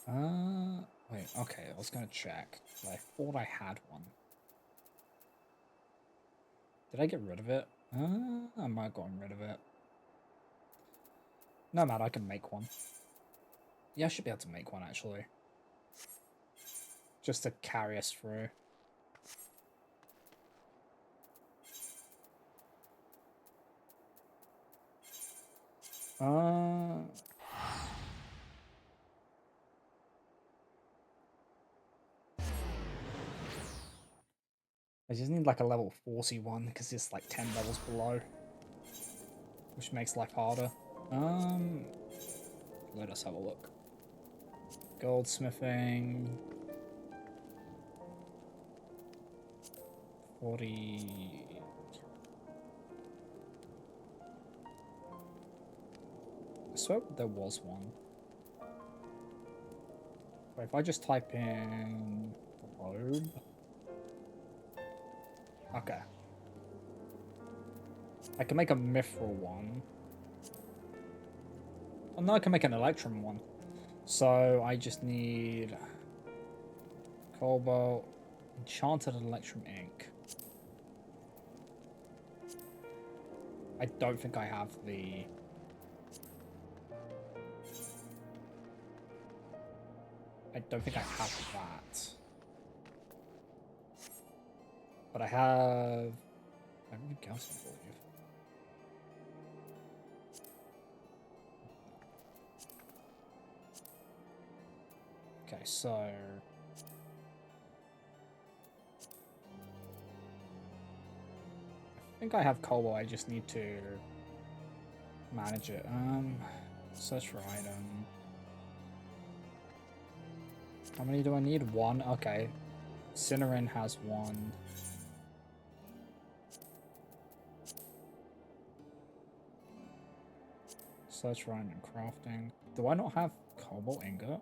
Wait, okay, I was gonna check. I thought I had one. Did I get rid of it? I might have gotten rid of it. No matter, I can make one. Yeah, I should be able to make one actually. Just to carry us through. I just need like a level 41 because it's like 10 levels below, which makes life harder. Let us have a look. Goldsmithing. 40. I swear there was one. Wait, if I just type in globe. Okay. I can make a mithril one. Oh no, I can make an electrum one. So I just need cobalt, enchanted electrum ink. I don't think I have the... I don't think I have that. But I have everything else, I believe. Okay, so I think I have cobalt, I just need to manage it. Search for item. How many do I need? One? Okay. Cinnamon has one. Search for item and crafting. Do I not have cobalt ingot?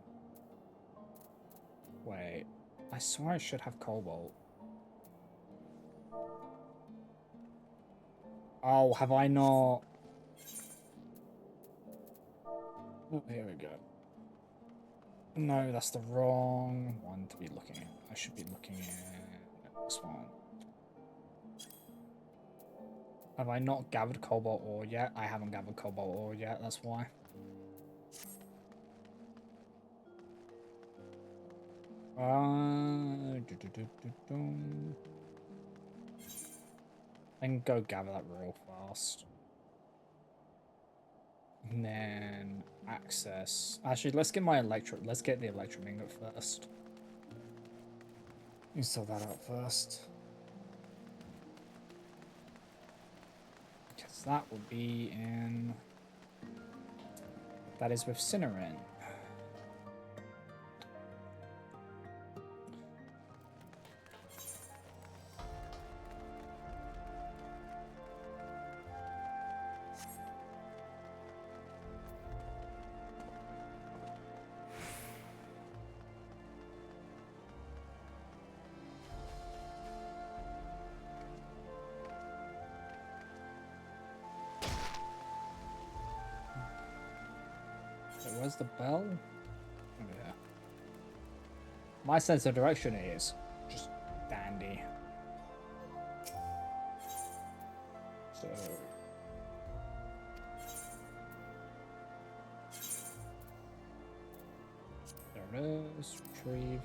Wait. I swear I should have cobalt. Oh, have I not? Oh, here we go. No, that's the wrong one to be looking at. I should be looking at this one. Have I not gathered cobalt ore yet? I haven't gathered cobalt ore yet, that's why. I can go gather that real fast. And then access. Actually, let's get let's get the electrum ingot first. You sort that out first. Because that would be in... That is with Cinnamon. Where's the bell? Oh, yeah. My sense of direction is just dandy. So... There it is. Retrieve.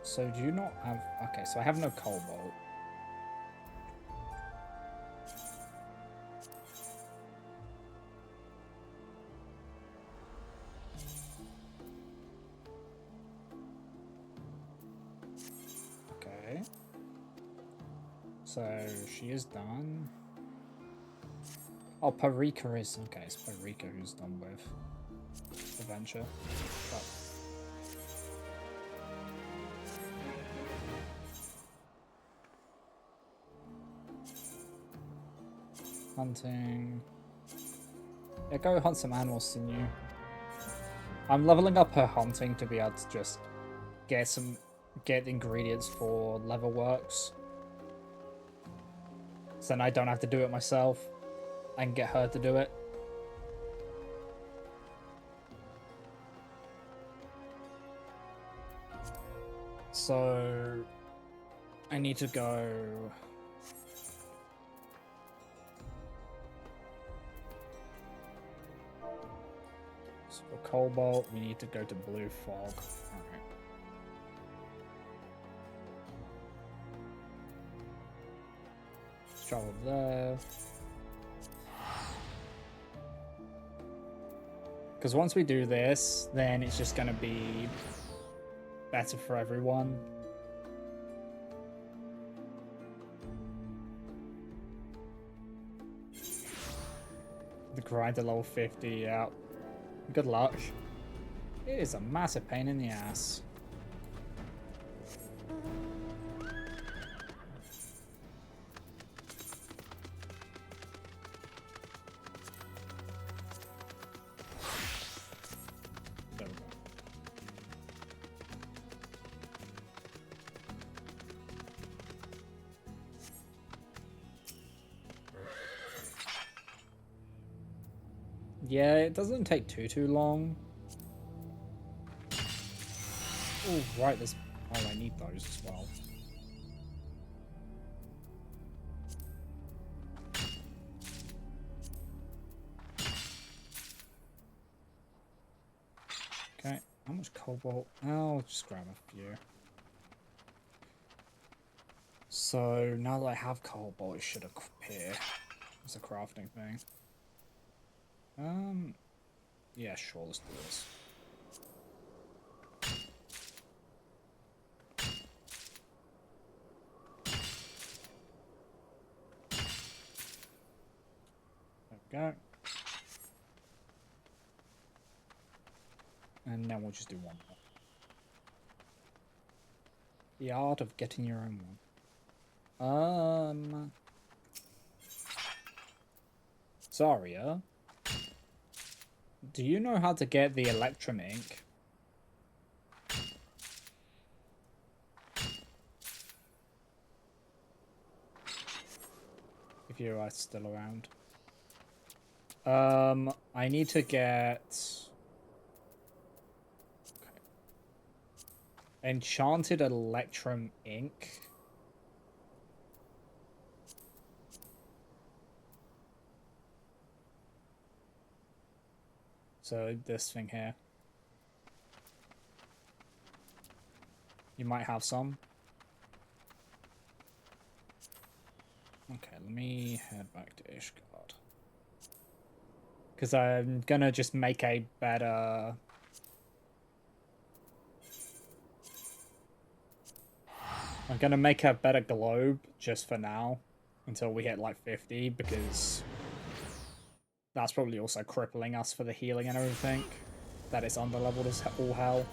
So do you not have... Okay, so I have no cobalt. So she is done. Oh, Parika is... Okay, it's Parika who's done with the venture. But... Hunting. Yeah, go hunt some animals, sinew. I'm leveling up her hunting to be able to just get ingredients for leather works. So then I don't have to do it myself. I can get her to do it. So I need to go... So for cobalt, we need to go to blue fog. Alright. Travel there. Because once we do this, then it's just going to be better for everyone. grind to level 50, yeah. Good luck. It is a massive pain in the ass. There we go. Yeah, it doesn't take too long. Oh, right, there's... Oh, I need those as well. Okay, how much cobalt? I'll just grab a few. So, now that I have cobalt, it should appear as a crafting thing. Yeah, sure, let's do this. There we go. And then we'll just do one more. The art of getting your own one. Zarya, do you know how to get the Electrum ink? If you are still around. I need to get... Okay. Enchanted Electrum ink. So this thing here. You might have some. Okay, let me head back to Ishgard. Because I'm gonna just make a better... I'm gonna make a better globe just for now. Until we hit like 50, because... That's probably also crippling us for the healing and everything. That it's under-leveled as all hell.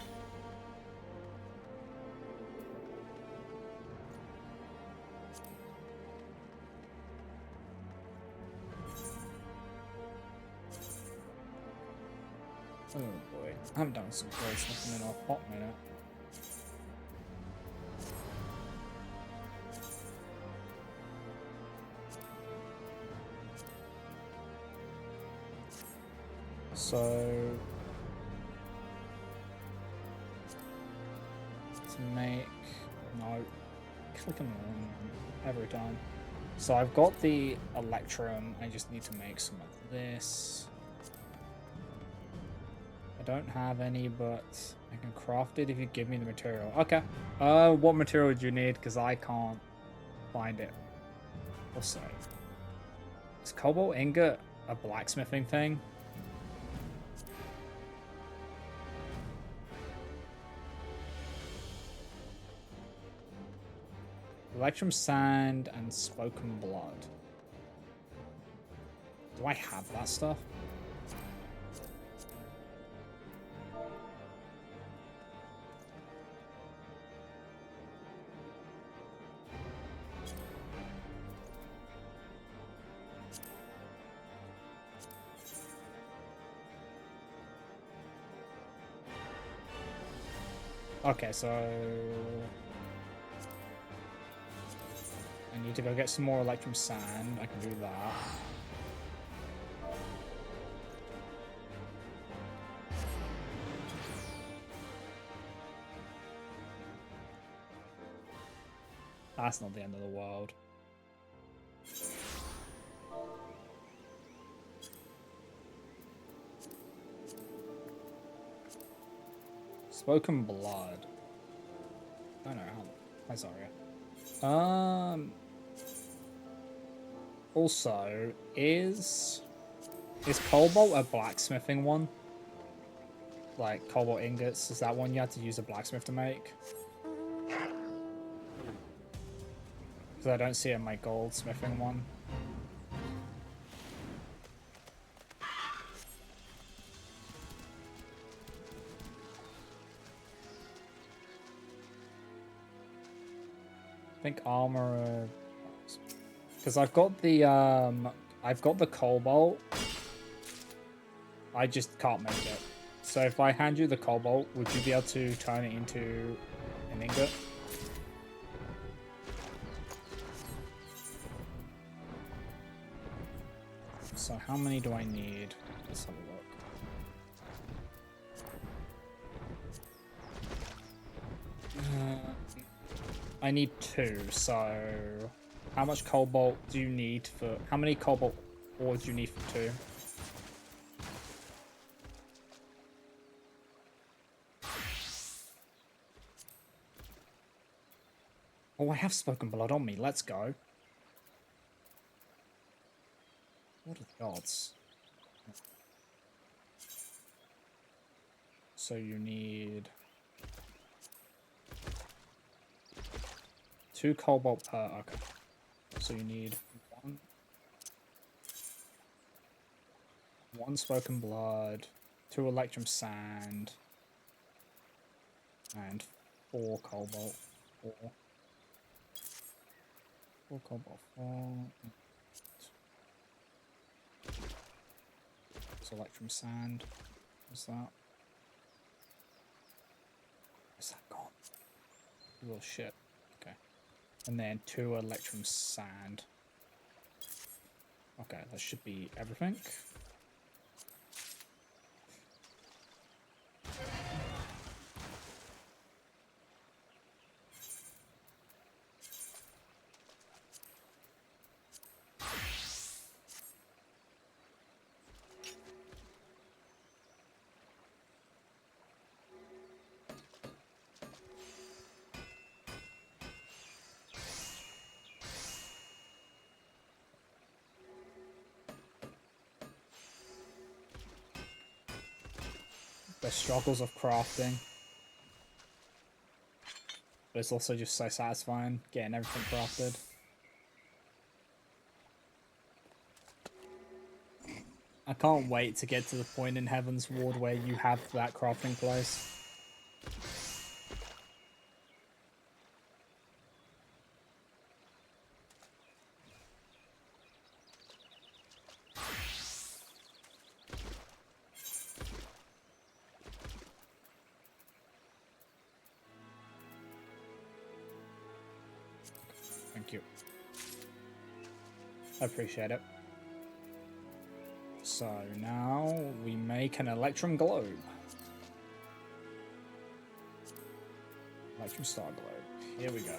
Oh boy, I haven't done some great stuff in a hot minute. So... to make... No. Click on the wrong one every time. So I've got the Electrum, I just need to make some of this. I don't have any, but I can craft it if you give me the material. Okay. What material do you need? Because I can't find it. Also, is cobalt ingot a blacksmithing thing? Electrum sand and spoken blood. Do I have that stuff? Okay, so I need to go get some more Electrum sand. I can do that. That's not the end of the world. Spoken blood. I don't know how. Hi, Zarya. Also, is cobalt a blacksmithing one? Like cobalt ingots, is that one you had to use a blacksmith to make? Because I don't see it in my goldsmithing one. think armor, because I've got the cobalt. I just can't make it. So if I hand you the cobalt, would you be able to turn it into an ingot? So how many do I need? Let's have a look. I need 2, so how much cobalt do you need for... How many cobalt ore do you need for 2? Oh, I have spoken blood on me. Let's go. What are the odds? So you need 2 cobalt per... Okay. So you need one spoken blood, 2 electrum sand, and 4 cobalt. 4 cobalt, 4. So electrum sand. What's that? Where's that gone? Oh shit. Okay. And then 2 electrum sand. Okay, that should be everything. The struggles of crafting. But it's also just so satisfying getting everything crafted. I can't wait to get to the point in Heaven's Ward where you have that crafting place. Thank you. I appreciate it. So now we make an Electrum Globe. Electrum Star Globe. Here we go.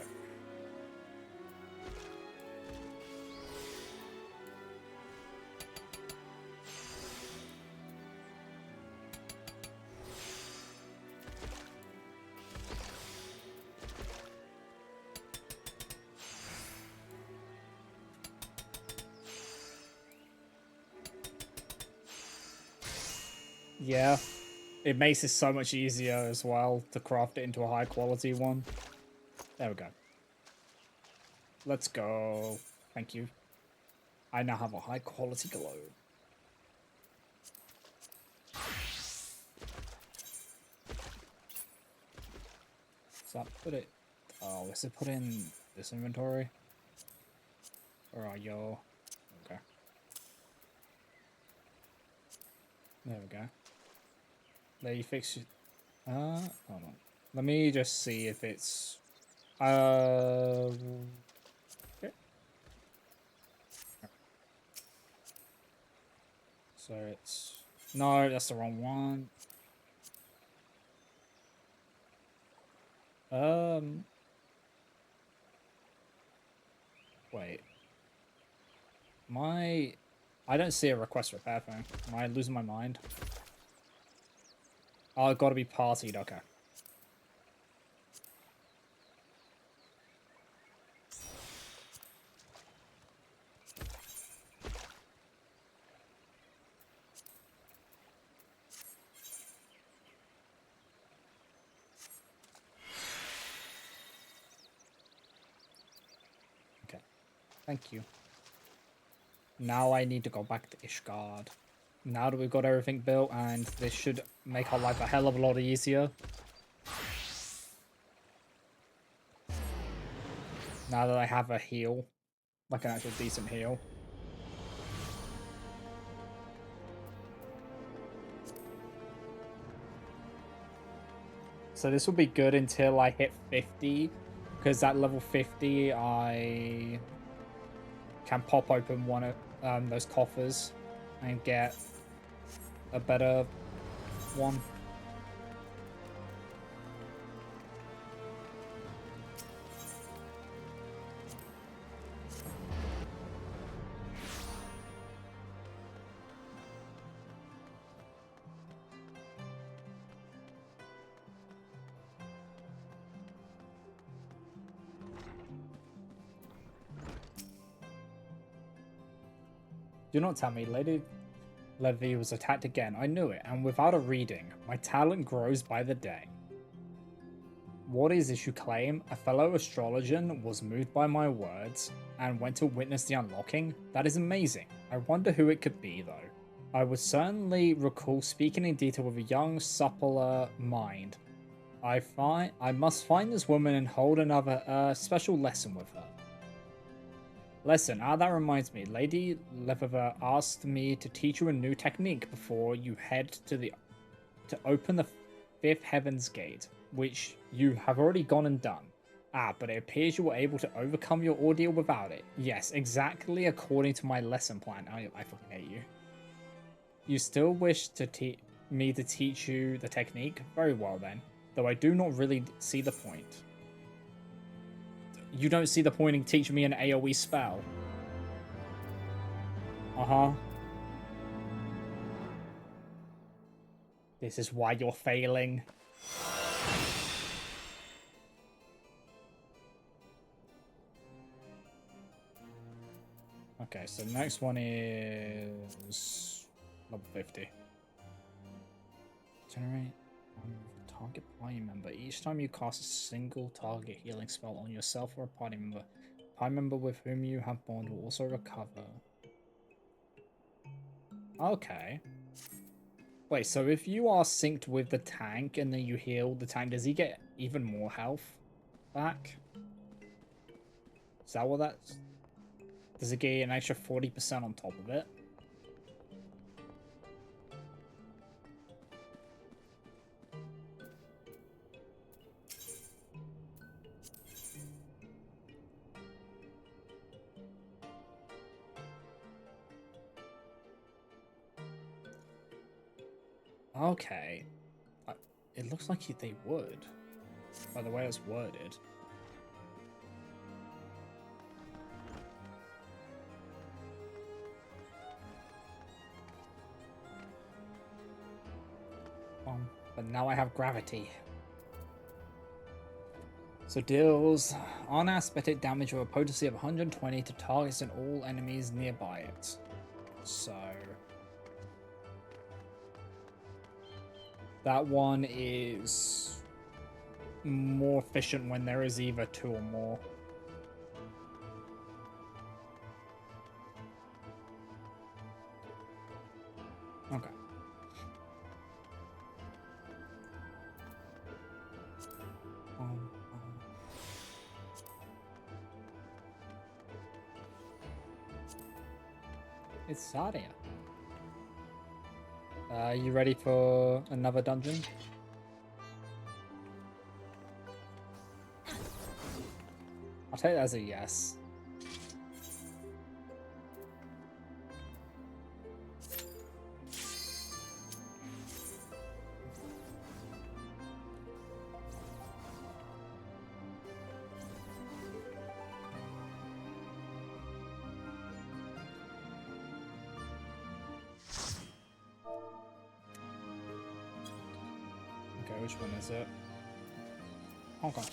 Yeah, it makes it so much easier as well to craft it into a high quality one. There we go. Let's go. Thank you. I now have a high quality globe. Does that put it... Oh, does it put in this inventory? Where are you? Okay. There we go. There you fix it. Hold on. Let me just see if it's... Okay. So it's... No, that's the wrong one. Wait. I don't see a request repair thing. Am I losing my mind? Oh, it gotta be partied, okay. Okay. Thank you. Now I need to go back to Ishgard. Now that we've got everything built, and this should make our life a hell of a lot easier. Now that I have a heal, like an actual decent heal. So this will be good until I hit 50, because at level 50 I can pop open one of those coffers and get a better one. Do not tell me Lady Levy was attacked again. I knew it, and without a reading, my talent grows by the day. What is this you claim? A fellow astrologer was moved by my words and went to witness the unlocking? That is amazing. I wonder who it could be, though. I would certainly recall speaking in detail with a young, suppler mind. I must find this woman and hold another special lesson with her. Lesson. That reminds me. Lady Levever asked me to teach you a new technique before you head to open the fifth heaven's gate, which you have already gone and done. But it appears you were able to overcome your ordeal without it. Yes, exactly according to my lesson plan. I fucking hate you. You still wish to me to teach you the technique? Very well then, though I do not really see the point. You don't see the point in teaching me an AoE spell? Uh-huh. This is why you're failing. Okay, so the next one is level 50. Generate target party member. Each time you cast a single target healing spell on yourself or a party member with whom you have bond will also recover. Okay. Wait, so if you are synced with the tank and then you heal the tank, does he get even more health back? Is that what that's... Does it get an extra 40% on top of it? Okay. It looks like they would, by the way it's worded. But now I have gravity. So deals unaspected damage with a potency of 120 to targets and all enemies nearby it. So... that one is more efficient when there is either 2 or more. Okay. It's Sadia. You ready for another dungeon? I'll take that as a yes. Okay, which one is it? Hong Kong.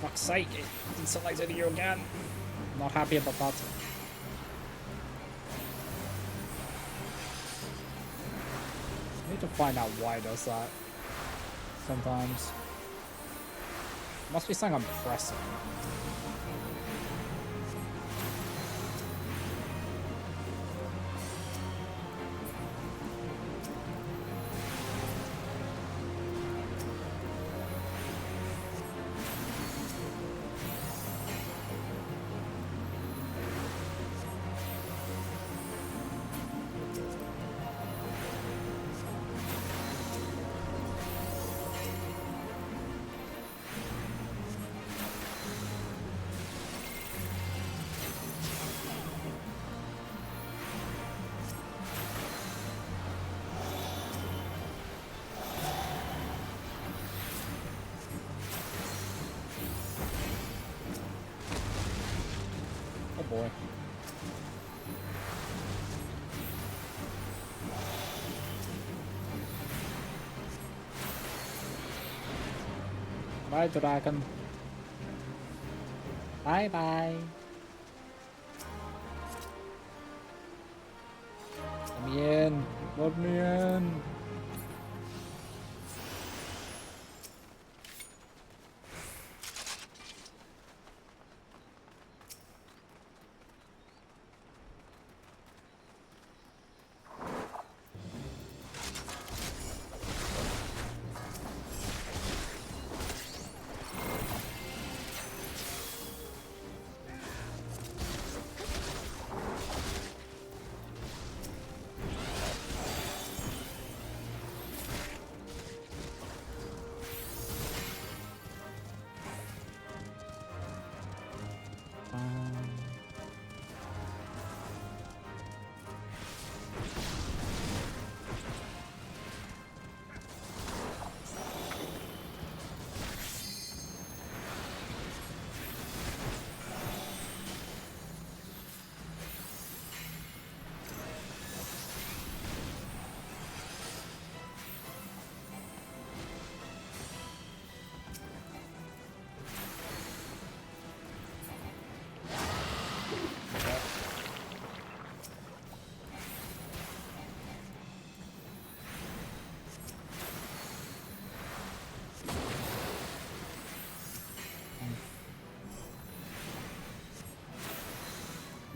Fuck's sake, it deselected you again. Not happy about that. I need to find out why it does that. Sometimes. Must be something I'm pressing. Oh boy. Bye, dragon. Bye bye. Let me in. Let me in.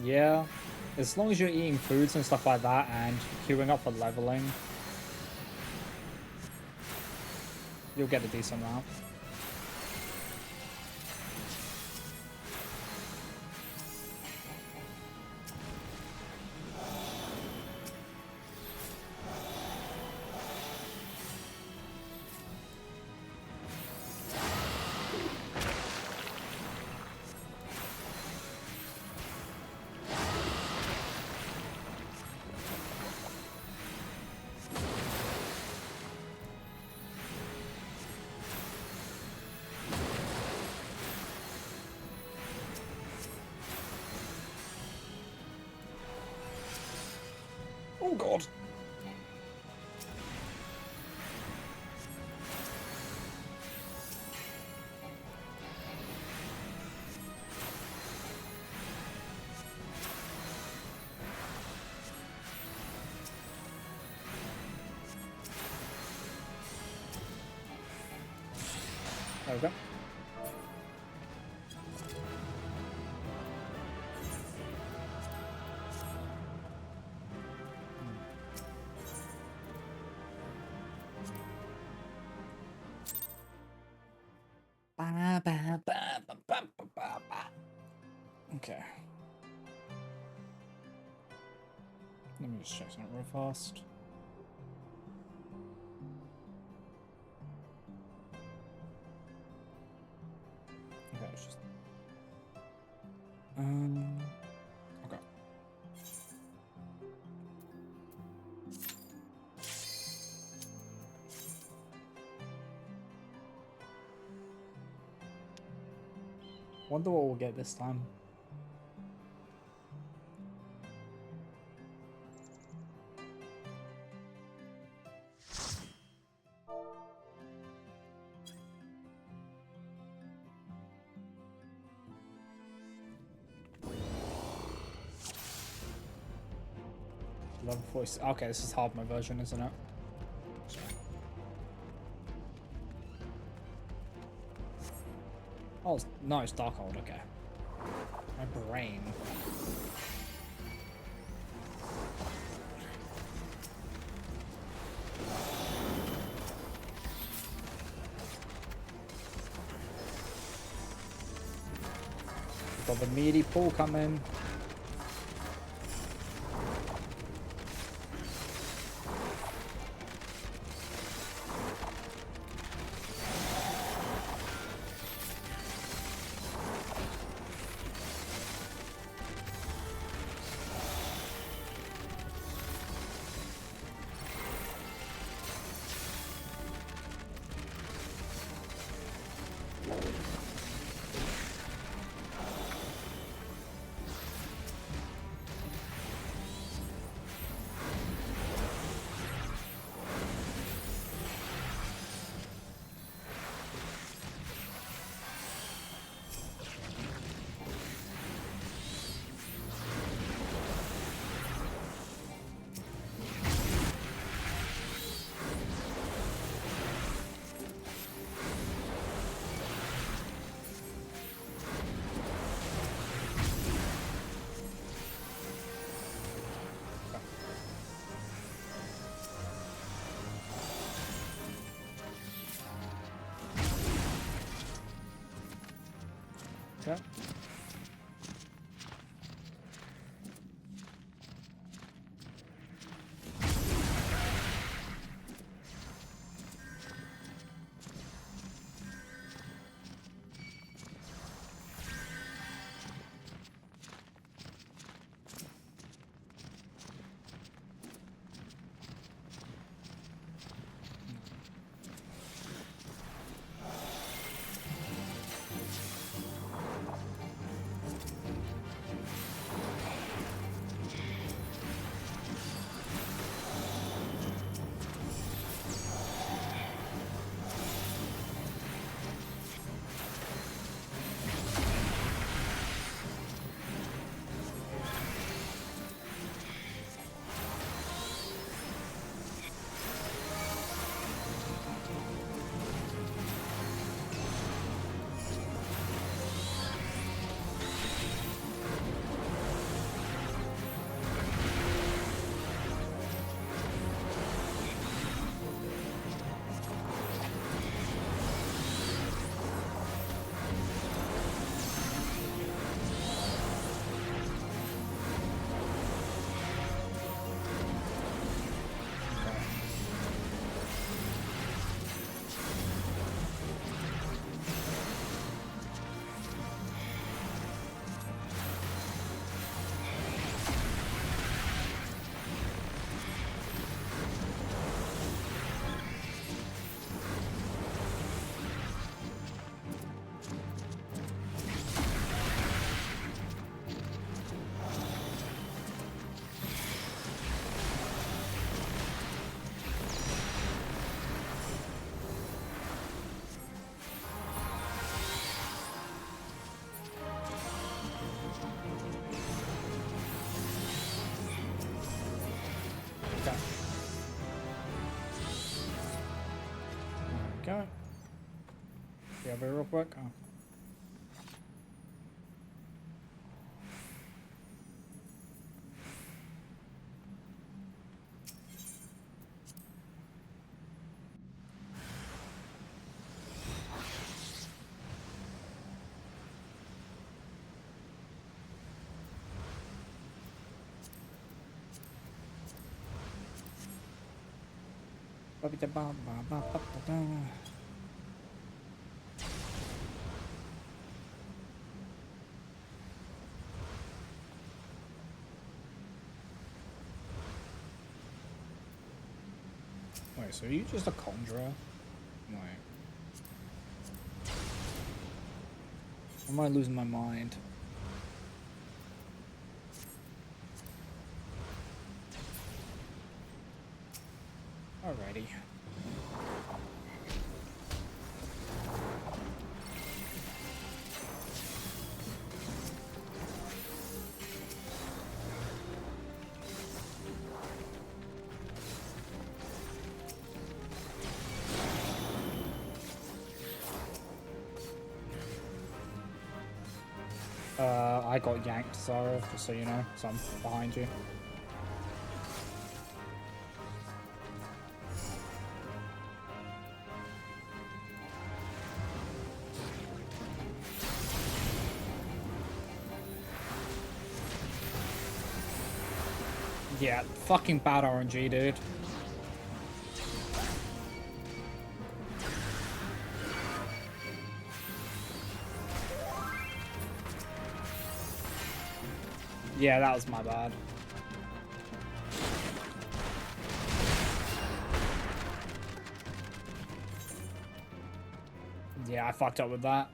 Yeah, as long as you're eating foods and stuff like that and queuing up for leveling, you'll get a decent amount. Oh god. There we go. Ba, ba, ba, ba, ba, ba, ba. Okay. Let me just check something real fast. Okay, it's just... Okay. Wonder what we'll get this time. Level 40. Okay, this is hard mode version, isn't it? Oh, no, it's Darkhold, okay. My brain. Got the meaty pull coming. Okay. Go. Yeah, very real quick. Oh. Wait, so are you just a conjurer? Wait. Am I losing my mind? Alrighty. I got yanked, Zara, just so you know, so I'm behind you. Yeah, fucking bad RNG, dude. Yeah, that was my bad. Yeah, I fucked up with that.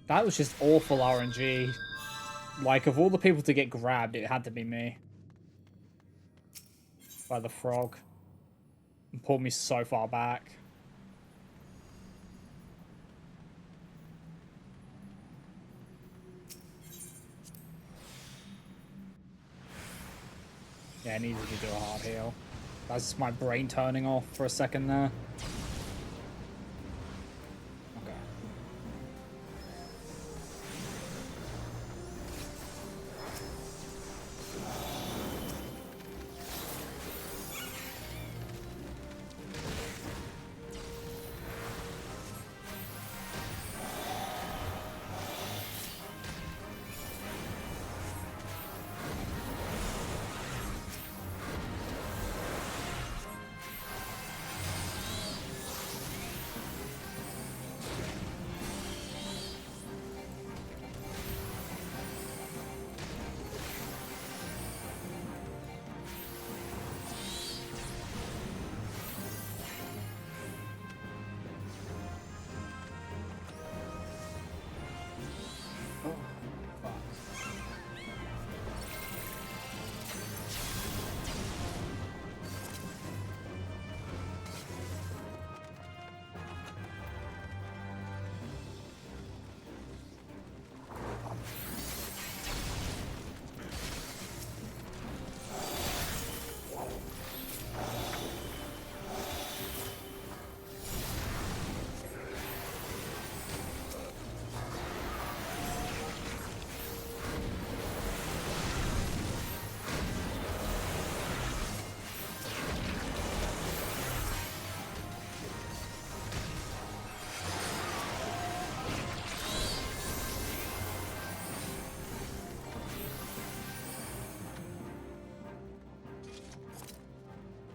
That was just awful RNG. Like, of all the people to get grabbed, it had to be me. By the frog. And pulled me so far back. Yeah, I needed to do a hard heal. That's my brain turning off for a second there. Okay.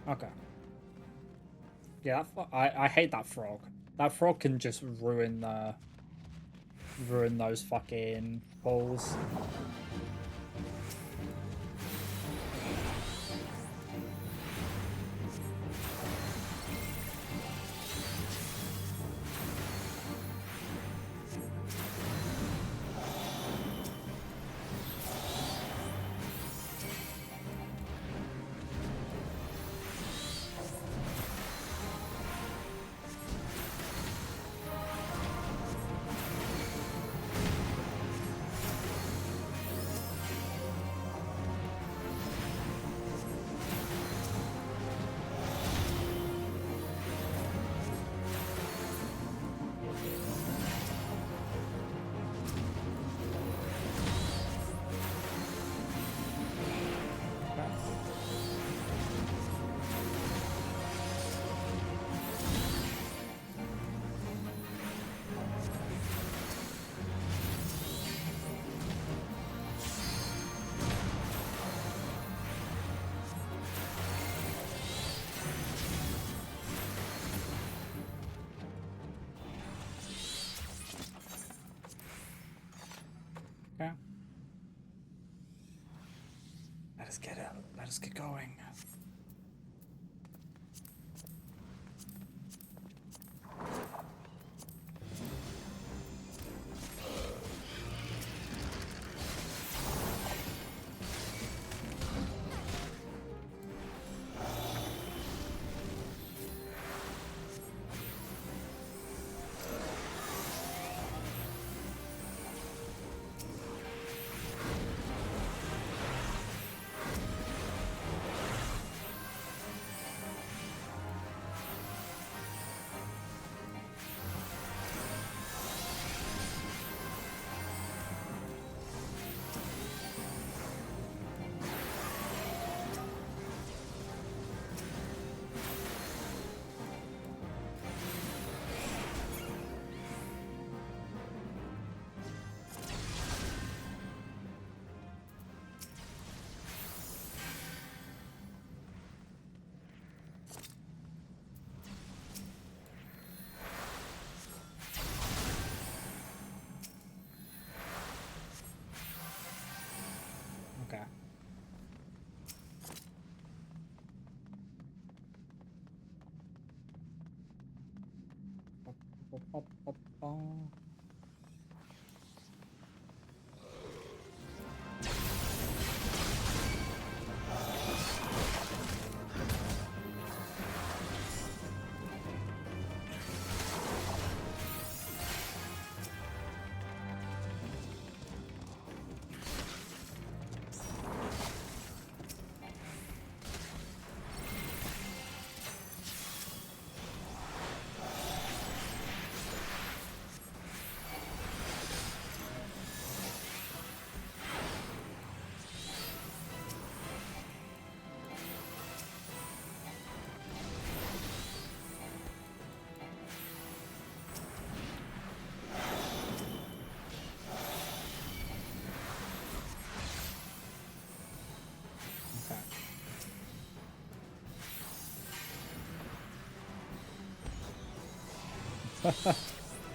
Okay. Yeah, I hate that frog. That frog can just ruin those fucking pulls. Let's get it. Let us get going. Okay.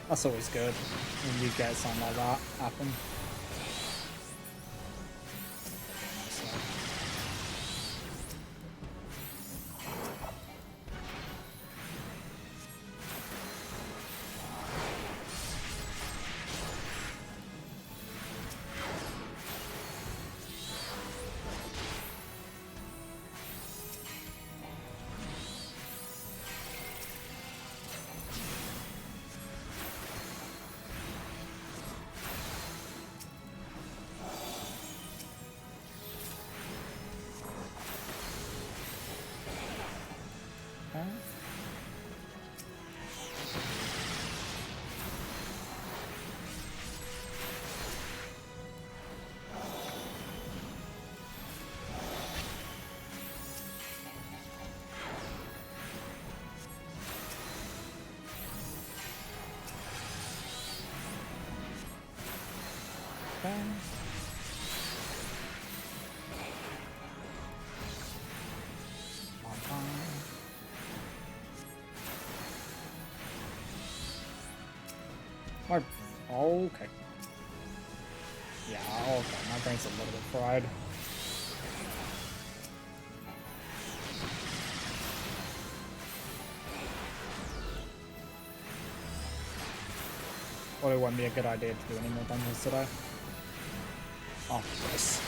That's always good when you get something like that happen. My, okay. Yeah, okay. My brain's a little bit fried. Probably wouldn't be a good idea to do any more dungeons today. Oh, yes.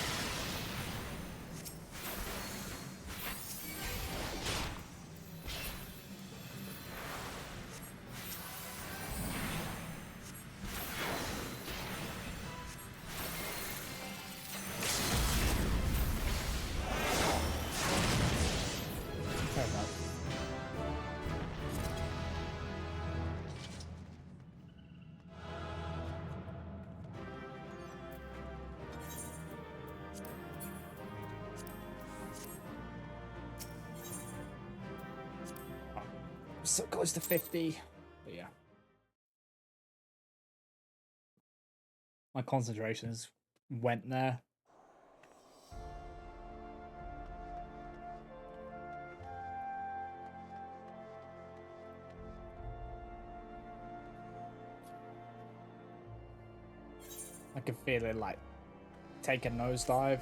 So close to 50, but yeah. My concentrations went there. I can feel it like take a nosedive.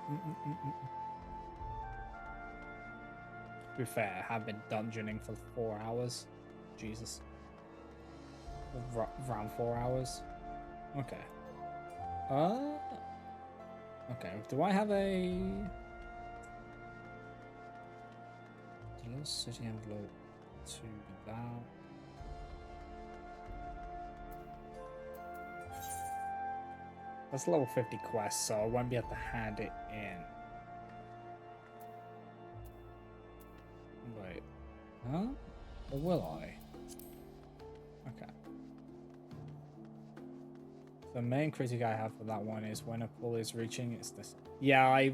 To be fair, I have been dungeoning for 4 hours. Jesus. Around 4 hours. Okay. Okay, do I have a... Deliver city envelope to that. That's level 50 quest, so I won't be able to hand it in. Wait. Huh? Or will I? Okay. The main critique I have for that one is when a pull is reaching, it's this. Yeah, I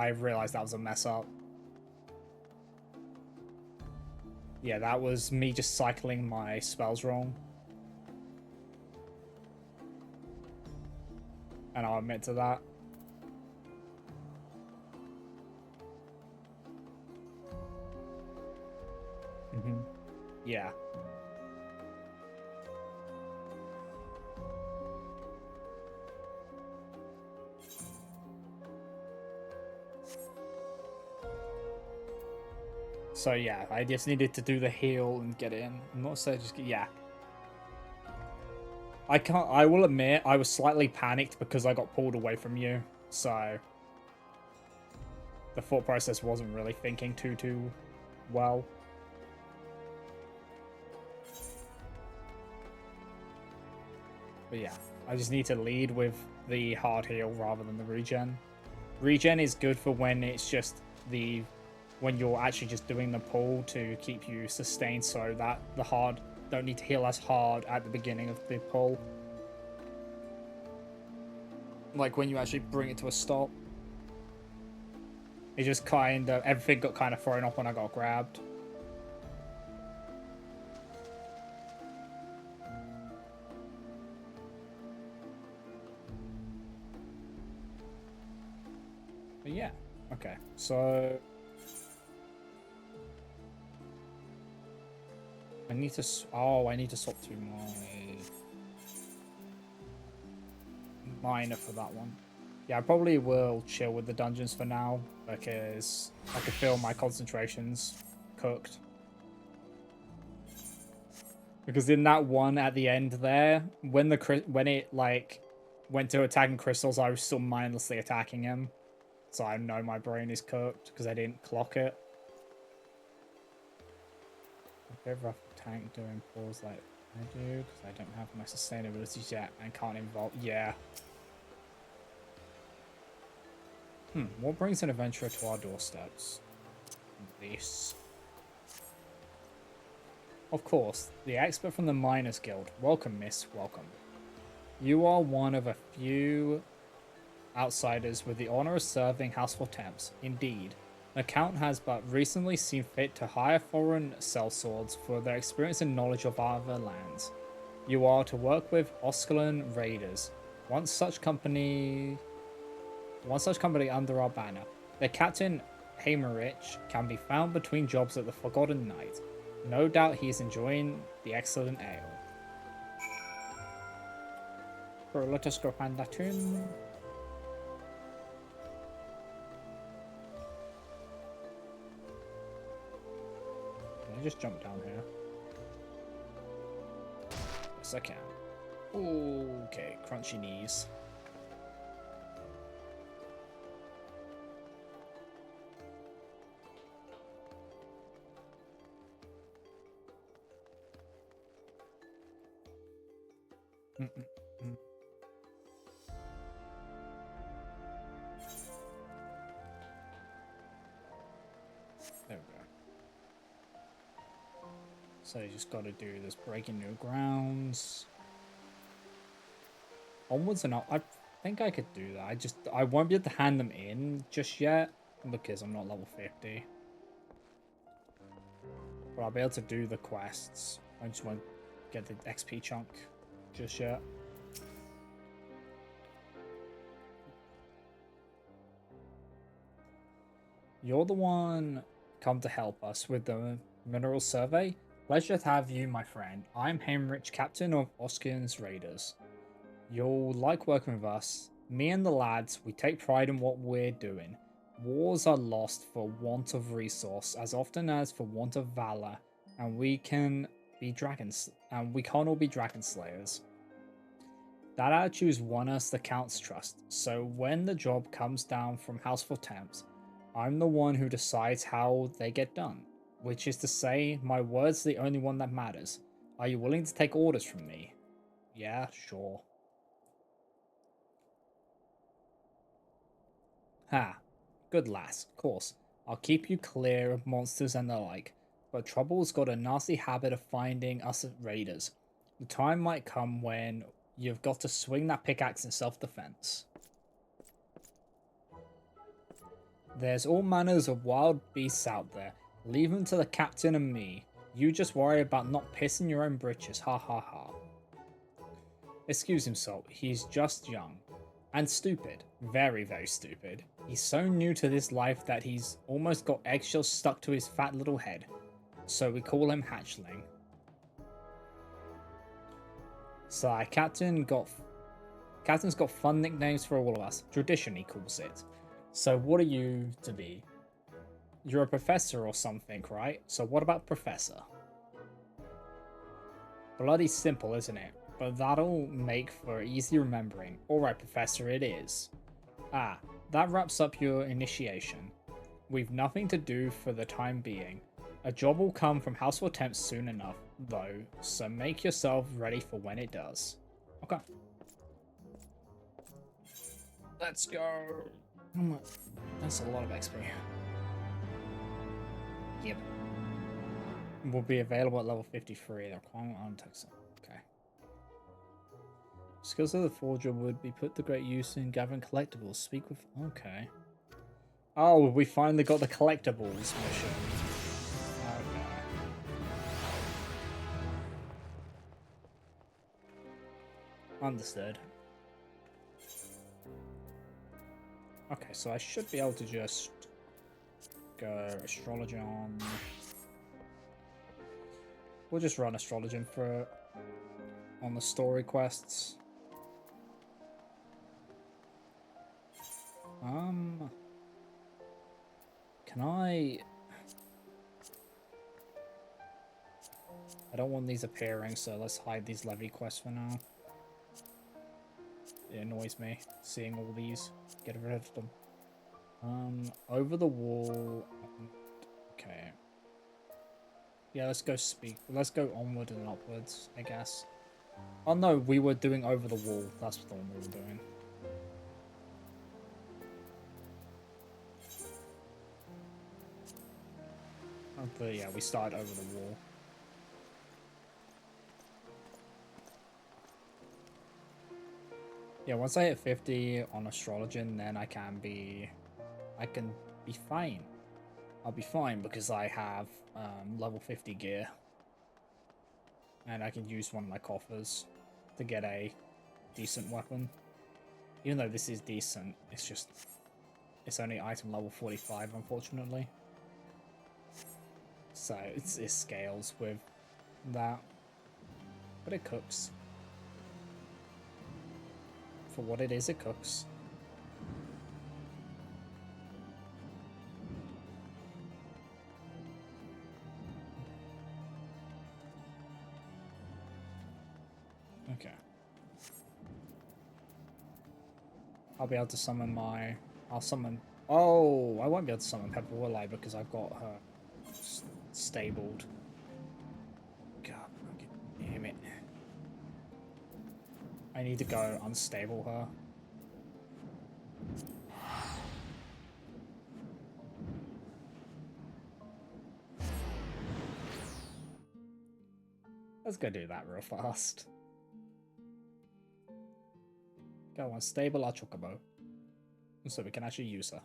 realized that was a mess up. Yeah, that was me just cycling my spells wrong. And I'll admit to that. Yeah. So yeah, I just needed to do the heal and get in. I'm not saying just yeah. I will admit I was slightly panicked because I got pulled away from you. So the thought process wasn't really thinking too well. But yeah, I just need to lead with the hard heal rather than the regen. Regen is good for when it's just when you're actually just doing the pull to keep you sustained so that the hard don't need to heal as hard at the beginning of the pull. Like when you actually bring it to a stop. It just kind of, everything got kind of thrown off when I got grabbed. But yeah, okay, so I need to, I need to swap to my miner for that one. Yeah, I probably will chill with the dungeons for now because I can feel my concentration's cooked. Because in that one at the end there, when it like went to attacking crystals, I was still mindlessly attacking him. So I know my brain is cooked because I didn't clock it. A bit rough tank doing pulls like I do because I don't have my sustainability yet and can't involve. Yeah. What brings an adventurer to our doorsteps? This. Of course, the expert from the Miners Guild. Welcome, miss. Welcome. You are one of a few outsiders with the honor of serving House of Temps. Indeed. The Count has but recently seen fit to hire foreign sellswords for their experience and knowledge of other lands. You are to work with Oscalan raiders. One such company under our banner. Their captain, Hamerich, can be found between jobs at the Forgotten Knight. No doubt he is enjoying the excellent ale. So let us go hand that in. Can I just jump down here? Yes, I can. Okay, crunchy knees. There we go. So you just got to do this breaking new grounds. Onwards and up. I think I could do that. I won't be able to hand them in just yet because I'm not level 50. But I'll be able to do the quests. I just won't get the XP chunk just yet. You're the one come to help us with the mineral survey. Pleasure to have you, my friend. I'm Heinrich, captain of Oskin's Raiders. You'll like working with us. Me and the lads, we take pride in what we're doing. Wars are lost for want of resource as often as for want of valor, and we can't all be dragon slayers. That attitude's won us the Count's trust, so when the job comes down from House for Temps, I'm the one who decides how they get done. Which is to say, my word's the only one that matters. Are you willing to take orders from me? Yeah, sure. Ha. Good lass, of course. I'll keep you clear of monsters and the like, but Trouble's got a nasty habit of finding us raiders. The time might come when you've got to swing that pickaxe in self-defense. There's all manners of wild beasts out there. Leave them to the captain and me. You just worry about not pissing your own britches, ha ha ha. Excuse him, Salt, he's just young. And stupid. Very, very stupid. He's so new to this life that he's almost got eggshells stuck to his fat little head. So we call him Hatchling. So Captain's got fun nicknames for all of us. Tradition, he calls it. So what are you to be? You're a professor or something, right? So what about professor? Bloody simple, isn't it? But that'll make for easy remembering. Alright, professor, it is. Ah, that wraps up your initiation. We've nothing to do for the time being. A job will come from House for Temps soon enough, though, so make yourself ready for when it does. Okay. Let's go. That's a lot of XP. Yep. Will be available at level 53. They're calling on Texas. Okay. Skills of the forger would be put to great use in gathering collectibles. Speak with. Okay. Oh, we finally got the collectibles mission. Okay. Understood. Okay, so I should be able to just go astrology on. We'll just run astrology for on the story quests. Can I don't want these appearing, so let's hide these levy quests for now. It annoys me seeing all these. Get rid of them. Over the wall. Okay. Yeah, let's go speak. Let's go onward and upwards, I guess. Oh no, we were doing over the wall. That's the one we were doing. But yeah, we started over the wall. Yeah, once I hit 50 on Astrologian, then I can be fine. I'll be fine because I have level 50 gear. And I can use one of my coffers to get a decent weapon. Even though this is decent, it's only item level 45, unfortunately. So it scales with that. But it cooks. For what it is, it cooks. Okay. I'll be able to summon my... I'll summon... Oh, I won't be able to summon Pepper, will I? Because I've got her stabled. God, damn it. I need to go unstable her. Let's go do that real fast. Go unstable our Chocobo. So we can actually use her.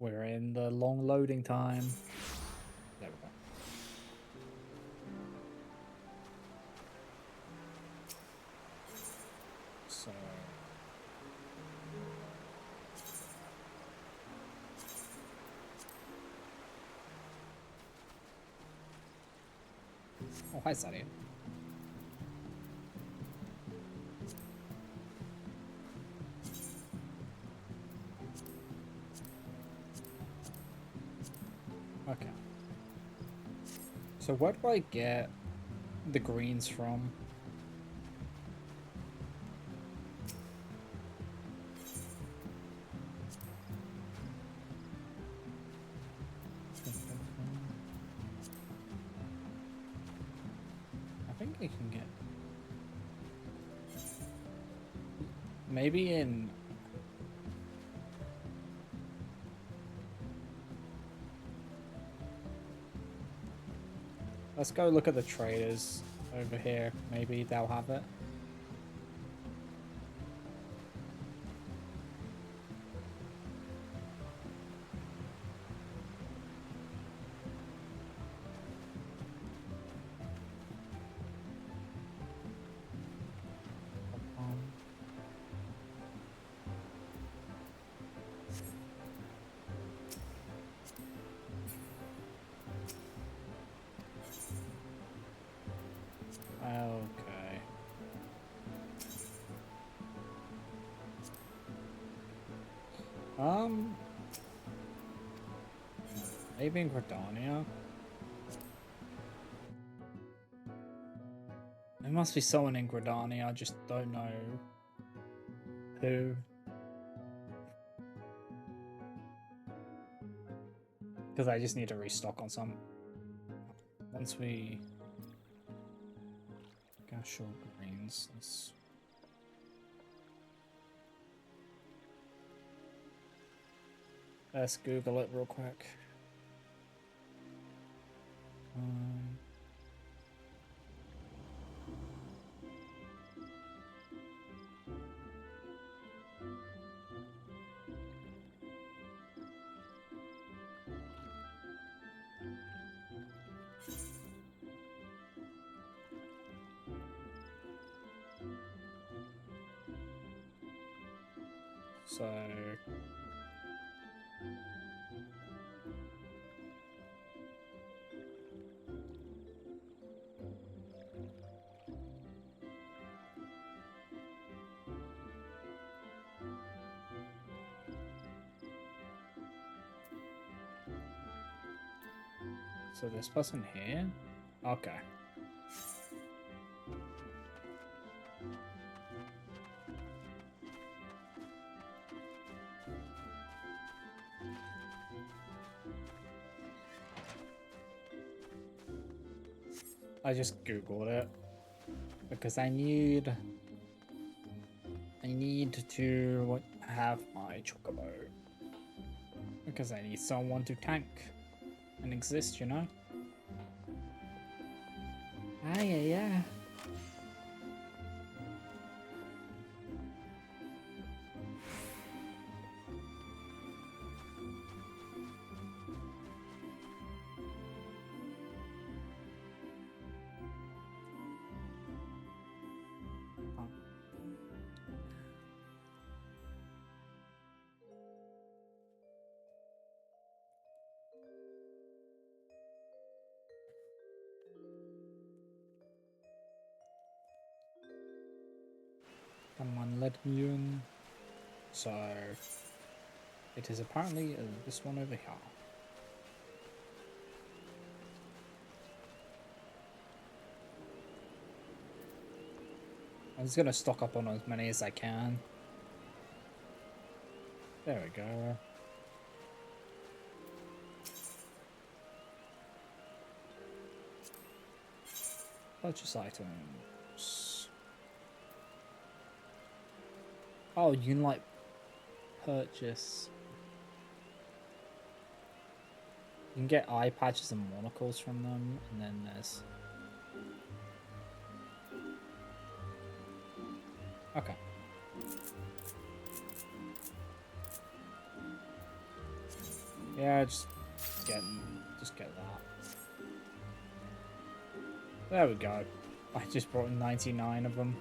We're in the long loading time. There we go. So Oh, hi, Sadia. Okay. So where do I get the greens from? I think I can get... Maybe in... Let's go look at the traders over here. Maybe they'll have it. Okay. Maybe in Gridania. There must be someone in Gridania, I just don't know who. Because I just need to restock on some. Once we... Gosh, greens. Let's Google it real quick. So... So this person here? Okay. I just Googled it because I need to have my chocobo because I need someone to tank and exist, you know? Ah, yeah. Come on, let me in. So, it is apparently this one over here. I'm just gonna stock up on as many as I can. There we go. Purchase items. Oh, you can like purchase. You can get eye patches and monocles from them, and then there's... Okay. Yeah, just get that. There we go. I just brought 99 of them.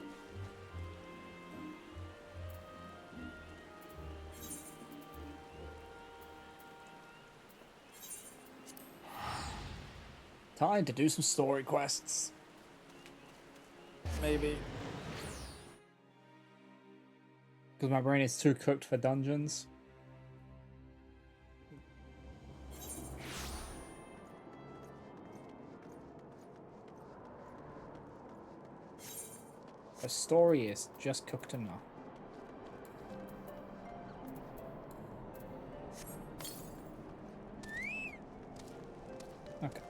Time to do some story quests. Maybe. Because my brain is too cooked for dungeons. The story is just cooked enough. Okay.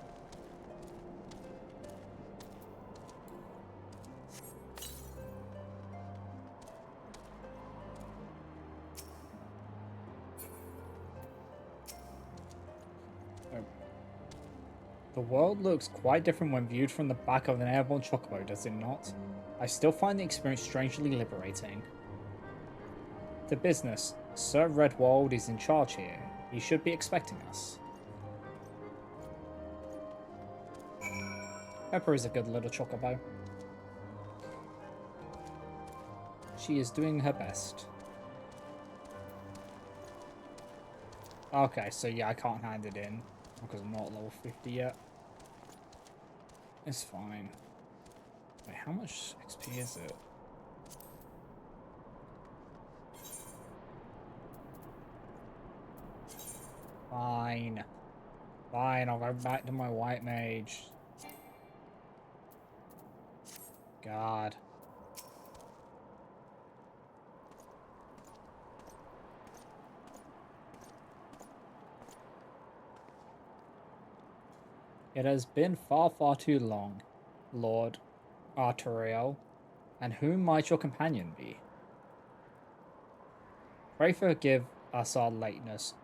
The world looks quite different when viewed from the back of an airborne chocobo, does it not? I still find the experience strangely liberating. To business. Sir Redwald is in charge here. He should be expecting us. Pepper is a good little chocobo. She is doing her best. Okay, so yeah, I can't hand it in because I'm not level 50 yet. It's fine. Wait, how much XP is it? Fine. Fine, I'll go back to my white mage. God. It has been far, far too long, Lord Arteriel, and whom might your companion be? Pray forgive us our lateness,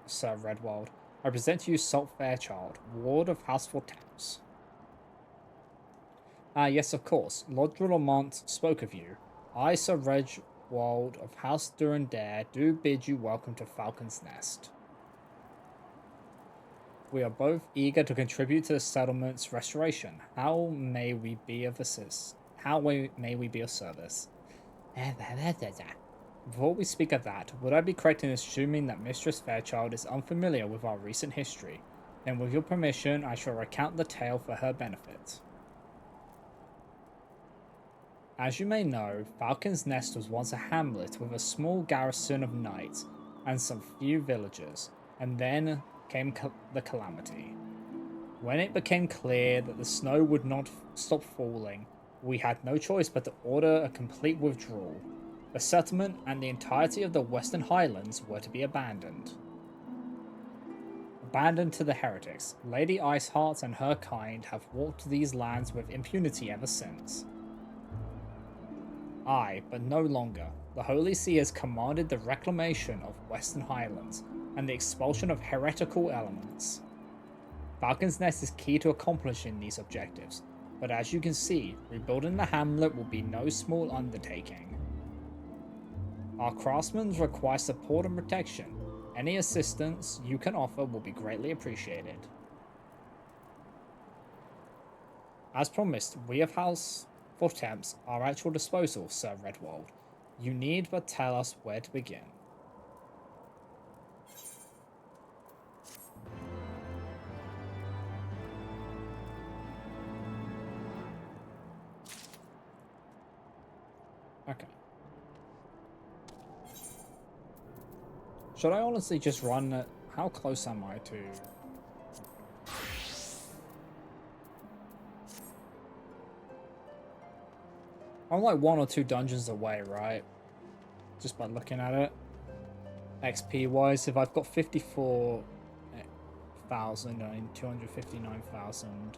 Sir Redwald. I present to you Salt Fairchild, Ward of House Fortemps. Ah, yes, of course. Lord Drulamont spoke of you. I, Sir Redwald of House Durandare, do bid you welcome to Falcon's Nest. We are both eager to contribute to the settlement's restoration. How may we be of assist? How may we be of service? Before we speak of that, would I be correct in assuming that Mistress Fairchild is unfamiliar with our recent history? Then with your permission, I shall recount the tale for her benefit. As you may know, Falcon's Nest was once a hamlet with a small garrison of knights and some few villagers, and then came the calamity. When it became clear that the snow would not stop falling, we had no choice but to order a complete withdrawal. The settlement and the entirety of the Western Highlands were to be abandoned. Abandoned to the heretics, Lady Iceheart and her kind have walked these lands with impunity ever since. Aye, but no longer. The Holy See has commanded the reclamation of Western Highlands and the expulsion of heretical elements. Falcon's Nest is key to accomplishing these objectives, but as you can see, rebuilding the hamlet will be no small undertaking. Our craftsmen require support and protection. Any assistance you can offer will be greatly appreciated. As promised, we of House Fortemps are at your disposal, Sir Redwald. You need but tell us where to begin. Okay. Should I honestly just run? How close am I to? I'm like 1 or 2 dungeons away, right? Just by looking at it. XP wise, if I've got 54,000 and 259,000,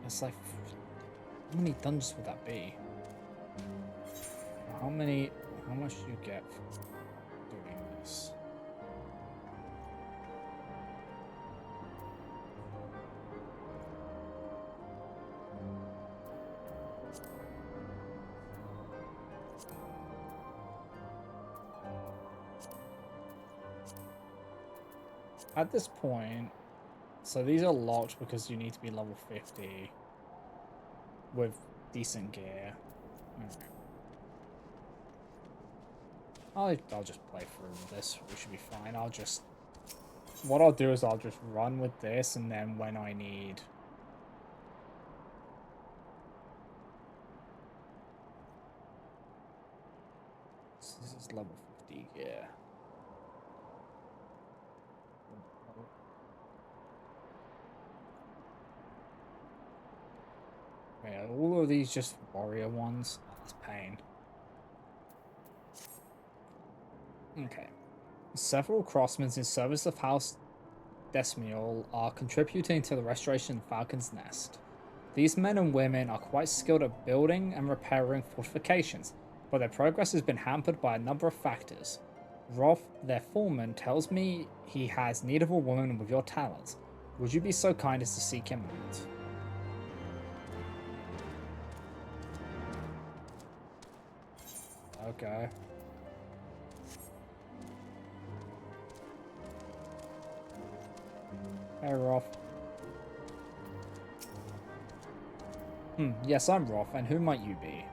it's like, how many dungeons would that be? How much do you get for doing this? At this point, so these are locked because you need to be level 50 with decent gear. I'll just play through this. We should be fine. What I'll do is I'll just run with this, and then when I need This is level 50, yeah. Yeah, all of these just warrior ones. Oh, that's pain. Okay. Several crossmen in service of House Desmiol are contributing to the restoration of Falcon's Nest. These men and women are quite skilled at building and repairing fortifications, but their progress has been hampered by a number of factors. Rolf, their foreman, tells me he has need of a woman with your talents. Would you be so kind as to seek him out? Okay. Hey, Rolf. Yes, I'm Rolf, and who might you be?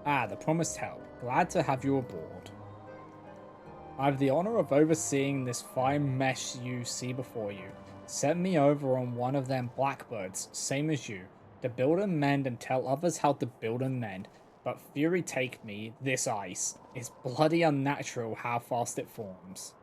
Ah, the promised help. Glad to have you aboard. I have the honor of overseeing this fine mess you see before you. Set me over on one of them blackbirds, same as you, to build and mend and tell others how to build and mend. But fury take me, this ice. It's bloody unnatural how fast it forms.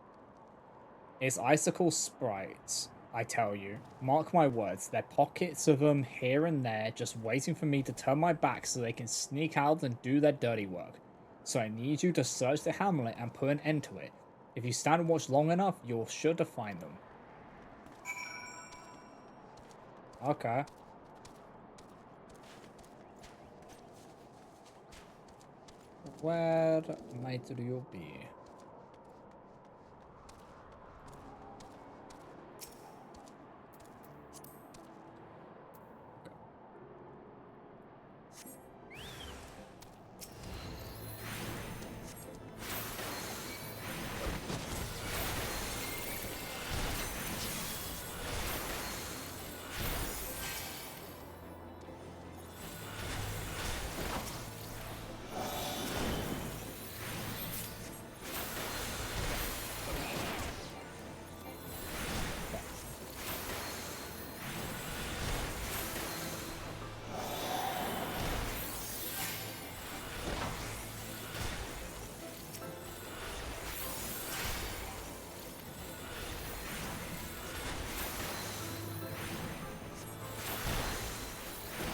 It's icicle sprites, I tell you. Mark my words, there are pockets of them here and there just waiting for me to turn my back so they can sneak out and do their dirty work. So I need you to search the hamlet and put an end to it. If you stand and watch long enough, you're sure to find them. Okay. Where might you be?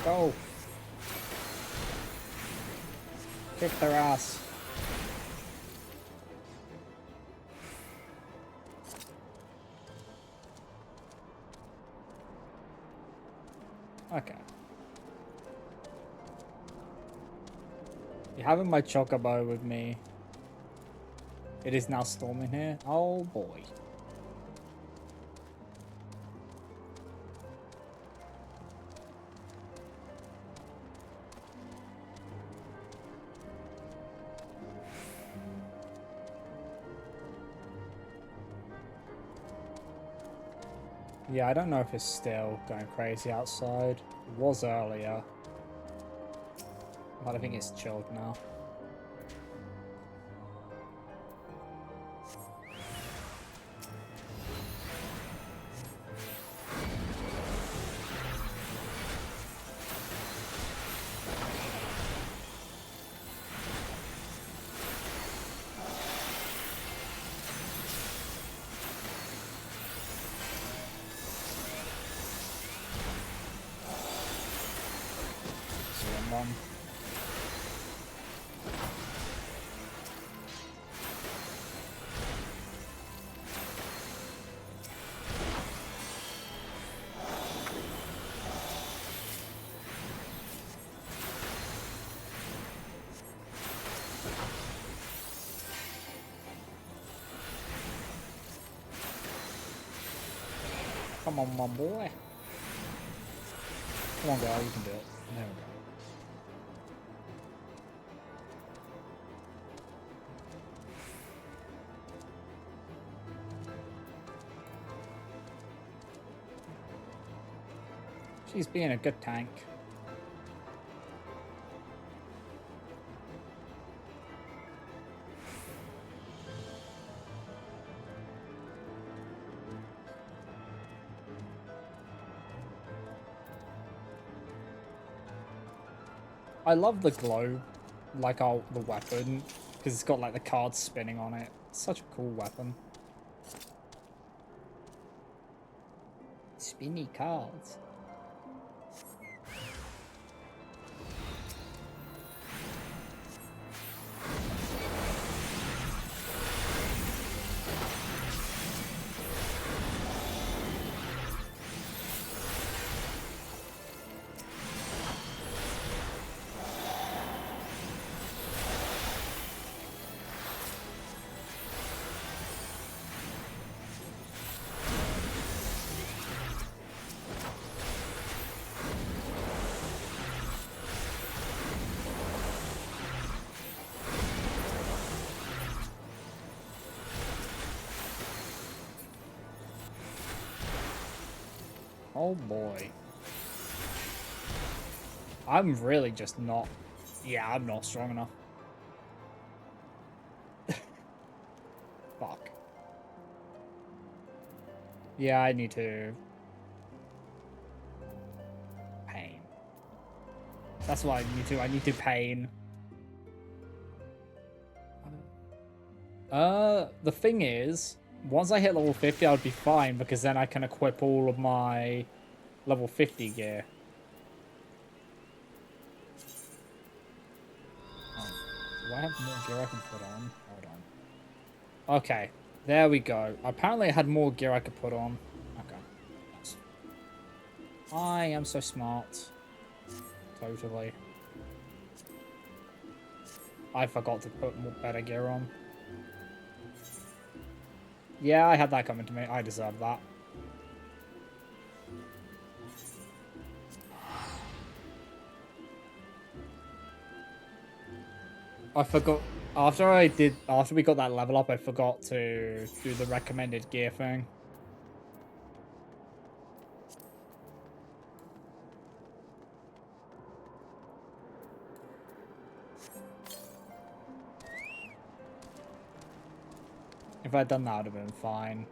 Go! Kick their ass. Okay. You having my chocobo with me. It is now storming here. Oh boy. Yeah, I don't know if it's still going crazy outside. It was earlier. But I think it's chilled now. Mom. Come on, my boy. Come on, girl, you can do it. There we go. She's being a good tank. I love the globe, like the weapon, because it's got like the cards spinning on it. It's such a cool weapon. Spinny cards. Oh boy. I'm really just not... Yeah, I'm not strong enough. Fuck. Yeah, I need to... Pain. That's what I need to. I need to pain. The thing is, once I hit level 50, I would be fine, because then I can equip all of my level 50 gear. Do I have more gear I can put on? Hold on. Okay, there we go. Apparently I had more gear I could put on. Okay. Nice. I am so smart. Totally. I forgot to put more better gear on. Yeah, I had that coming to me. I deserve that. I forgot after we got that level up, I forgot to do the recommended gear thing. If I'd done that, would have been fine.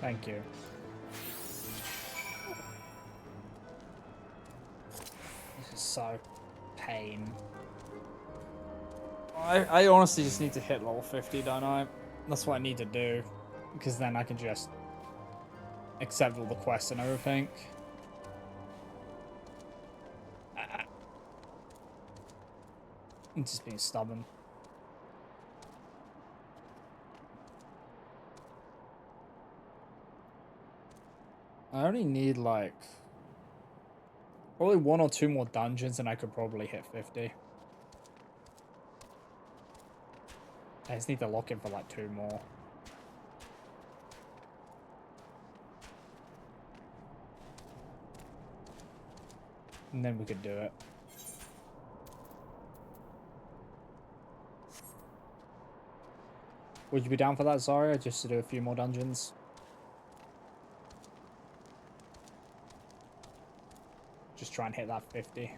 Thank you. This is so pain. I honestly just need to hit level 50, don't I? That's what I need to do. Because then I can just accept all the quests and everything. I'm just being stubborn. I only need like probably 1 or 2 more dungeons and I could probably hit 50. I just need to lock in for like 2 more. And then we could do it. Would you be down for that, Zarya? Just to do a few more dungeons? Just try and hit that 50.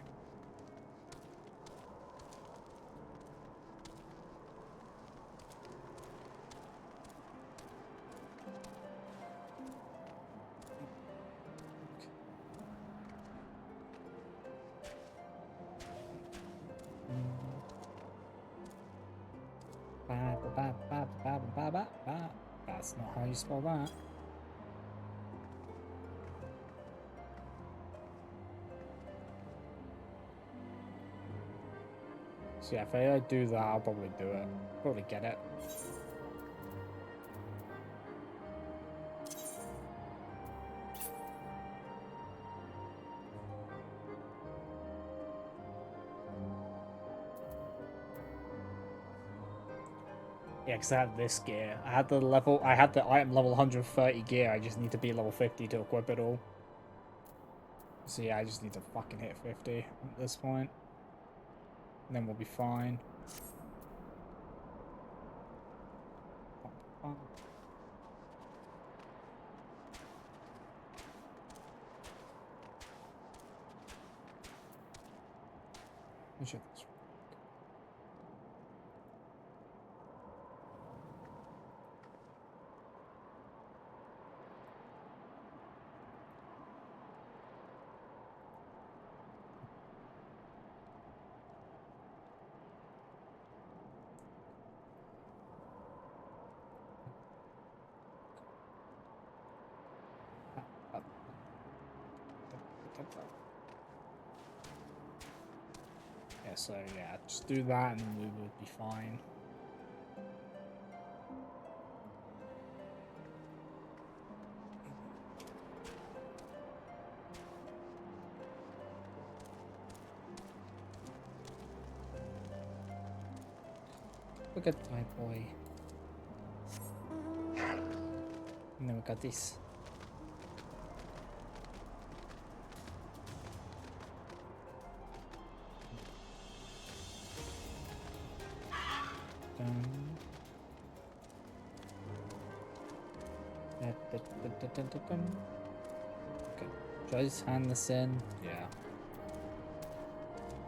That's not how you spell that. So yeah, if I do that, I'll probably do it. Probably get it. Yeah, because I had this gear. I had the item level 130 gear. I just need to be level 50 to equip it all. So yeah, I just need to fucking hit 50 at this point. And then we'll be fine. Look at this. Yeah, so yeah, just do that and we will be fine. Look at my boy. And then we got this. Okay, should I just hand this in? Yeah.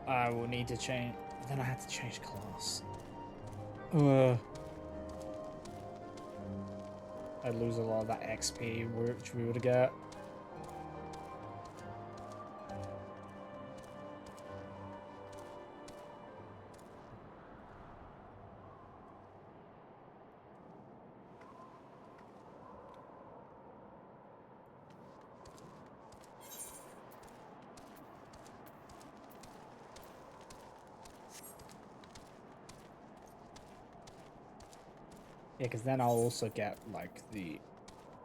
I will need to change. Then I had to change class. I lose a lot of that XP which we would get. Yeah, because then I'll also get like the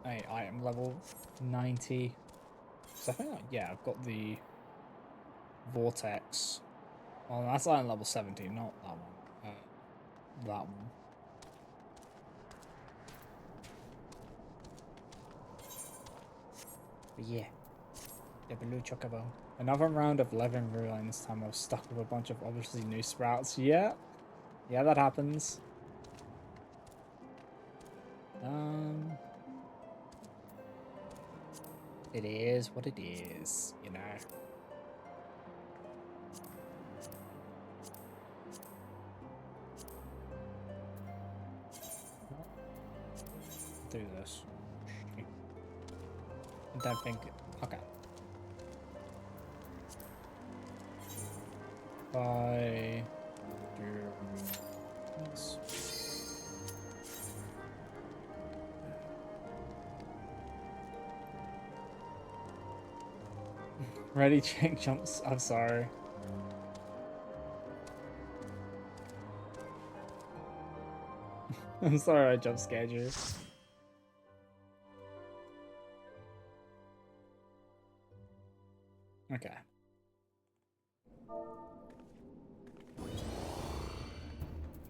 item level 90. So I think, yeah, I've got the Vortex. Well, that's item level 70, not that one. That one. But yeah, the blue chocobo. Another round of 11 ruins. This time I was stuck with a bunch of obviously new sprouts. Yeah, yeah, that happens. It is what it is, you know. Do this. I don't think. Okay. Bye. Yes. Ready, Jake jumps. I'm sorry. I'm sorry I jump scared you. Okay.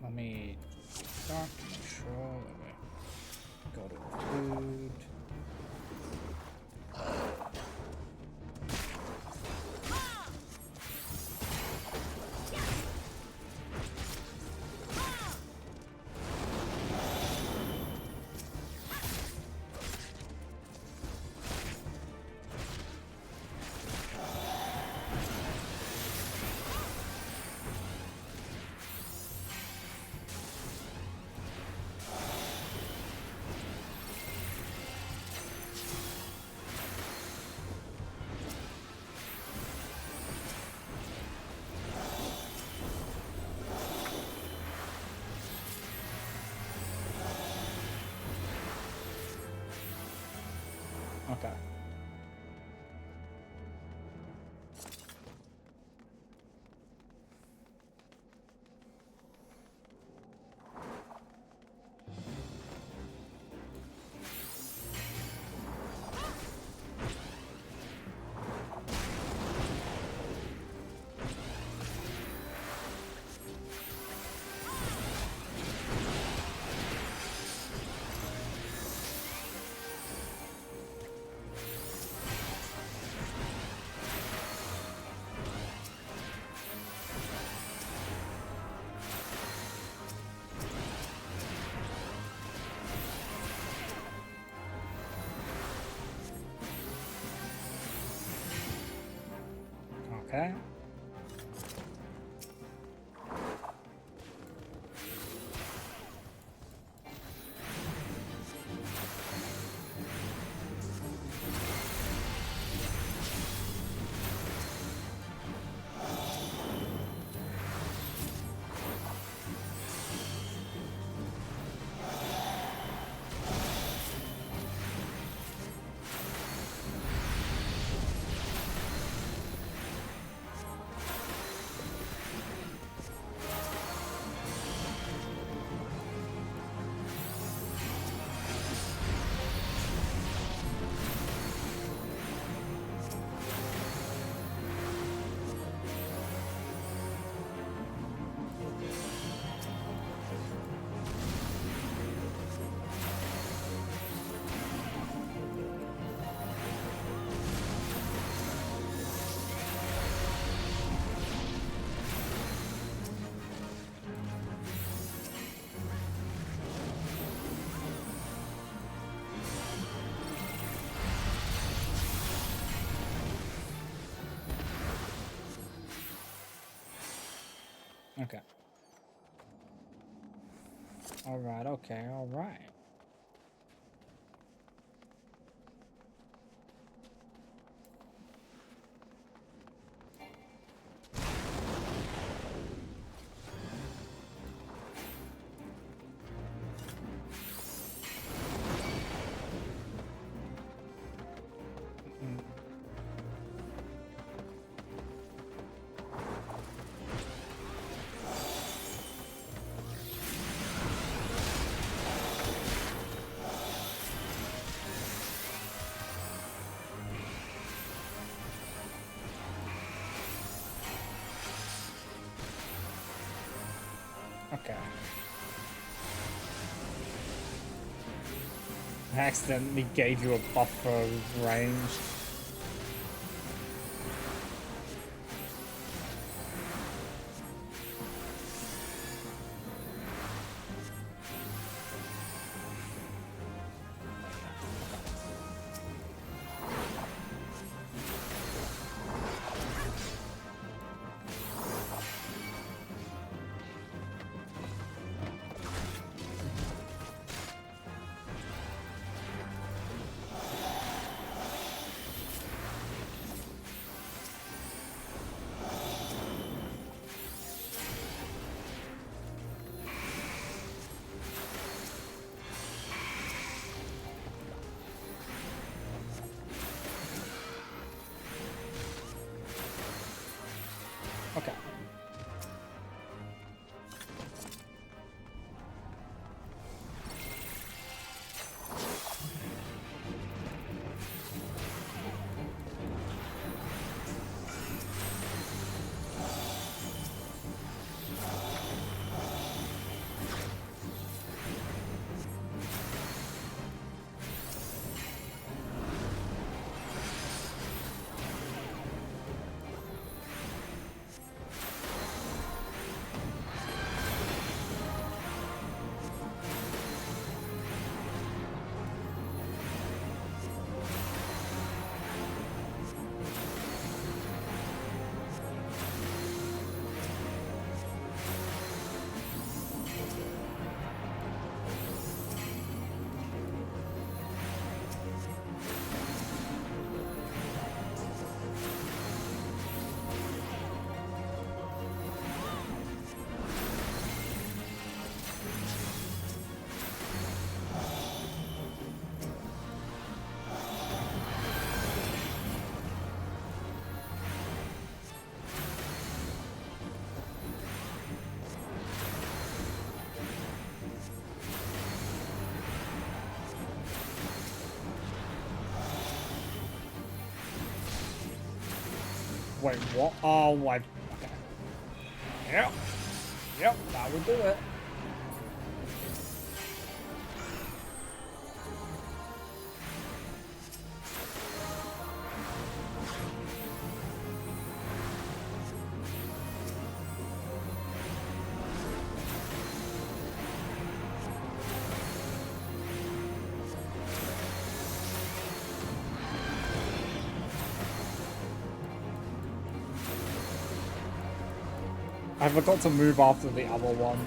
Let me start control. Go to food. Okay. Okay. All right. Okay. All right. Mm. Okay. I accidentally gave you a buffer range. Okay. Wait, what? Oh, my. Okay. Yep. Yep, that would do it. I forgot to move after the other one.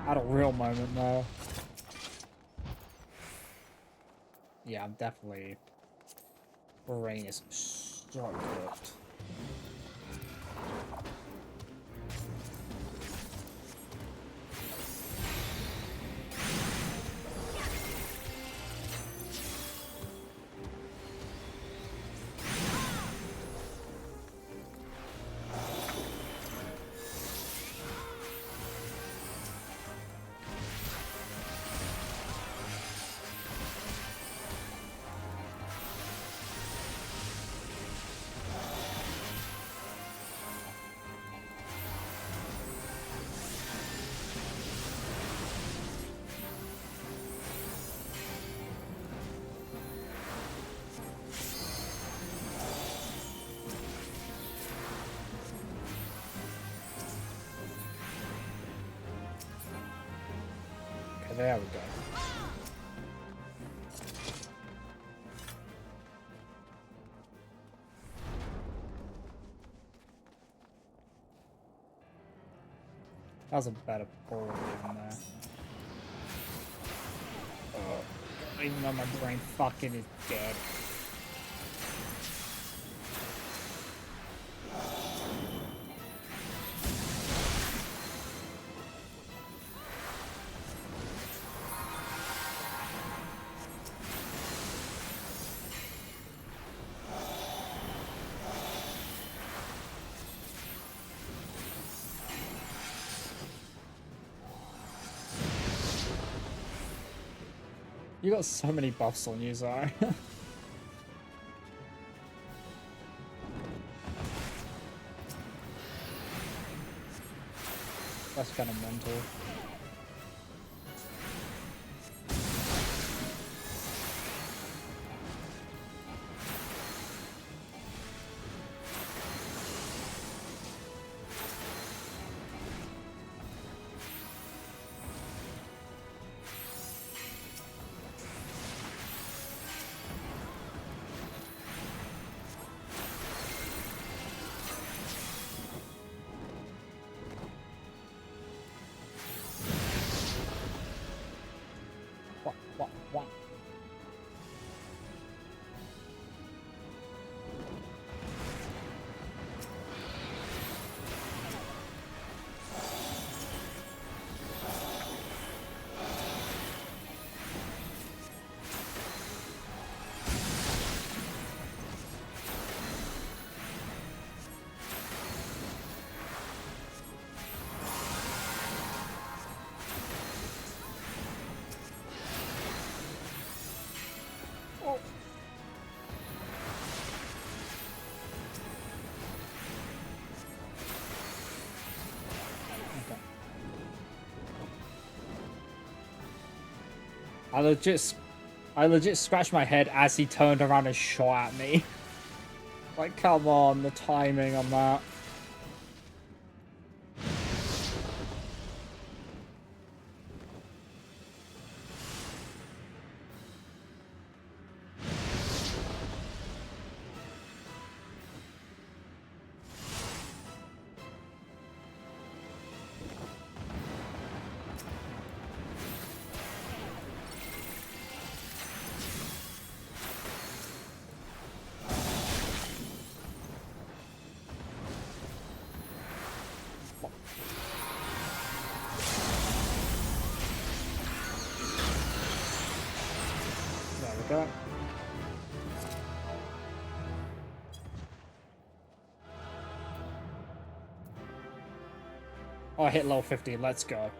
At a real moment, though. Yeah, I'm definitely... Brain is so cooked. Okay, there we go. That was a better ball in there. Even though my brain fucking is dead. You got so many buffs on you, Zara. That's kind of mental. What? Oh. Okay. I legit scratched my head as he turned around and shot at me. Like, come on, the timing on that. There we go. Oh, I hit level 15. Let's go.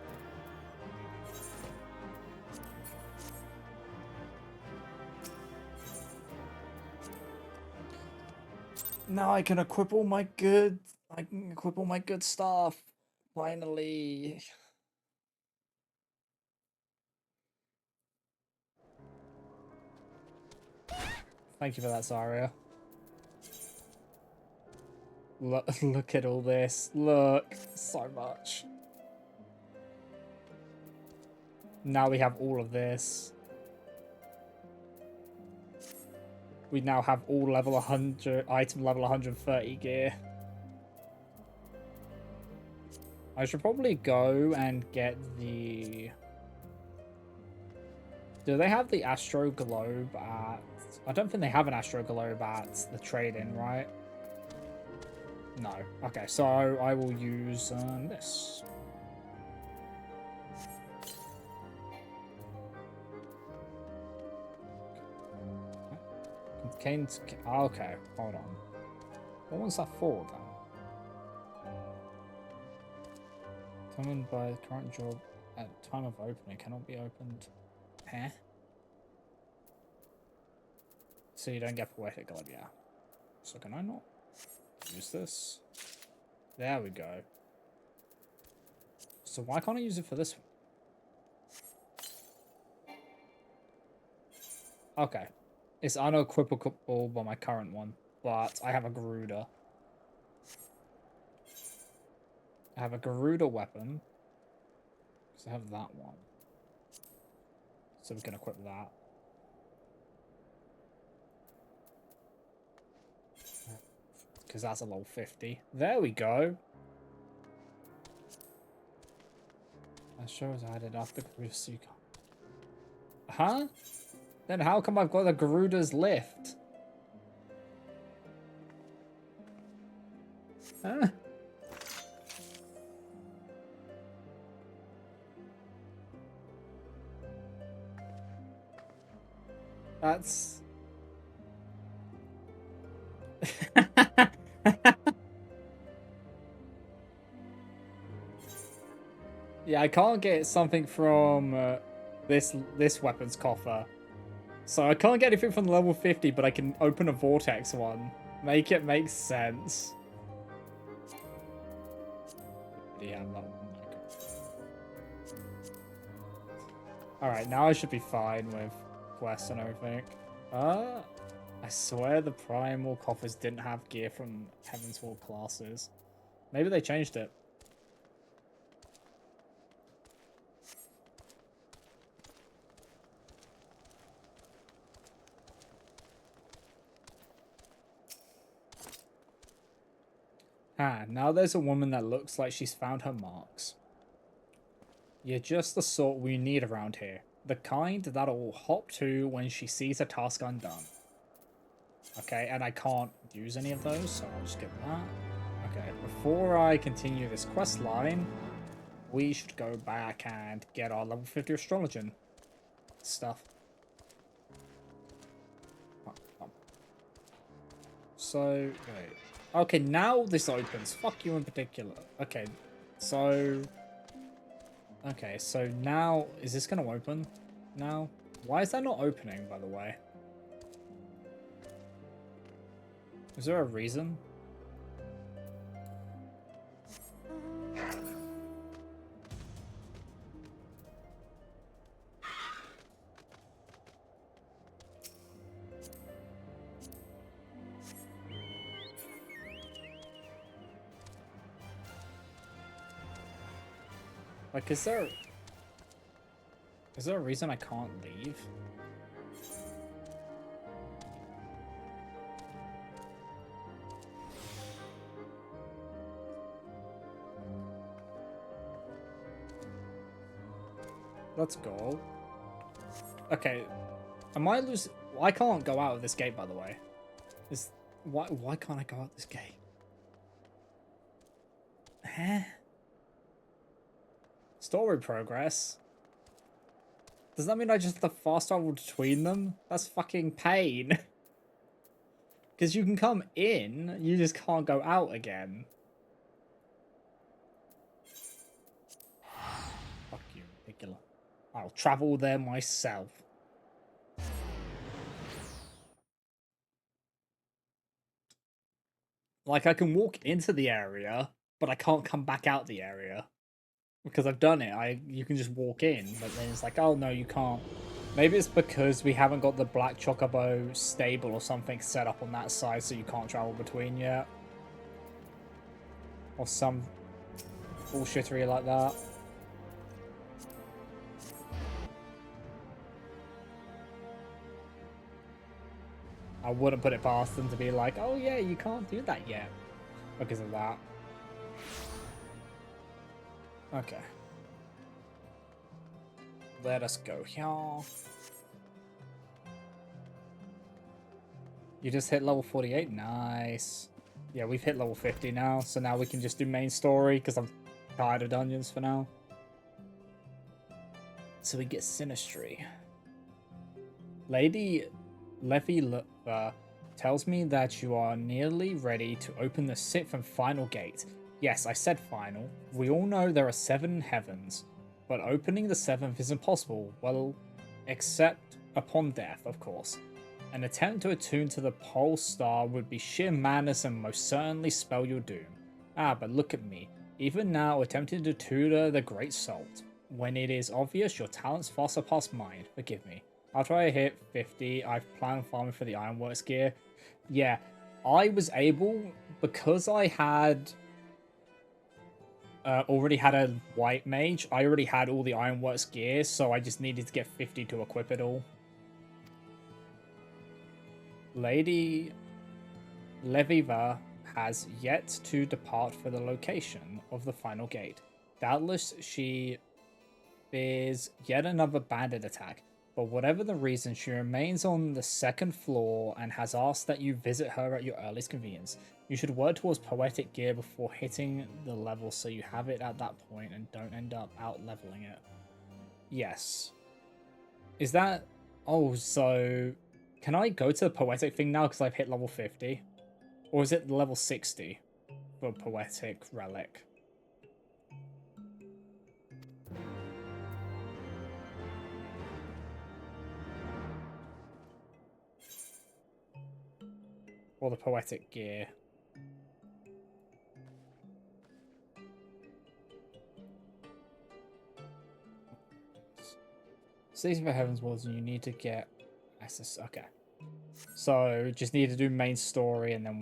Now I can equip all my good... I can equip all my good stuff. Finally. Thank you for that, Zarya. Look at all this. Look. So much. Now we have all of this. We now have all level 100, item level 130 gear. I should probably go and get the... Do they have the Astro Globe at... I don't think they have an Astro Globe at the trade-in, right? No. Okay, so I will use this. Kane's... Okay, hold on. What was that for, then? Determined by the current job at time of opening cannot be opened. Huh? So you don't get poetic globe, yeah. So can I not use this? There we go. So why can't I use it for this one? Okay. It's unequivocable by my current one, but I have a Garuda. I have a Garuda weapon. Because I have that one. So we can equip that. Because that's a level 50. There we go. That shows I added after Garuda Suka. Huh? Then how come I've got the Garuda's lift? Huh? That's... Yeah, I can't get something from this weapons coffer. So I can't get anything from the level 50, but I can open a vortex one. Make it make sense. Yeah, that one. Alright, now I should be fine with quests and everything. I swear the primal coffers didn't have gear from Heaven's Wall classes. Maybe they changed it. Ah, now there's a woman that looks like she's found her marks. You're just the sort we need around here. The kind that'll hop to when she sees a task undone. Okay, and I can't use any of those, so I'll just get that. Okay, before I continue this quest line, we should go back and get our level 50 astrologian stuff. So, wait. Okay, now this opens. Fuck you in particular. Okay, so... Okay, so now... Is this going to open now? Why is that not opening, by the way? Is there a reason? Like, is there a reason I can't leave? Let's go. Okay. Am I losing? I can't go out of this gate, by the way. Why can't I go out this gate? Huh? Story progress? Does that mean I just have to fast travel between them? That's fucking pain. Because you can come in, you just can't go out again. Fuck you, ridiculous. I'll travel there myself. Like, I can walk into the area, but I can't come back out the area. Because I've done it. You can just walk in, but then it's like, oh no, you can't. Maybe it's because we haven't got the Black Chocobo stable or something set up on that side, so you can't travel between yet. Or some bullshittery like that. I wouldn't put it past them to be like, oh yeah, you can't do that yet. Because of that. Okay. Let us go here. You just hit level 48? Nice. Yeah, we've hit level 50 now, so now we can just do main story, because I'm tired of dungeons for now. So we get Sinistry. Lady Levy tells me that you are nearly ready to open the 6th and final gate. Yes, I said final. We all know there are 7 heavens, but opening the 7th is impossible, well, except upon death, of course. An attempt to attune to the pole star would be sheer madness and most certainly spell your doom. Ah, but look at me, even now attempting to tutor the Great Salt, when it is obvious your talents far surpass mine. Forgive me. After I hit 50, I plan on farming for the Ironworks gear. Yeah, I was able, because I had already had a white mage, I already had all the Ironworks gear, so I just needed to get 50 to equip it all. Lady Leviva has yet to depart for the location of the final gate. Doubtless she fears yet another bandit attack, but whatever the reason, she remains on the 2nd floor and has asked that you visit her at your earliest convenience. You should work towards poetic gear before hitting the level so you have it at that point and don't end up out leveling it. Yes. Is that... Oh, so... Can I go to the poetic thing now because I've hit level 50? Or is it level 60 for poetic relic? Or the poetic gear? Season for Heaven's Wars, and you need to get access. Okay. So just need to do main story and then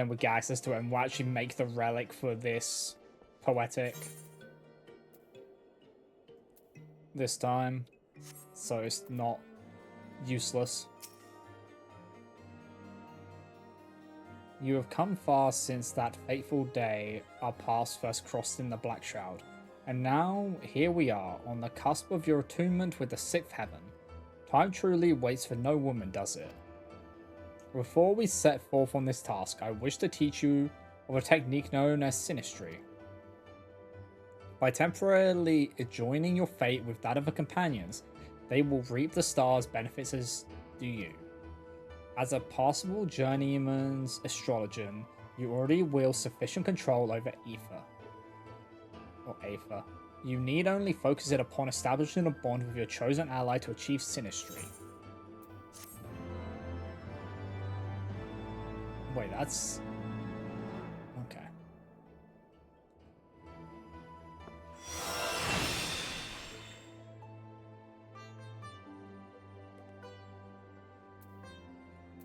we'll get access to it and we'll actually make the relic for this poetic this time. So it's not useless. You have come far since that fateful day our paths first crossed in the Black Shroud. And now, here we are, on the cusp of your attunement with the 6th heaven. Time truly waits for no woman, does it? Before we set forth on this task, I wish to teach you of a technique known as Sinistry. By temporarily adjoining your fate with that of the companions, they will reap the star's benefits as do you. As a passable journeyman's astrologer, you already wield sufficient control over Aether. Or Aether. You need only focus it upon establishing a bond with your chosen ally to achieve Sinistry. Wait, that's... Okay.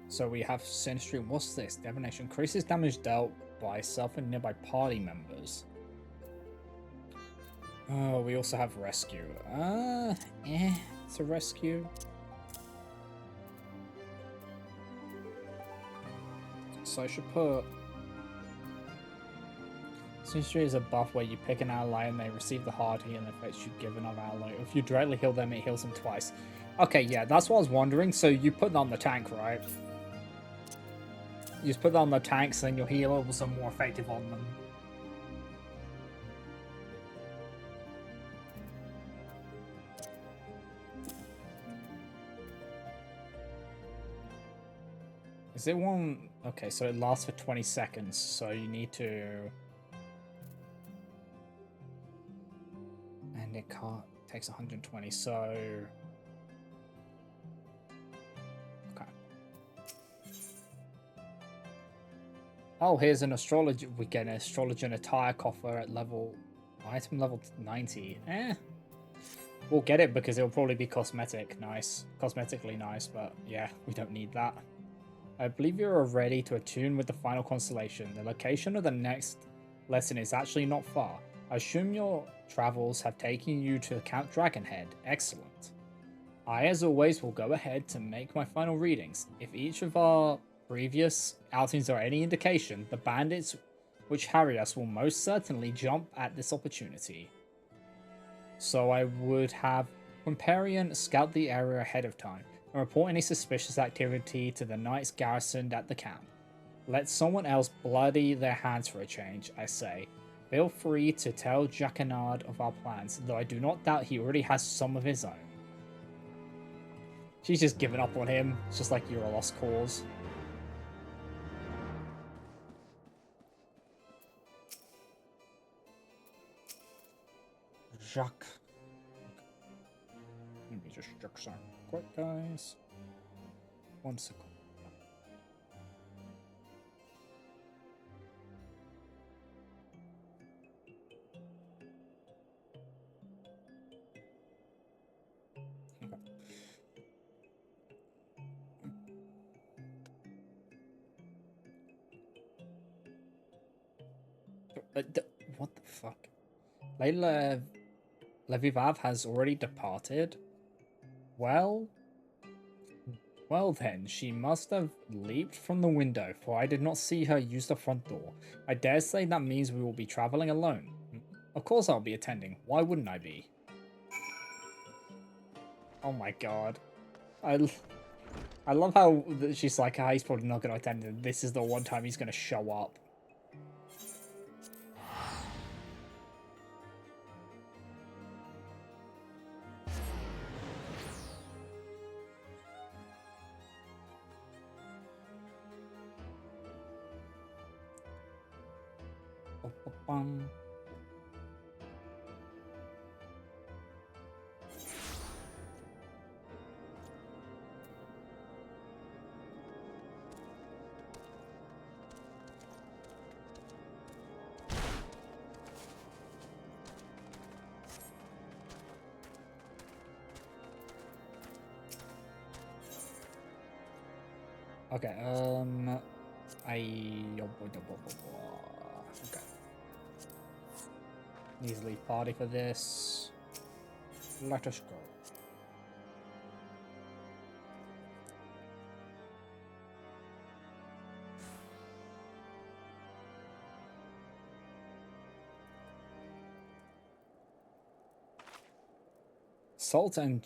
So we have Sinistry. What's this? Divination. Increases damage dealt by self and nearby party members. Oh, we also have Rescue. It's a Rescue. So I should put... Sinistry is a buff where you pick an ally and they receive the hard healing effects you give another ally. If you directly heal them, it heals them twice. Okay, yeah, that's what I was wondering. So you put that on the tank, right? You just put that on the tanks, then your healers are more effective on them. Is it one... Okay, so it lasts for 20 seconds, so you need to... And it can't... It takes 120, so... Okay. Oh, here's an astrology. We get an astrologer and attire coffer at level... Item level 90. We'll get it because it'll probably be cosmetic. Nice. Cosmetically nice, but yeah, we don't need that. I believe you are ready to attune with the final constellation. The location of the next lesson is actually not far. I assume your travels have taken you to Count Dragonhead. Excellent. I, as always, will go ahead to make my final readings. If each of our previous outings are any indication, the bandits which Harrias will most certainly jump at this opportunity. So I would have Quimperian scout the area ahead of time and report any suspicious activity to the knights garrisoned at the camp. Let someone else bloody their hands for a change, I say. Feel free to tell Jacquinard of our plans, though I do not doubt he already has some of his own. She's just given up on him. It's just like you're a lost cause. Jacques. Let me just check some quick, guys. 1 second. What the fuck? Layla Levivav has already departed? Well then, she must have leaped from the window, for I did not see her use the front door. I dare say that means we will be traveling alone. Of course I'll be attending. Why wouldn't I be? Oh my god. I love how she's like, he's probably not going to attend, and this is the one time he's going to show up. Okay, okay. Need to leave party for this. Let us go. Salt and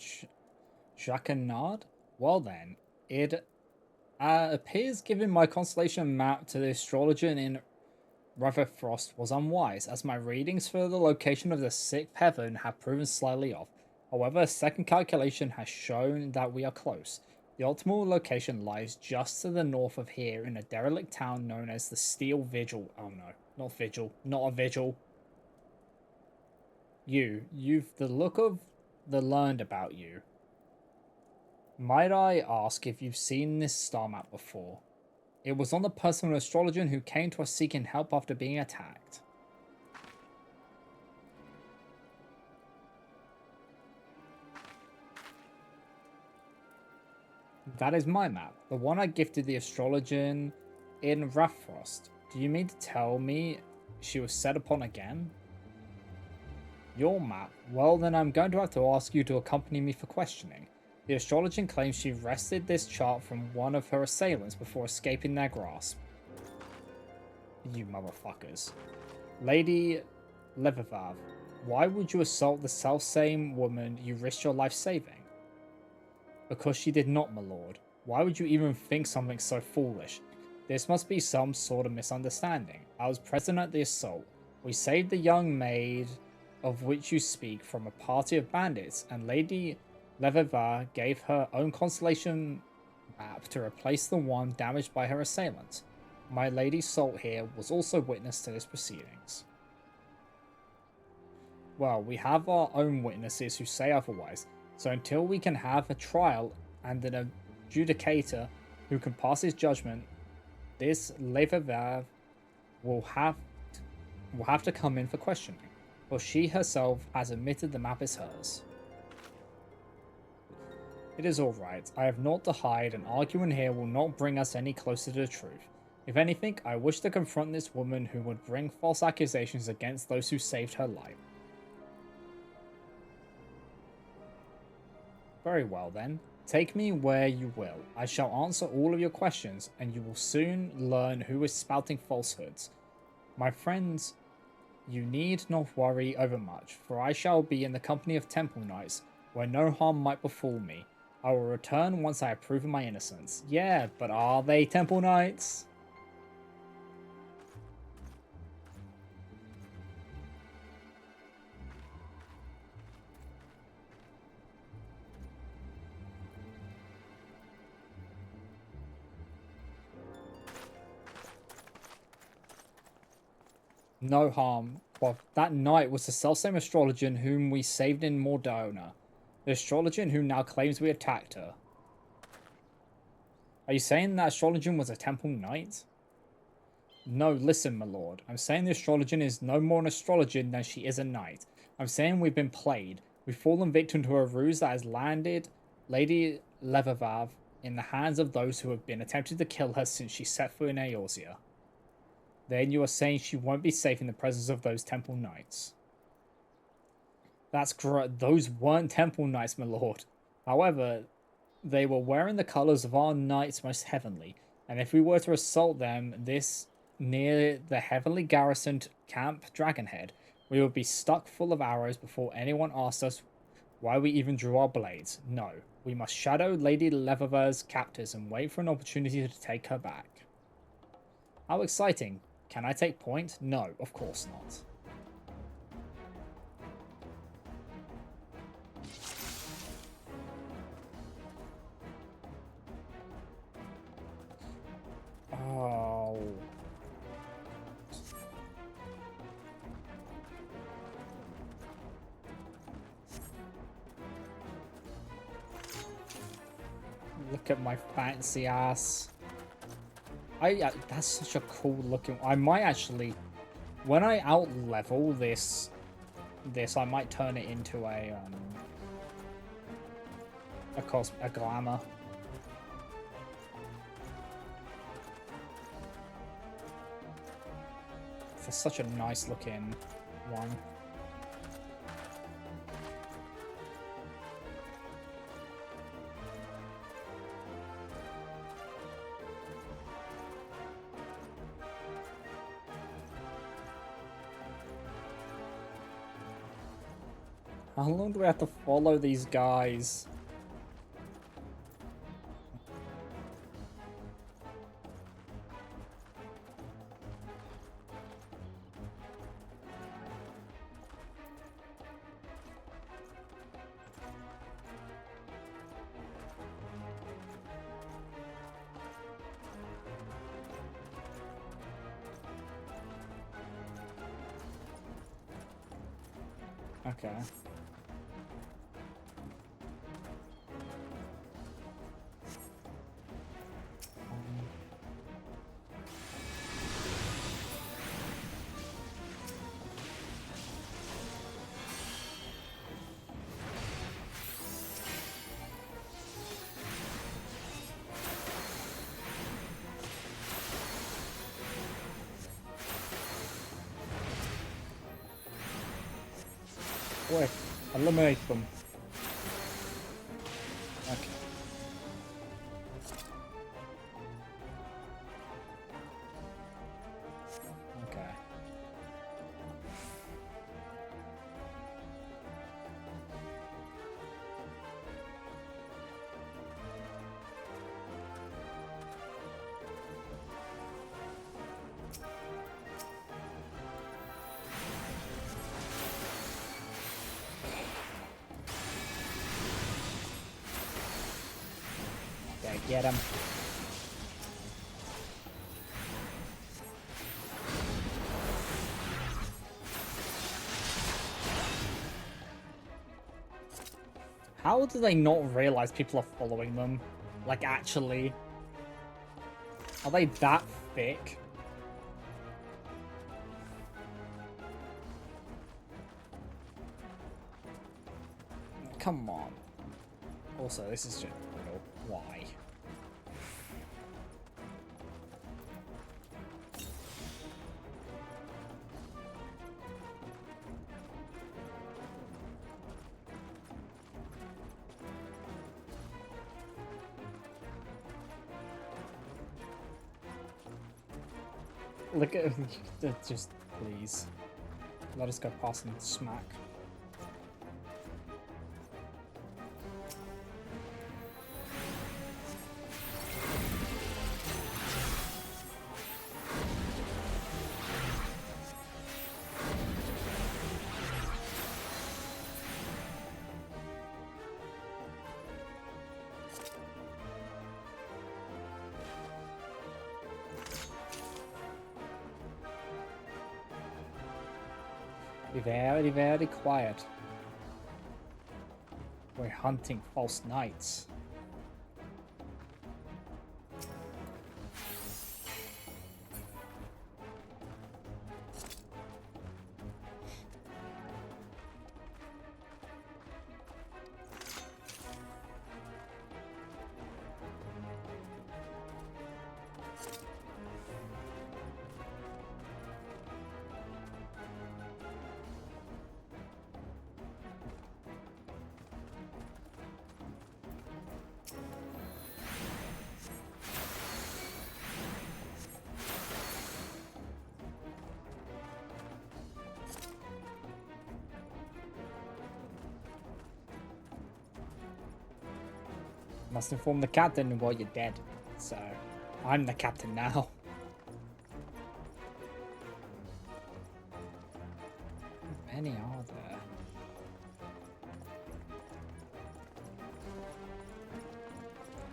Jacquinard? Well then, it appears giving my constellation map to the astrologer in FF14 was unwise, as my readings for the location of the sixth heaven have proven slightly off. However, a second calculation has shown that we are close. The optimal location lies just to the north of here in a derelict town known as the Steel Vigil. Oh no, not Vigil, not a Vigil. You've the look of the learned about you. Might I ask if you've seen this star map before? It was on the personal astrologer who came to us seeking help after being attacked. That is my map, the one I gifted the astrologer in Raffrost. Do you mean to tell me she was set upon again? Your map? Well, then I'm going to have to ask you to accompany me for questioning. The astrologer claims she wrested this chart from one of her assailants before escaping their grasp. You motherfuckers. Lady Levivav, why would you assault the selfsame woman you risked your life saving? Because she did not, my lord. Why would you even think something so foolish? This must be some sort of misunderstanding. I was present at the assault. We saved the young maid of which you speak from a party of bandits, and Lady Levivav gave her own constellation map to replace the one damaged by her assailant. My Lady Salt here was also witness to this proceedings. Well, we have our own witnesses who say otherwise, so until we can have a trial and an adjudicator who can pass his judgment, this Levivav will have to come in for questioning, for she herself has admitted the map is hers. It is alright, I have naught to hide, and arguing here will not bring us any closer to the truth. If anything, I wish to confront this woman who would bring false accusations against those who saved her life. Very well then, take me where you will. I shall answer all of your questions, and you will soon learn who is spouting falsehoods. My friends, you need not worry overmuch, for I shall be in the company of temple knights, where no harm might befall me. I will return once I have proven my innocence. Yeah, but are they temple knights? No harm. Well, that knight was the selfsame astrologian whom we saved in Mordona. The astrologian who now claims we attacked her. Are you saying that astrologian was a temple knight? No, listen, my lord. I'm saying the astrologian is no more an astrologian than she is a knight. I'm saying we've been played. We've fallen victim to a ruse that has landed Lady Levervav in the hands of those who have been attempting to kill her since she set foot in Eorzea. Then you are saying she won't be safe in the presence of those temple knights. That's correct. Those weren't temple knights, my lord. However, they were wearing the colors of our knights most heavenly, and if we were to assault them this near the heavenly garrisoned Camp Dragonhead, we would be stuck full of arrows before anyone asked us why we even drew our blades. No, we must shadow Lady Leverver's captors and wait for an opportunity to take her back. How exciting. Can I take point? No, of course not. Oh. Look at my fancy ass. That's such a cool looking. I might actually, when I out level this, I might turn it into a glamour. For such a nice looking one. How long do we have to follow these guys? Okay. Quick, eliminate them. Okay. Okay. Okay, get him. How do they not realize people are following them? Like, actually? Are they that thick? Come on. Also, this is just brutal. Why? Look at just please let us go past and smack. Be very, very quiet. We're hunting false knights. Must inform the captain while you're dead. So, I'm the captain now. How many are there?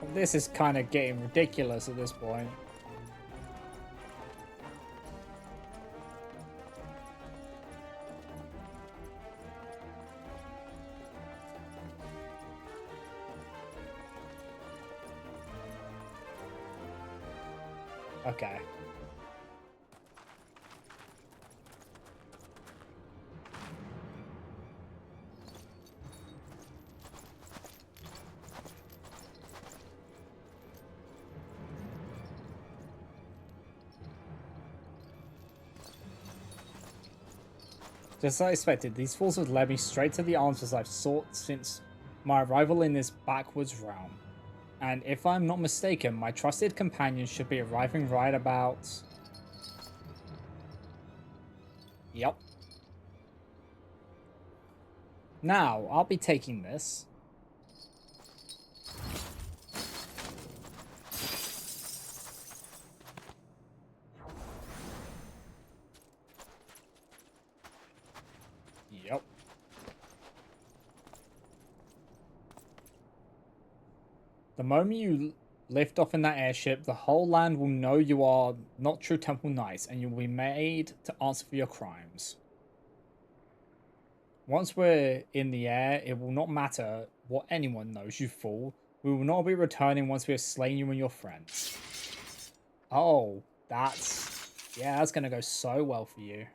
Well, this is kind of getting ridiculous at this point. Okay. Just as I expected, these fools would lead me straight to the answers I've sought since my arrival in this backwards realm. And if I'm not mistaken, my trusted companion should be arriving right about... Yep. Now, I'll be taking this. Yep. The moment you lift off in that airship, the whole land will know you are not true Temple Knights, and you will be made to answer for your crimes. Once we're in the air, it will not matter what anyone knows, you fool. We will not be returning once we have slain you and your friends. Oh, that's... yeah, that's gonna go so well for you.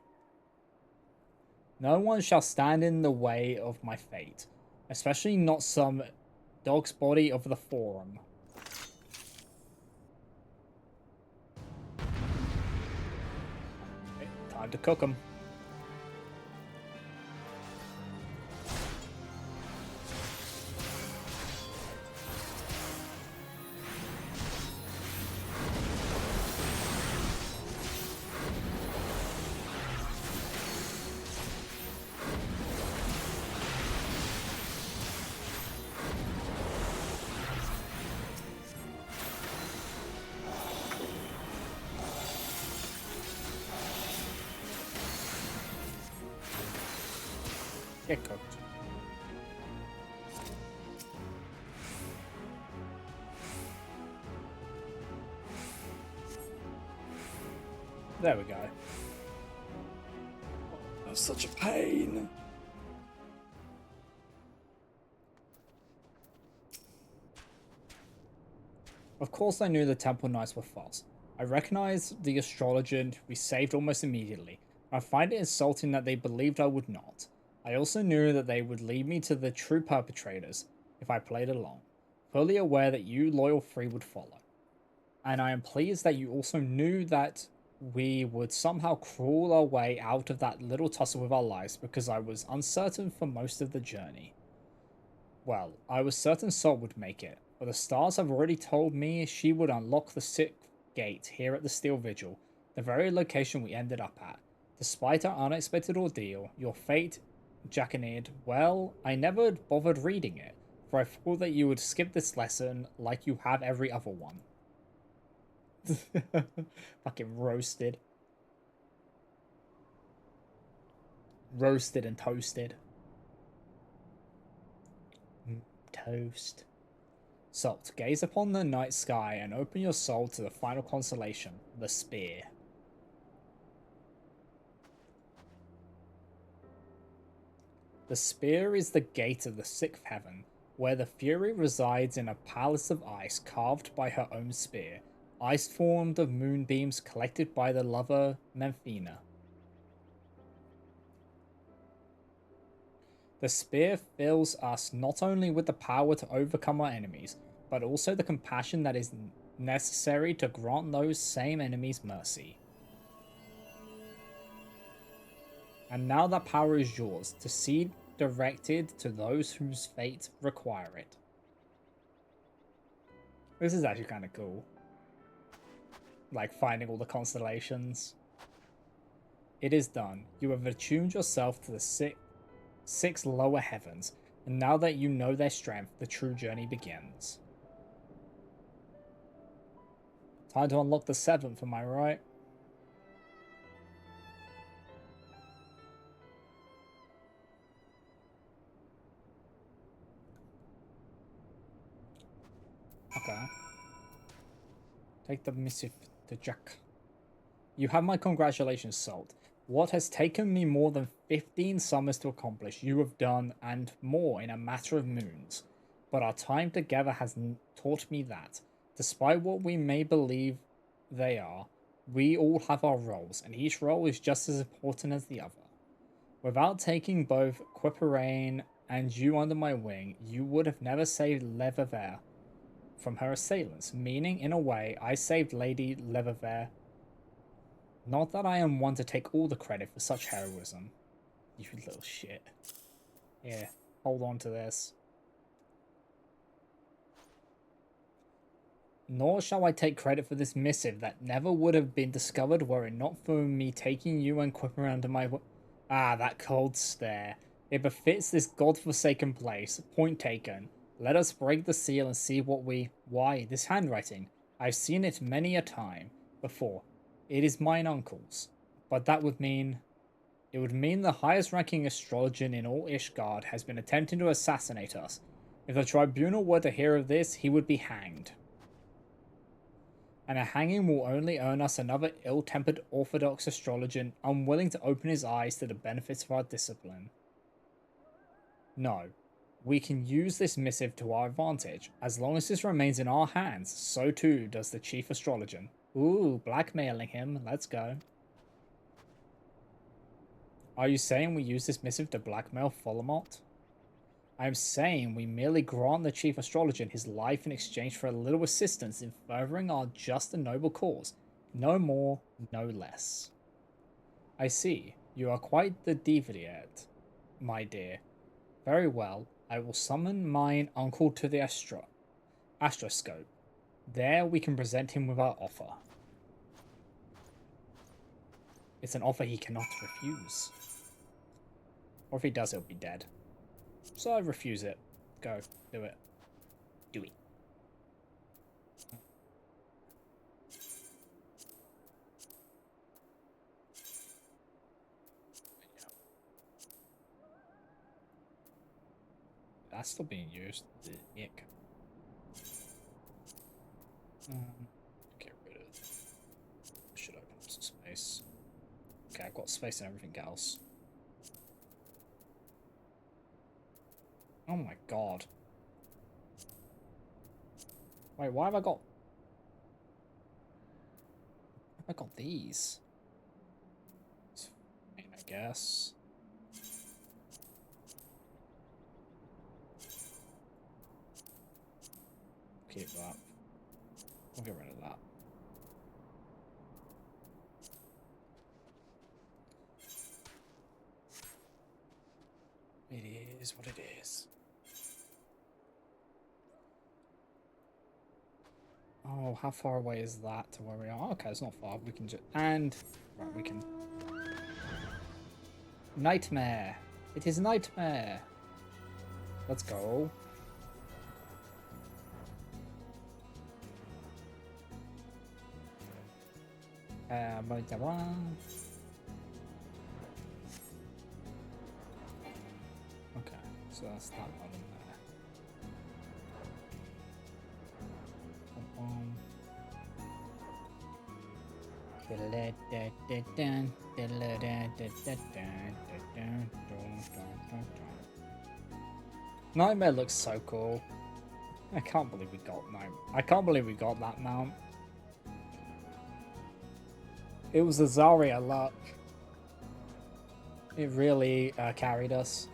No one shall stand in the way of my fate, especially not some dog's body of the forum. Okay, time to cook them. Get cooked. There we go. That's such a pain. Of course I knew the Temple Knights were false. I recognized the astrologer we saved almost immediately. I find it insulting that they believed I would not. I also knew that they would lead me to the true perpetrators if I played along, fully aware that you loyal three would follow. And I am pleased that you also knew that we would somehow crawl our way out of that little tussle with our lives, because I was uncertain for most of the journey. Well, I was certain Sol would make it, but the stars have already told me she would unlock the sixth gate here at the Steel Vigil, the very location we ended up at. Despite our unexpected ordeal, your fate, Jackanid, well, I never bothered reading it, for I thought that you would skip this lesson like you have every other one. Fucking roasted. Roasted and toasted. Toast. Salt, gaze upon the night sky and open your soul to the final constellation, the spear. The spear is the gate of the sixth heaven, where the Fury resides in a palace of ice carved by her own spear, ice formed of moonbeams collected by the lover Memphina. The spear fills us not only with the power to overcome our enemies, but also the compassion that is necessary to grant those same enemies mercy. And now that power is yours, to see directed to those whose fate require it. This is actually kind of cool. Like finding all the constellations. It is done. You have attuned yourself to the six lower heavens, and now that you know their strength, the true journey begins. Time to unlock the seventh, am I right? Okay. Take the missive to Jack. You have my congratulations, Salt. What has taken me more than 15 summers to accomplish, you have done, and more in a matter of moons. But our time together has taught me that, despite what we may believe they are, we all have our roles, and each role is just as important as the other. Without taking both Quiperain and you under my wing, you would have never saved Leverver from her assailants, meaning, in a way, I saved Lady Leverver. Not that I am one to take all the credit for such heroism. You little shit. Here, hold on to this. Nor shall I take credit for this missive that never would have been discovered were it not for me taking you and Quipper under my... Ah, that cold stare. It befits this godforsaken place. Point taken. Let us break the seal and see what we... Why, this handwriting. I've seen it many a time before. It is mine uncle's. But that would mean... It would mean the highest ranking astrologian in all Ishgard has been attempting to assassinate us. If the tribunal were to hear of this, he would be hanged. And a hanging will only earn us another ill-tempered orthodox astrologian unwilling to open his eyes to the benefits of our discipline. No, we can use this missive to our advantage. As long as this remains in our hands, so too does the chief astrologian. Ooh, blackmailing him, let's go. Are you saying we use this missive to blackmail Folamot? I am saying we merely grant the chief astrologian his life in exchange for a little assistance in furthering our just and noble cause. No more, no less. I see. You are quite the deviate, my dear. Very well. I will summon mine uncle to the astroscope. There we can present him with our offer. It's an offer he cannot refuse. Or if he does, he'll be dead. So I refuse it. Go. Do it. Do it. That's still being used. Ick. Get rid of... Should open up some space. Okay, I've got space and everything else. Oh my god. Wait, why have I got... I got these? It's fine, I guess. Keep that. We'll get rid of that. It is what it is. Oh, how far away is that to where we are? Okay, it's not far. We can just... And... Right, we can... Nightmare! It is nightmare! Let's go. Okay, so that's that one in there. Nightmare looks so cool. I can't believe we got Nightmare. I can't believe we got that mount. It was the Zarya luck. It really carried us.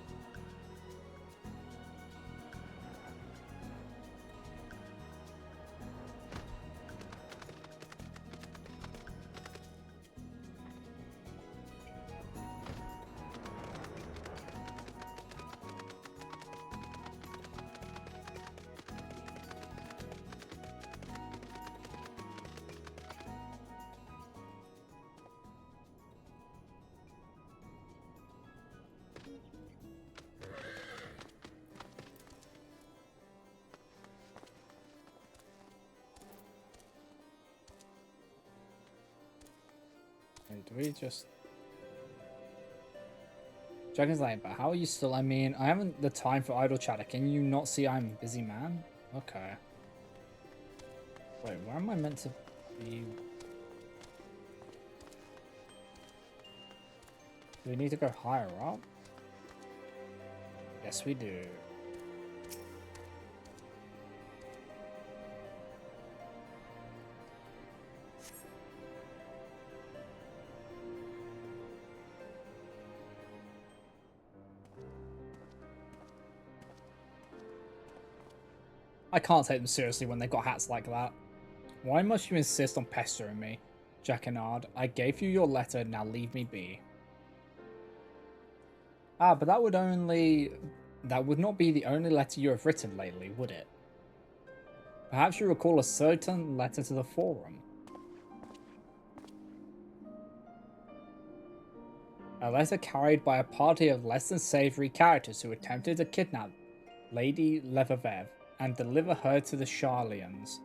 Do we just... Dragon's Lane, but how are you still? I mean, I haven't the time for idle chatter. Can you not see I'm a busy man? Okay. Wait, where am I meant to be? Do we need to go higher up? Yes, we do. I can't take them seriously when they've got hats like that. Why must you insist on pestering me? Jacquinard, I gave you your letter, now leave me be. Ah, but that would not be the only letter you have written lately, would it? Perhaps you recall a certain letter to the forum. A letter carried by a party of less than savory characters who attempted to kidnap Lady Levevev and deliver her to the Sharlians.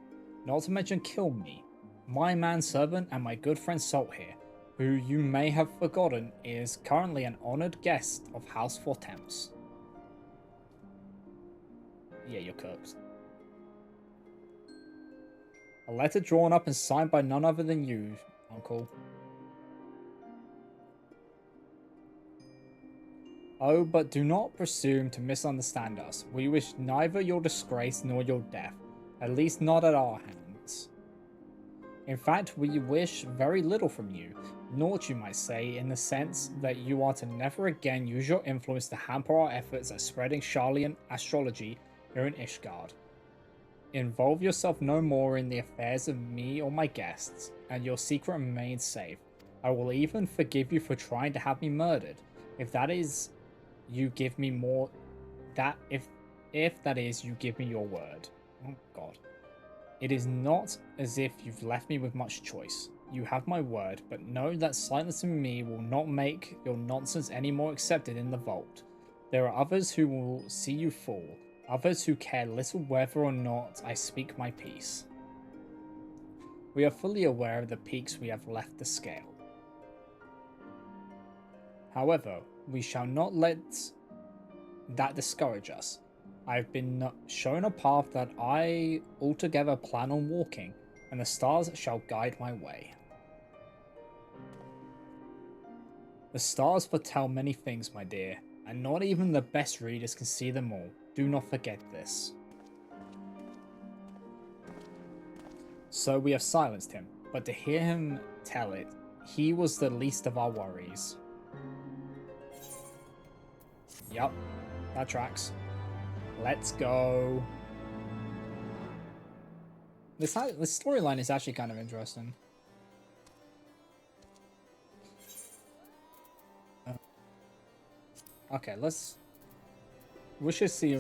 Not to mention kill me, my manservant, and my good friend Salt here, who you may have forgotten is currently an honoured guest of House Fortemps. Yeah, you're cooked. A letter drawn up and signed by none other than you, Uncle. Oh, but do not presume to misunderstand us. We wish neither your disgrace nor your death, at least not at our hands. In fact, we wish very little from you, naught you might say, in the sense that you are to never again use your influence to hamper our efforts at spreading Sharlian astrology here in Ishgard. Involve yourself no more in the affairs of me or my guests, and your secret remains safe. I will even forgive you for trying to have me murdered, if that is you give me more if that is you give me your word. Oh god. It is not as if you've left me with much choice. You have my word, but know that silencing me will not make your nonsense any more accepted in the vault. There are others who will see you fall, others who care little whether or not I speak my piece. We are fully aware of the peaks we have left to scale. However, we shall not let that discourage us. I have been shown a path that I altogether plan on walking, and the stars shall guide my way. The stars foretell many things, my dear, and not even the best readers can see them all. Do not forget this. So we have silenced him, but to hear him tell it, he was the least of our worries. Yup, that tracks. Let's go. This storyline is actually kind of interesting. Okay, we should see.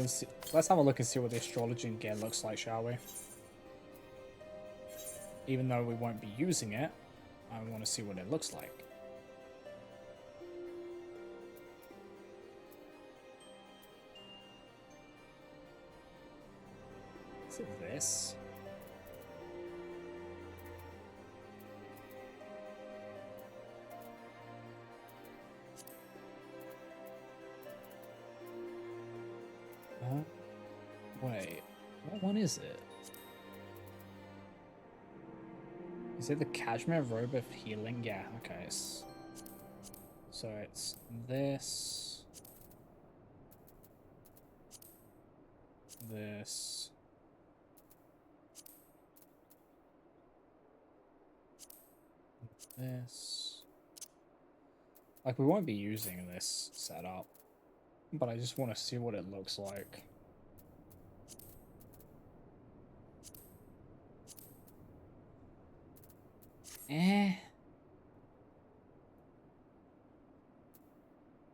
Let's have a look and see what the astrology gear looks like, shall we? even though we won't be using it, I want to see what it looks like. Is it this? Wait, what one is it? Is it the Cashmere Robe of Healing? Yeah, okay. So it's this. This. This. Like, we won't be using this setup, but I just want to see what it looks like.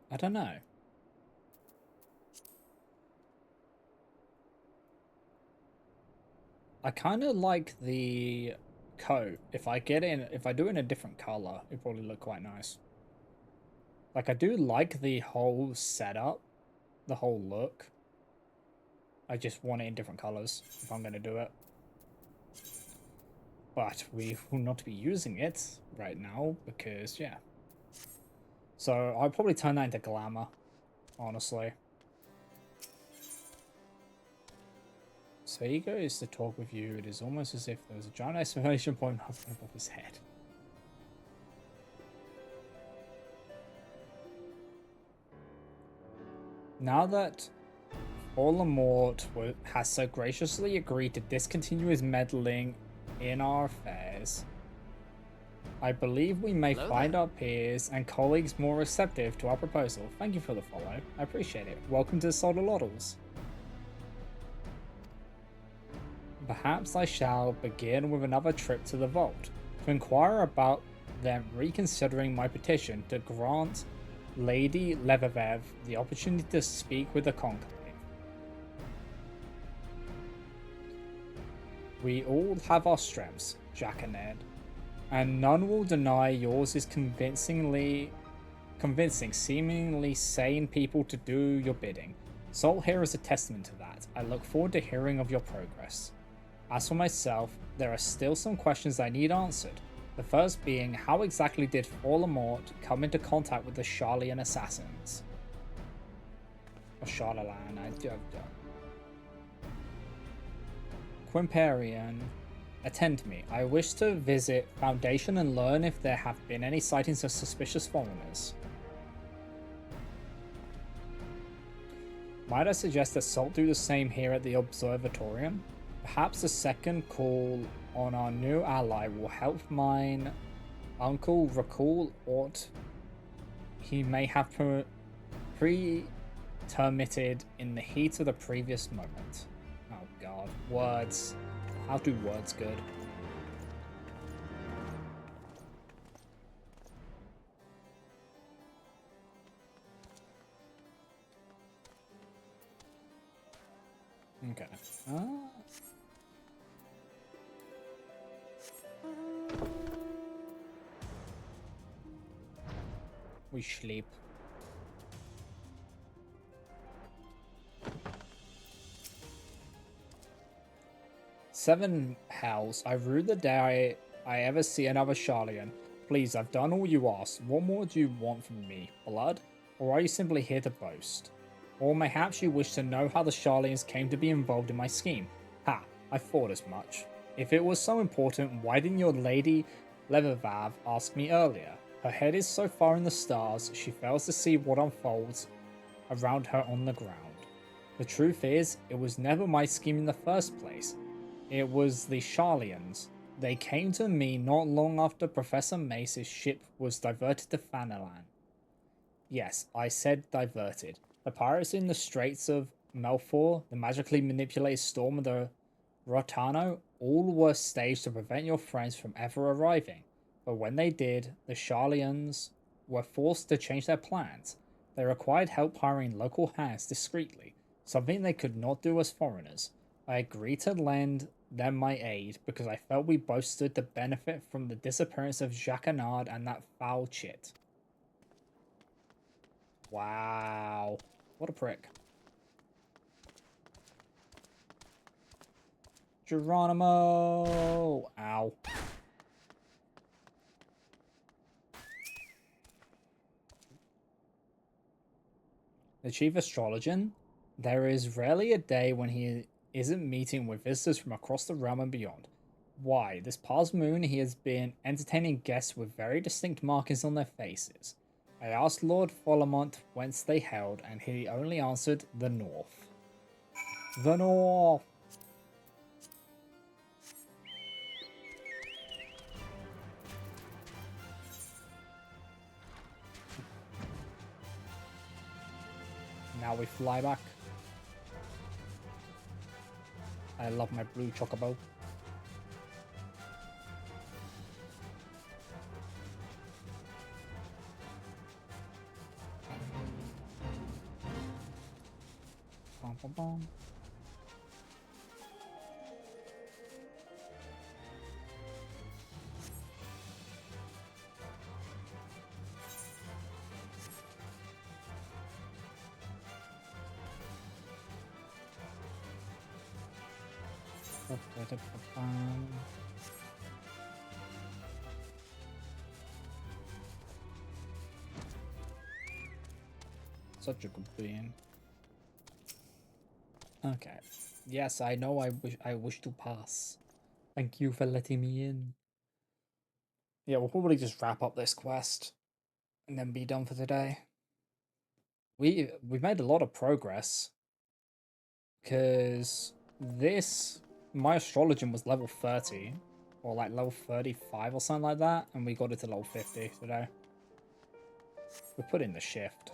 I don't know. I kind of like the coat. If I do it in a different color, it'd probably look quite nice. Like, I do like the whole setup, the whole look. I just want it in different colors if I'm going to do it. But we will not be using it right now because, yeah. So I'll probably turn that into glamour, honestly. So he goes to talk with you. It is almost as if there was a giant exclamation point hovering above his head. Now that Voldemort has so graciously agreed to discontinue his meddling in our affairs, I believe we may find our peers and colleagues more receptive to our proposal. Thank you for the follow. I appreciate it. Welcome to the Sololoddles. Perhaps I shall begin with another trip to the vault to inquire about them reconsidering my petition to grant Lady Lebevev the opportunity to speak with the Conclave. We all have our strengths, Jack and Ned, and none will deny yours is convincing seemingly sane people to do your bidding. Salt here is a testament to that. I look forward to hearing of your progress. As for myself, there are still some questions I need answered. The first being, how exactly did Voldemort come into contact with the Charlian assassins? Or Charlalan, I don't know. Quimparian, attend me. I wish to visit Foundation and learn if there have been any sightings of suspicious foreigners. Might I suggest that Salt do the same here at the Observatorium? Perhaps a second call on our new ally will help mine uncle recall what he may have pretermitted in the heat of the previous moment. Oh god, words. How do words good? Okay. We sleep. Seven hells. I rue the day I ever see another Charlian. Please, I've done all you asked. What more do you want from me? Blood? Or are you simply here to boast? Or perhaps you wish to know how the Charlians came to be involved in my scheme. Ha, I thought as much. If it was so important, why didn't your Lady Lebevav ask me earlier? Her head is so far in the stars, she fails to see what unfolds around her on the ground. The truth is, it was never my scheme in the first place. It was the Charlians. They came to me not long after Professor Mace's ship was diverted to Fanalan. Yes, I said diverted. The pirates in the Straits of Malfour, the magically manipulated storm of the Rotano, all were staged to prevent your friends from ever arriving. But when they did, the Charlians were forced to change their plans. They required help hiring local hands discreetly, something they could not do as foreigners. I agreed to lend then my aid, because I felt we both stood to benefit from the disappearance of Jacquenard and that foul chit. Wow. What a prick. Geronimo! Ow. The chief astrologian? There is rarely a day when he isn't meeting with visitors from across the realm and beyond. Why, this past moon he has been entertaining guests with very distinct markings on their faces. I asked Lord Follamont whence they hailed, and he only answered, the north. The north! Now we fly back. I love my blue chocobo. Bum, bum, bum. Such a good being. Okay. Yes, I know I wish to pass. Thank you for letting me in. Yeah, we'll probably just wrap up this quest and then be done for today. We've made a lot of progress because this my astrologian was level 30 or like level 35 or something like that, and we got it to level 50 today. We put in the shift.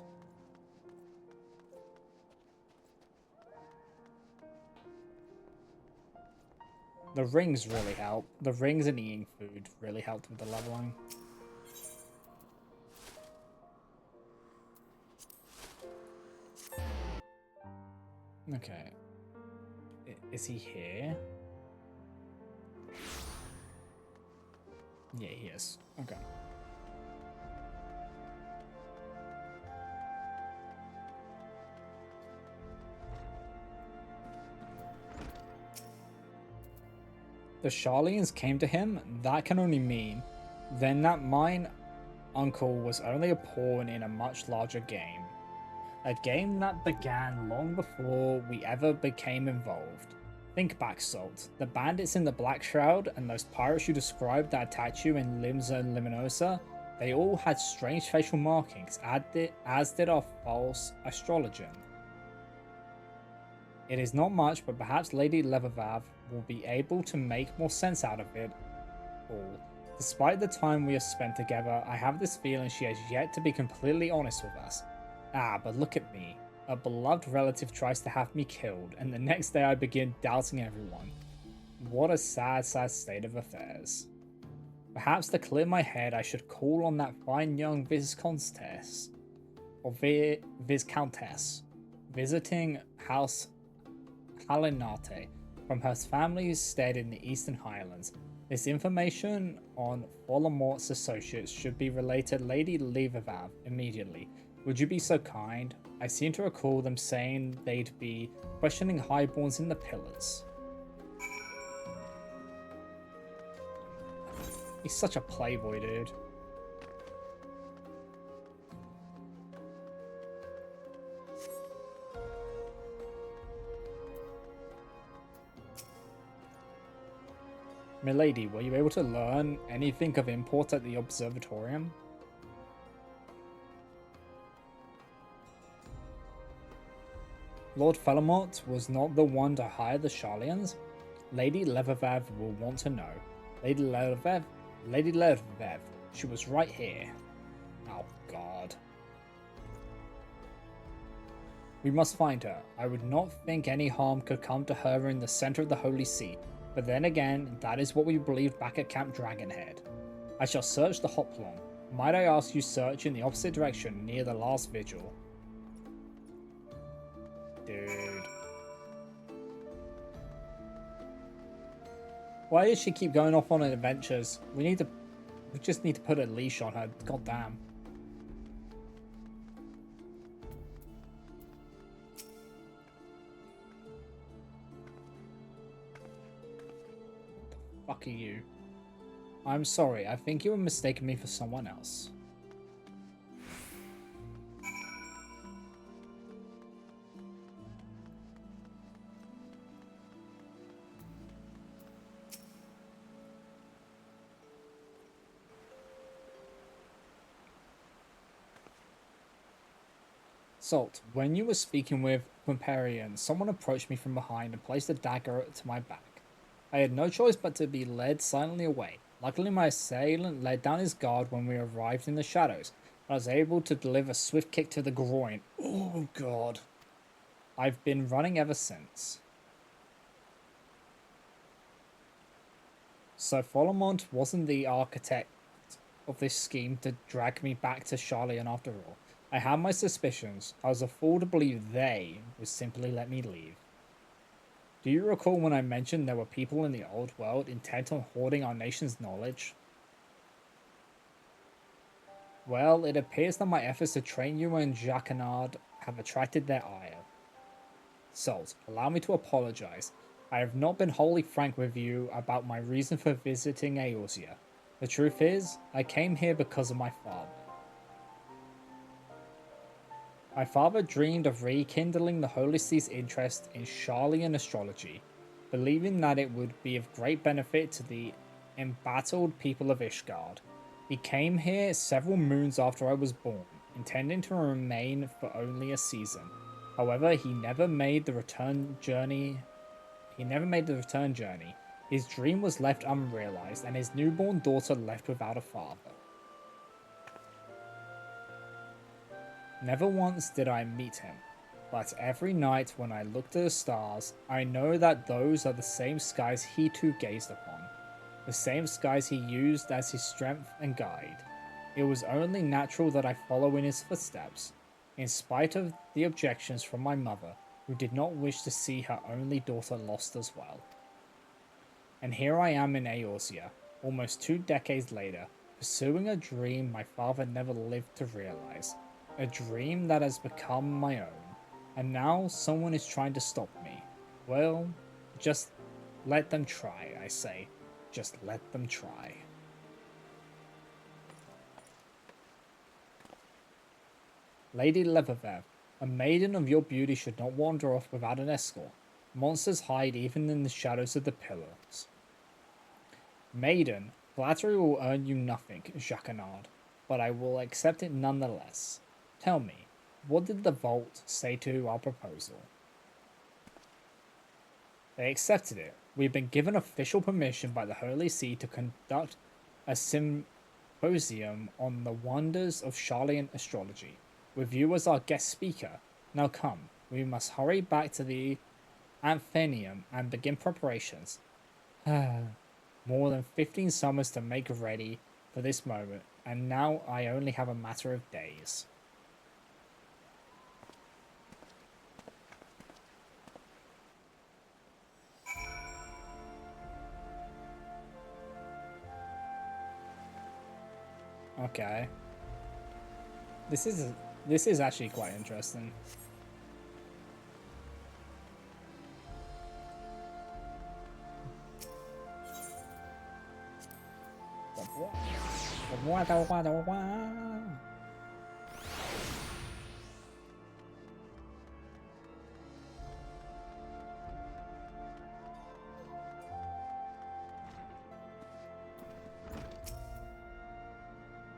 The rings really help. The rings and eating food really helped with the leveling. Okay. Is he here? Yeah, he is. Okay. The Charlians came to him? That can only mean then that mine uncle was only a pawn in a much larger game. A game that began long before we ever became involved. Think back, Salt. The bandits in the Black Shroud and those pirates you described that attacked you in Limsa Liminosa, they all had strange facial markings, as did our false astrologian. It is not much, but perhaps Lady Levervav will be able to make more sense out of it all. Despite the time we have spent together, I have this feeling she has yet to be completely honest with us. Ah, but look at me. A beloved relative tries to have me killed, and the next day I begin doubting everyone. What a sad, sad state of affairs. Perhaps to clear my head I should call on that fine young Viscountess, or Viscountess, visiting House Halinate from her family's stead in the Eastern Highlands. This information on Follamort's associates should be relayed to Lady Levervav immediately. Would you be so kind? I seem to recall them saying they'd be questioning highborns in the pillars. He's such a playboy, dude. Milady, were you able to learn anything of import at the observatorium? Lord Fellamont was not the one to hire the Charlians? Lady Levervav will want to know. Lady Levervav, she was right here. Oh god. We must find her. I would not think any harm could come to her in the center of the Holy See, but then again, that is what we believed back at Camp Dragonhead. I shall search the Hoplon. Might I ask you search in the opposite direction near the last vigil? Dude. Why does she keep going off on adventures? We just need to put a leash on her. God damn. What the fuck are you? I'm sorry, I think you were mistaking me for someone else. Salt, when you were speaking with Quimperian, someone approached me from behind and placed a dagger to my back. I had no choice but to be led silently away. Luckily, my assailant laid down his guard when we arrived in the shadows. I was able to deliver a swift kick to the groin. Oh god. I've been running ever since. So Folomont wasn't the architect of this scheme to drag me back to Charlian after all. I had my suspicions. I was a fool to believe they would simply let me leave. Do you recall when I mentioned there were people in the old world intent on hoarding our nation's knowledge? Well, it appears that my efforts to train you and Jacquenard have attracted their ire. Salt, allow me to apologize. I have not been wholly frank with you about my reason for visiting Eorzea. The truth is, I came here because of my father. My father dreamed of rekindling the Holy See's interest in Charlian astrology, believing that it would be of great benefit to the embattled people of Ishgard. He came here several moons after I was born, intending to remain for only a season. However, he never made the return journey. His dream was left unrealized, and his newborn daughter left without a father. Never once did I meet him, but every night when I looked at the stars, I know that those are the same skies he too gazed upon, the same skies he used as his strength and guide. It was only natural that I follow in his footsteps, in spite of the objections from my mother, who did not wish to see her only daughter lost as well. And here I am in Eorzea, almost 2 decades later, pursuing a dream my father never lived to realize. A dream that has become my own. And now someone is trying to stop me. Well, just let them try, I say. Just let them try. Lady Leathervev, a maiden of your beauty should not wander off without an escort. Monsters hide even in the shadows of the pillars. Maiden, flattery will earn you nothing, Jacquenard, but I will accept it nonetheless. Tell me, what did the Vault say to our proposal? They accepted it. We've been given official permission by the Holy See to conduct a symposium on the wonders of Charlian astrology, with you as our guest speaker. Now come, we must hurry back to the Anthenium and begin preparations. More than 15 summers to make ready for this moment, and now I only have a matter of days. Okay. This is actually quite interesting.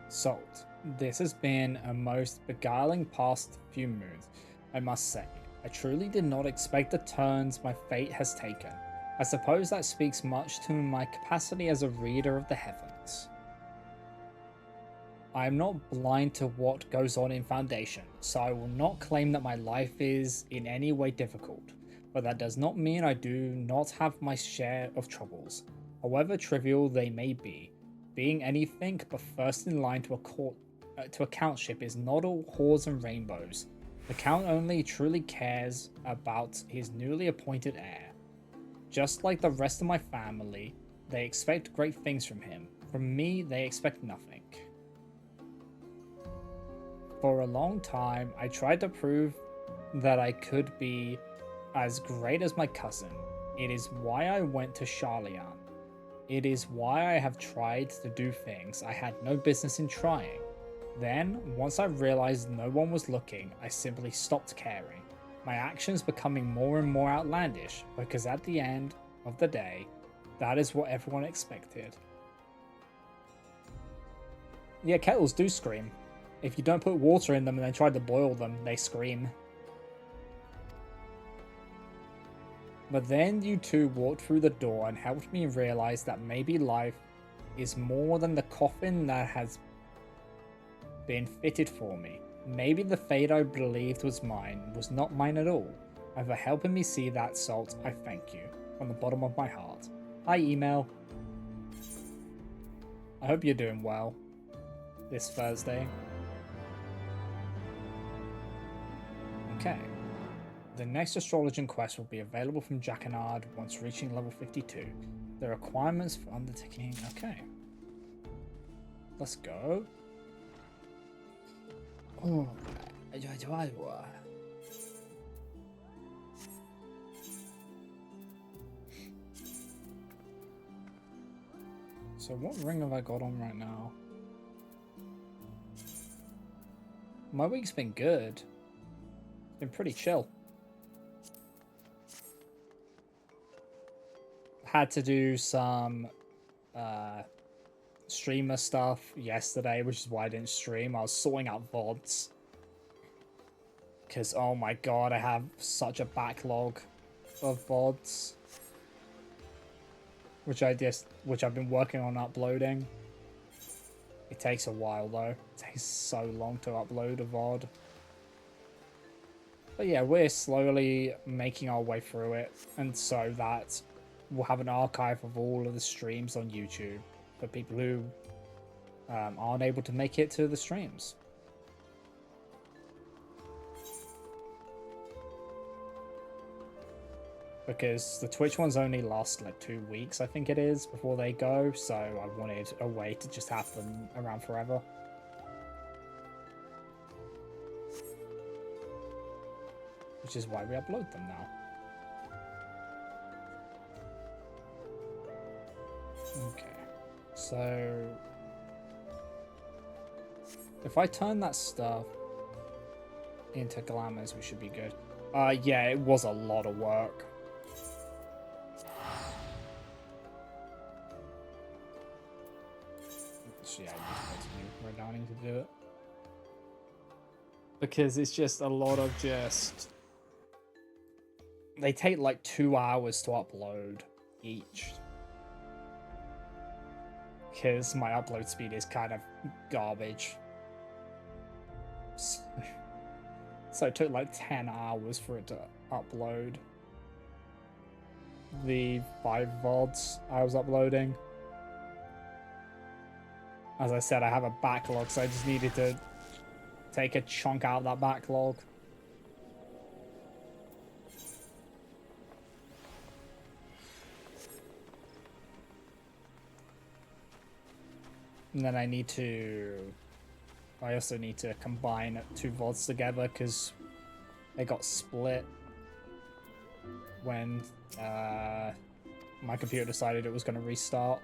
Salt. This has been a most beguiling past few moons, I must say. I truly did not expect the turns my fate has taken. I suppose that speaks much to my capacity as a reader of the heavens. I am not blind to what goes on in Foundation, so I will not claim that my life is in any way difficult, but that does not mean I do not have my share of troubles, however trivial they may be. Being anything but first in line to a countship is not all whores and rainbows. The count only truly cares about his newly appointed heir. Just like the rest of my family, They expect great things from him. From me, they expect nothing. For a long time, I tried to prove that I could be as great as my cousin. It is why I went to Charlian. It is why I have tried to do things I had no business in trying. Then, once I realized no one was looking, I simply stopped caring. My actions becoming more and more outlandish, because at the end of the day, that is what everyone expected. Yeah, kettles do scream. If you don't put water in them and then try to boil them, they scream. But then you two walked through the door and helped me realize that maybe life is more than the coffin that has been fitted for me. Maybe the fate I believed was mine was not mine at all. And for helping me see that, Salt, I thank you from the bottom of my heart. Hi, email. I hope you're doing well this Thursday. Okay. The next astrologian quest will be available from Jacquinard once reaching level 52. The requirements for undertaking... Okay. Let's go. Oh, so what ring have I got on right now? My week's been good. It's been pretty chill. Had to do some streamer stuff yesterday, which is why I didn't stream. I was sorting out VODs. Because, oh my god, I have such a backlog of VODs. Which I've been working on uploading. It takes a while though. It takes so long to upload a VOD. But yeah, we're slowly making our way through it. And so that we'll have an archive of all of the streams on YouTube for people who aren't able to make it to the streams. Because the Twitch ones only last like 2 weeks, I think it is, before they go, so I wanted a way to just have them around forever. Which is why we upload them now. Okay, so if I turn that stuff into glamours, we should be good. Yeah, it was a lot of work. Yeah, I need to continue redowning to do it. Because it's just a lot of just... They take like 2 hours to upload each. Because my upload speed is kind of garbage. So it took like 10 hours for it to upload the 5 VODs I was uploading. As I said, I have a backlog, so I just needed to take a chunk out of that backlog. And then I also need to combine 2 VODs together because they got split when my computer decided it was going to restart.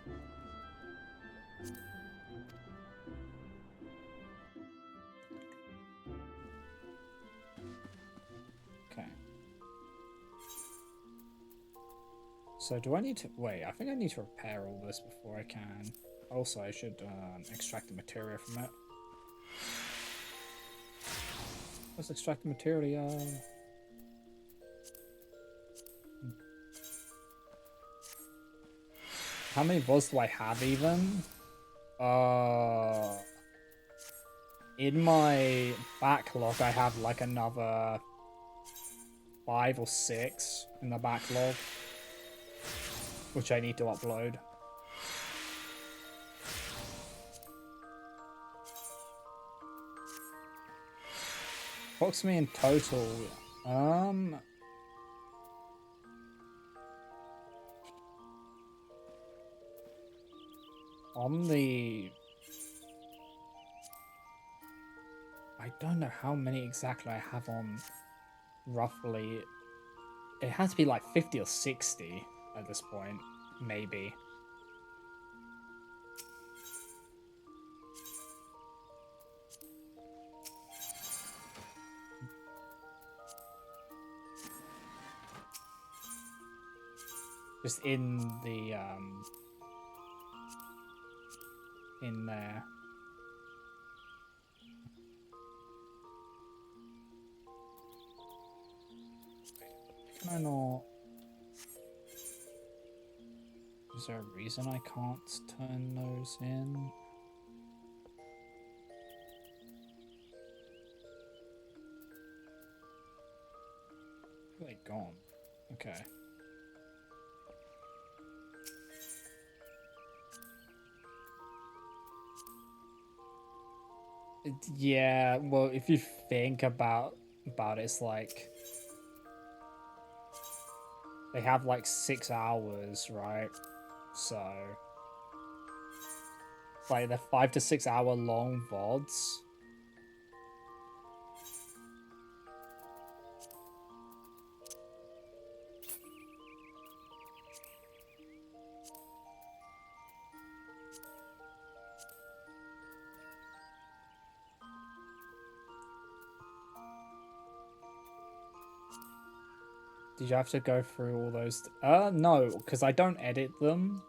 Okay. So do I need to... Wait, I think I need to repair all this before I can. Also, I should extract the material from it. Let's extract the material. How many VODs do I have even? In my backlog, I have like another 5 or 6 in the backlog, which I need to upload. Approximately in total, On the... I don't know how many exactly I have on, roughly. It has to be like 50 or 60 at this point, maybe. Just in the, in there. Can I not... Is there a reason I can't turn those in? Where are they gone? Okay. Yeah, well, if you think about it, it's like they have like 6 hours, right? So like they're 5 to 6 hour long VODs. Did you have to go through all those? No, because I don't edit them.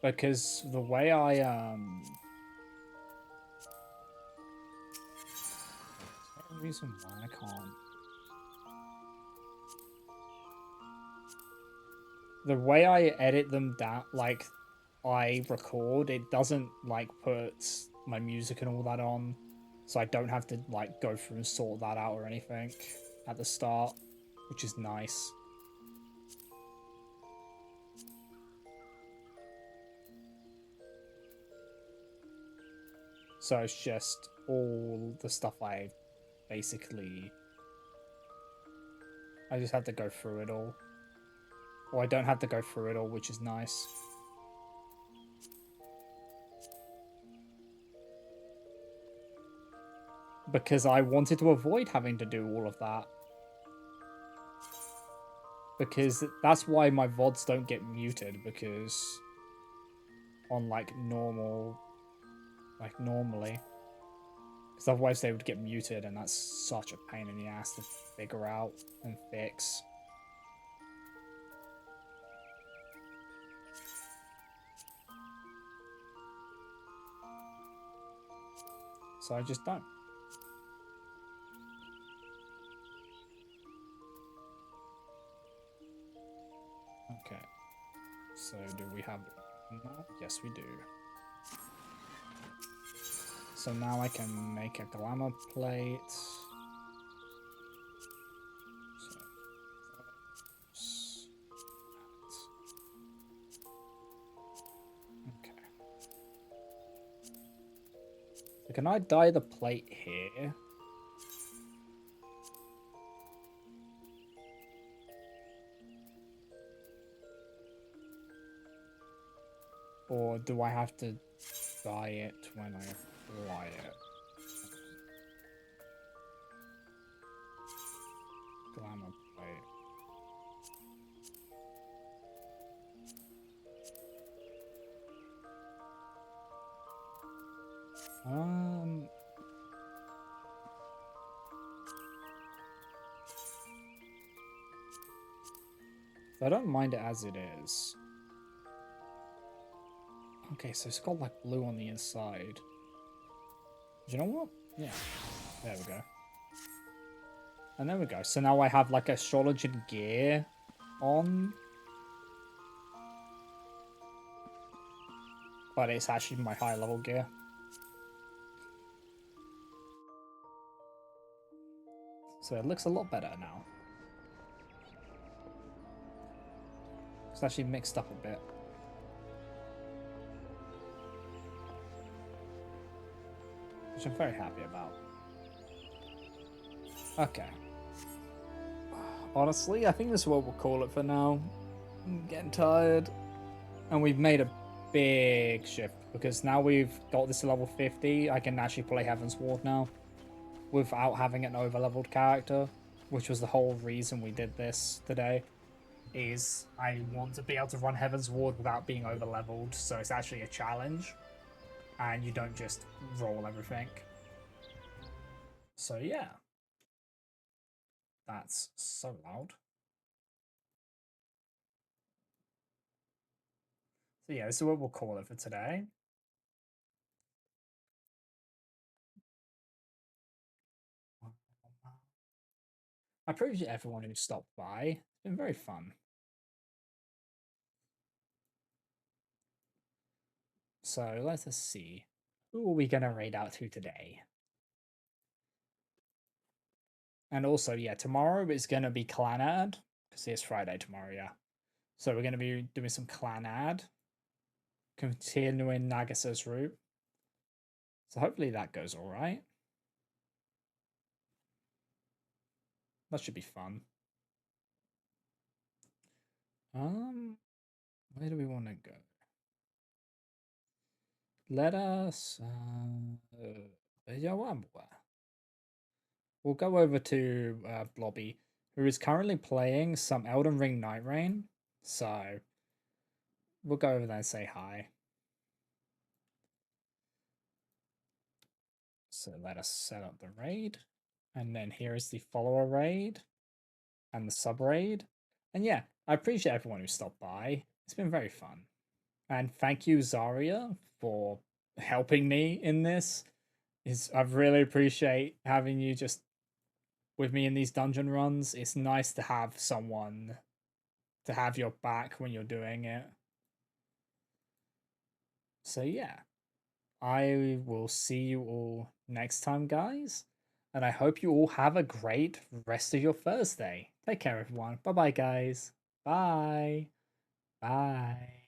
Because the way I Is there a reason why I can't? The way I edit them down, like I record, it doesn't like put my music and all that on, so I don't have to like go through and sort that out or anything at the start, which is nice. So it's just all the stuff I basically... I just have to go through it all. Or I don't have to go through it all, which is nice. Because I wanted to avoid having to do all of that. Because that's why my VODs don't get muted, because on like normal... like normally. Because otherwise they would get muted, and that's such a pain in the ass to figure out and fix. So I just don't. Okay. So do we have... No? Yes, we do. So now I can make a glamour plate. So, okay. So can I dye the plate here? Or do I have to dye it when I apply it? Glamour plate. I don't mind it as it is. Okay, so it's got like blue on the inside. Do you know what? Yeah. There we go. And there we go. So now I have like astrology gear on. But it's actually my high level gear. So it looks a lot better now. It's actually mixed up a bit. Which I'm very happy about. Okay. Honestly, I think this is what we'll call it for now. I'm getting tired. And we've made a big shift because now we've got this to level 50. I can actually play Heaven's Ward now without having an over-leveled character, which was the whole reason we did this today. Is I want to be able to run Heaven's Ward without being over-leveled, so it's actually a challenge, and you don't just roll everything. So yeah, that's so loud. So yeah, this is what we'll call it for today. I appreciate everyone who stopped by. It's been very fun. So let us see. Who are we gonna raid out to today? And also, yeah, tomorrow is gonna be clan ad because it's Friday tomorrow. Yeah, so we're gonna be doing some clan ad, continuing Nagasa's route. So hopefully that goes all right. That should be fun. Where do we want to go? Let us. We'll go over to Blobby, who is currently playing some Elden Ring Night Rain. So we'll go over there and say hi. So let us set up the raid. And then here is the follower raid and the sub raid. And yeah, I appreciate everyone who stopped by. It's been very fun. And thank you, Zarya, for helping me in this. I really appreciate having you just with me in these dungeon runs. It's nice to have someone to have your back when you're doing it. So yeah, I will see you all next time, guys. And I hope you all have a great rest of your Thursday. Take care, everyone. Bye bye, guys. Bye. Bye.